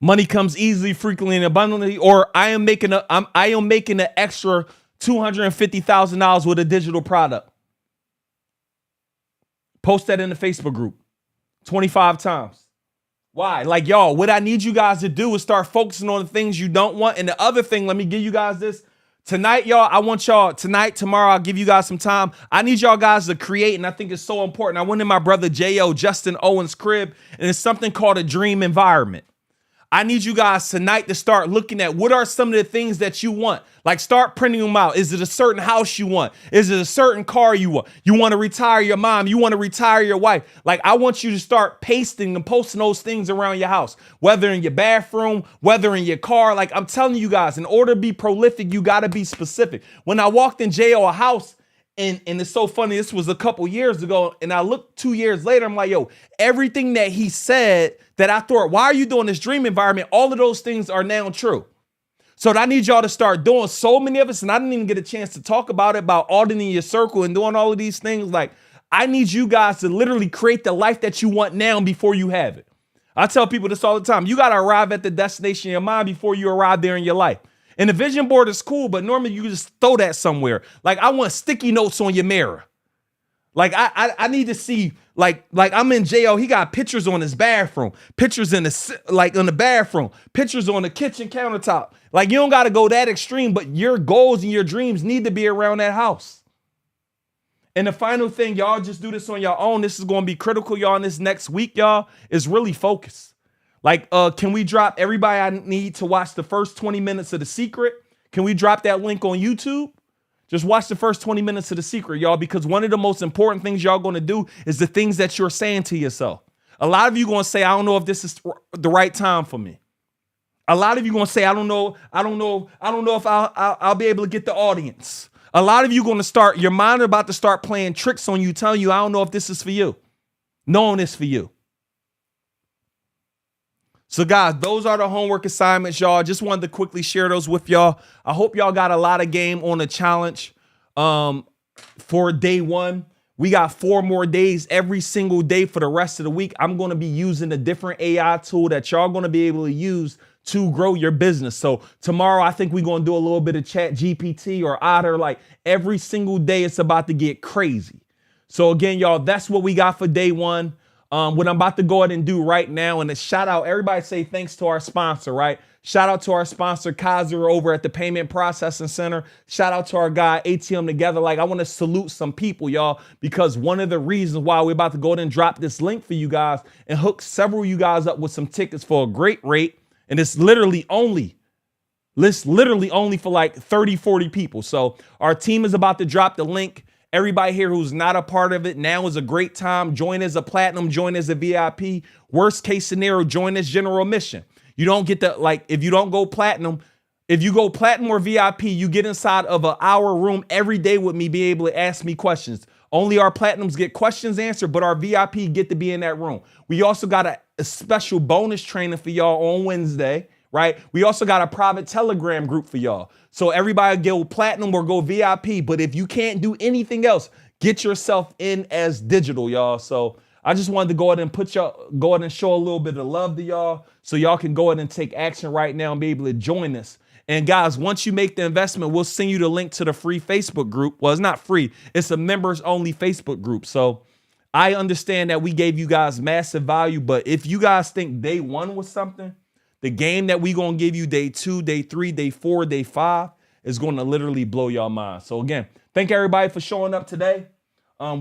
Money comes easily, frequently, and abundantly, or I am making an extra $250,000 with a digital product. Post that in the Facebook group 25 times. Why? Like, y'all, what I need you guys to do is start focusing on the things you don't want. And the other thing, let me give you guys this. Tonight, y'all, I want y'all, tomorrow, I'll give you guys some time. I need y'all guys to create, and I think it's so important. I went in my brother J.O., Justin Owens' crib, and it's something called a dream environment. I need you guys tonight to start looking at what are some of the things that you want. Like, start printing them out. Is it a certain house you want? Is it a certain car you want? You want to retire your mom? You want to retire your wife? Like, I want you to start pasting and posting those things around your house, whether in your bathroom, whether in your car. Like, I'm telling you guys, in order to be prolific, you got to be specific. When I walked in J.O. house, and it's so funny, this was a couple years ago, and I looked 2 years later, I'm like, yo, everything that he said that I thought, why are you doing this dream environment? All of those things are now true. So I need y'all to start doing. So many of us, and I didn't even get a chance to talk about it, about auditing your circle and doing all of these things. Like, I need you guys to literally create the life that you want now before you have it. I tell people this all the time. You got to arrive at the destination in your mind before you arrive there in your life. And the vision board is cool, but normally you just throw that somewhere. Like, I want sticky notes on your mirror. Like, I need to see, like I'm in jail. He got pictures on his bathroom, pictures in the bathroom, pictures on the kitchen countertop. Like, you don't got to go that extreme, but your goals and your dreams need to be around that house. And the final thing, y'all just do this on your own. This is going to be critical, y'all, in this next week, y'all, is really focus. Like, can we drop everybody I need to watch the first 20 minutes of The Secret? Can we drop that link on YouTube? Just watch the first 20 minutes of The Secret, y'all, because one of the most important things y'all going to do is the things that you're saying to yourself. A lot of you going to say, I don't know if this is the right time for me. A lot of you going to say, I don't know if I'll be able to get the audience. A lot of you going to start, your mind is about to start playing tricks on you, telling you, I don't know if this is for you. Knowing it's for you. So guys, those are the homework assignments, y'all. Just wanted to quickly share those with y'all. I hope y'all got a lot of game on the challenge for day 1. We got 4 more days every single day for the rest of the week. I'm going to be using a different AI tool that y'all going to be able to use to grow your business. So tomorrow, I think we're going to do a little bit of Chat GPT or Otter. Like, every single day, it's about to get crazy. So again, y'all, that's what we got for day 1. What I'm about to go ahead and do right now, and a shout out, everybody say thanks to our sponsor, right? Shout out to our sponsor, Kaiser, over at the Payment Processing Center. Shout out to our guy, ATM Together. Like, I want to salute some people, y'all, because one of the reasons why we're about to go ahead and drop this link for you guys and hook several of you guys up with some tickets for a great rate. And it's literally only for like 30, 40 people. So our team is about to drop the link. Everybody here who's not a part of it, now is a great time. Join as a platinum, join as a VIP. Worst case scenario, join as general admission. You don't get the, like, if you don't go platinum, if you go platinum or VIP, you get inside of an hour room every day with me, be able to ask me questions. Only our platinums get questions answered, but our VIP get to be in that room. We also got a special bonus training for y'all on Wednesday, right? We also got a private Telegram group for y'all. So everybody go platinum or go VIP, but if you can't do anything else, get yourself in as digital, y'all. So I just wanted to go ahead and go ahead and show a little bit of love to y'all so y'all can go ahead and take action right now and be able to join us. And guys, once you make the investment, we'll send you the link to the free Facebook group. Well, it's not free. It's a members only Facebook group. So I understand that we gave you guys massive value, but if you guys think day one was something, the game that we going to give you day 2, day 3, day 4, day 5 is going to literally blow your mind. So again, thank everybody for showing up today.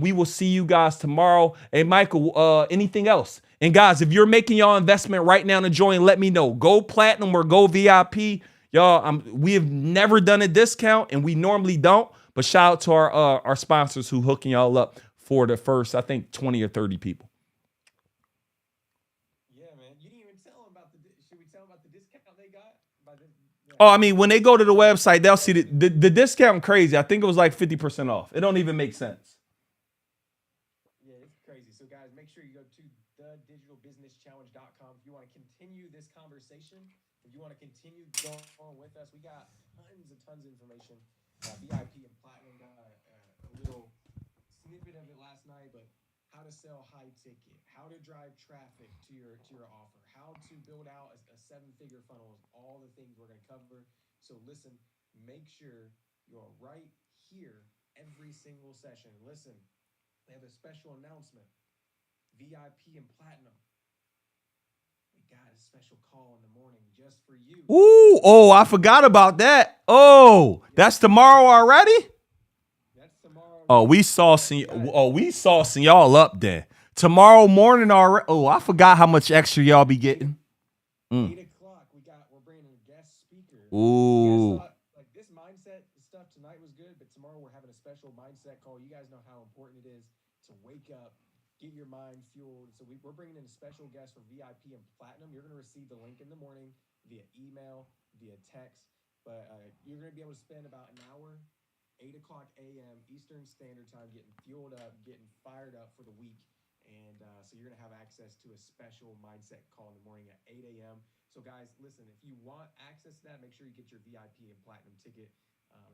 We will see you guys tomorrow. Hey, Michael, anything else? And guys, if you're making your investment right now to join, let me know. Go platinum or go VIP. Y'all, we have never done a discount, and we normally don't. But shout out to our sponsors who hooking y'all up for the first, I think, 20 or 30 people. Yeah, man. You didn't even tell them about should we tell them about the discount they got? Oh, I mean, when they go to the website, they'll see the discount crazy. I think it was like 50% off. It don't even make sense. Yeah, it's crazy. So, guys, make sure you go to thedigitalbusinesschallenge.com if you want to continue this conversation. If you want to continue going with us, we got tons of information. VIP and Platinum got a little snippet of it last night, but how to sell high ticket, how to drive traffic to your offer, how to build out a 7-figure funnel, all the things we're going to cover. So listen, make sure you're right here every single session. Listen, we have a special announcement. VIP and Platinum. We got a special call in the morning just for you. Ooh, oh, I forgot about that. Oh, that's tomorrow already? That's tomorrow. Oh, we saucing y'all up then. Tomorrow morning already. Oh, I forgot how much extra y'all be getting. 8 o'clock, we're bringing in a guest speaker. Ooh. Like this mindset stuff tonight was good, but tomorrow we're having a special mindset call. You guys know how important it is to wake up, get your mind fueled. So we're bringing in a special guest for VIP and Platinum. You're going to receive the link in the morning via email, via text, but you're going to be able to spend about an hour, 8 o'clock a.m. Eastern Standard Time, getting fueled up, getting fired up for the week. And so you're going to have access to a special mindset call in the morning at 8 a.m. So guys, listen, if you want access to that, make sure you get your VIP and Platinum ticket.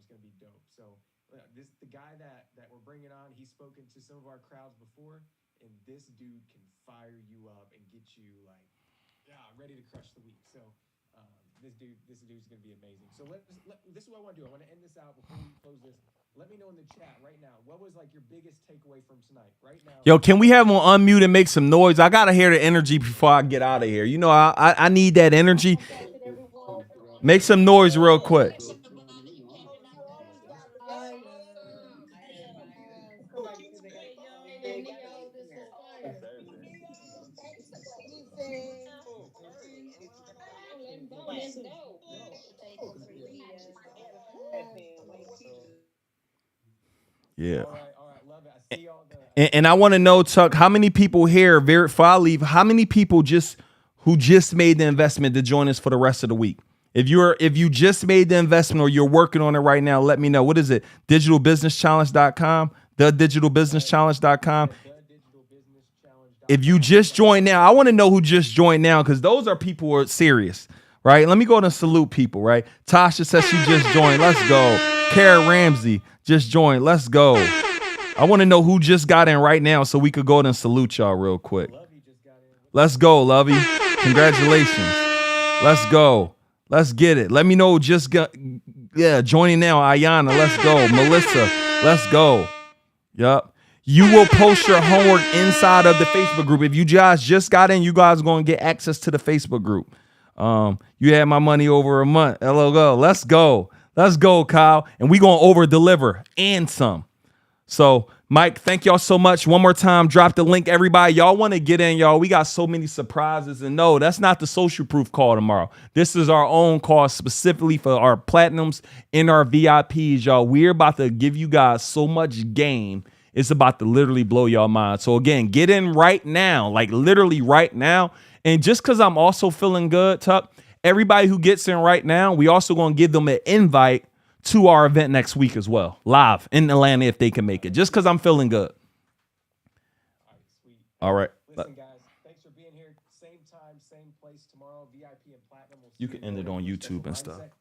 It's going to be dope. So the guy that we're bringing on, he's spoken to some of our crowds before, and this dude can fire you up and get you like, ready to crush the week. So this dude's going to be amazing. So this is what I want to do. I want to end this out before we close this. Let me know in the chat right now, what was like your biggest takeaway from tonight? Right now. Yo, can we have him on unmute and make some noise? I gotta hear the energy before I get out of here. You know, I need that energy. Make some noise real quick. Yeah. All right, love it. I see all the. And I want to know, Tuck, how many people here, before I leave, how many people who just made the investment to join us for the rest of the week? If you just made the investment or you're working on it right now, let me know. What is it? Digitalbusinesschallenge.com, thedigitalbusinesschallenge.com. If you just joined now, I want to know who just joined now, because those are people who are serious, right? Let me go and salute people, right? Tasha says she just joined. Let's go. Kara Ramsey just joined. Let's go. I want to know who just got in right now so we could go ahead and salute y'all real quick. Let's go, Lovey. Congratulations. Let's go. Let's get it. Let me know who just got, joining now. Ayana, let's go. Melissa, let's go. Yup. You will post your homework inside of the Facebook group. If you guys just got in, you guys are going to get access to the Facebook group. You had my money over a month. LOL. Let's go. Let's go, Kyle. And we going to over deliver and some. So, Mike, thank y'all so much. One more time, drop the link, everybody. Y'all want to get in, y'all. We got so many surprises. And no, that's not the social proof call tomorrow. This is our own call specifically for our platinums and our VIPs, y'all. We're about to give you guys so much game. It's about to literally blow y'all mind. So, again, get in right now, like literally right now. And just because I'm also feeling good, Tuck, everybody who gets in right now, we also going to give them an invite to our event next week as well, live in Atlanta if they can make it, just because I'm feeling good. All right, sweet. All right. Listen, guys, thanks for being here. Same time, same place tomorrow. VIP and platinum. We'll see You can end it on in YouTube and Special stuff. Mindset.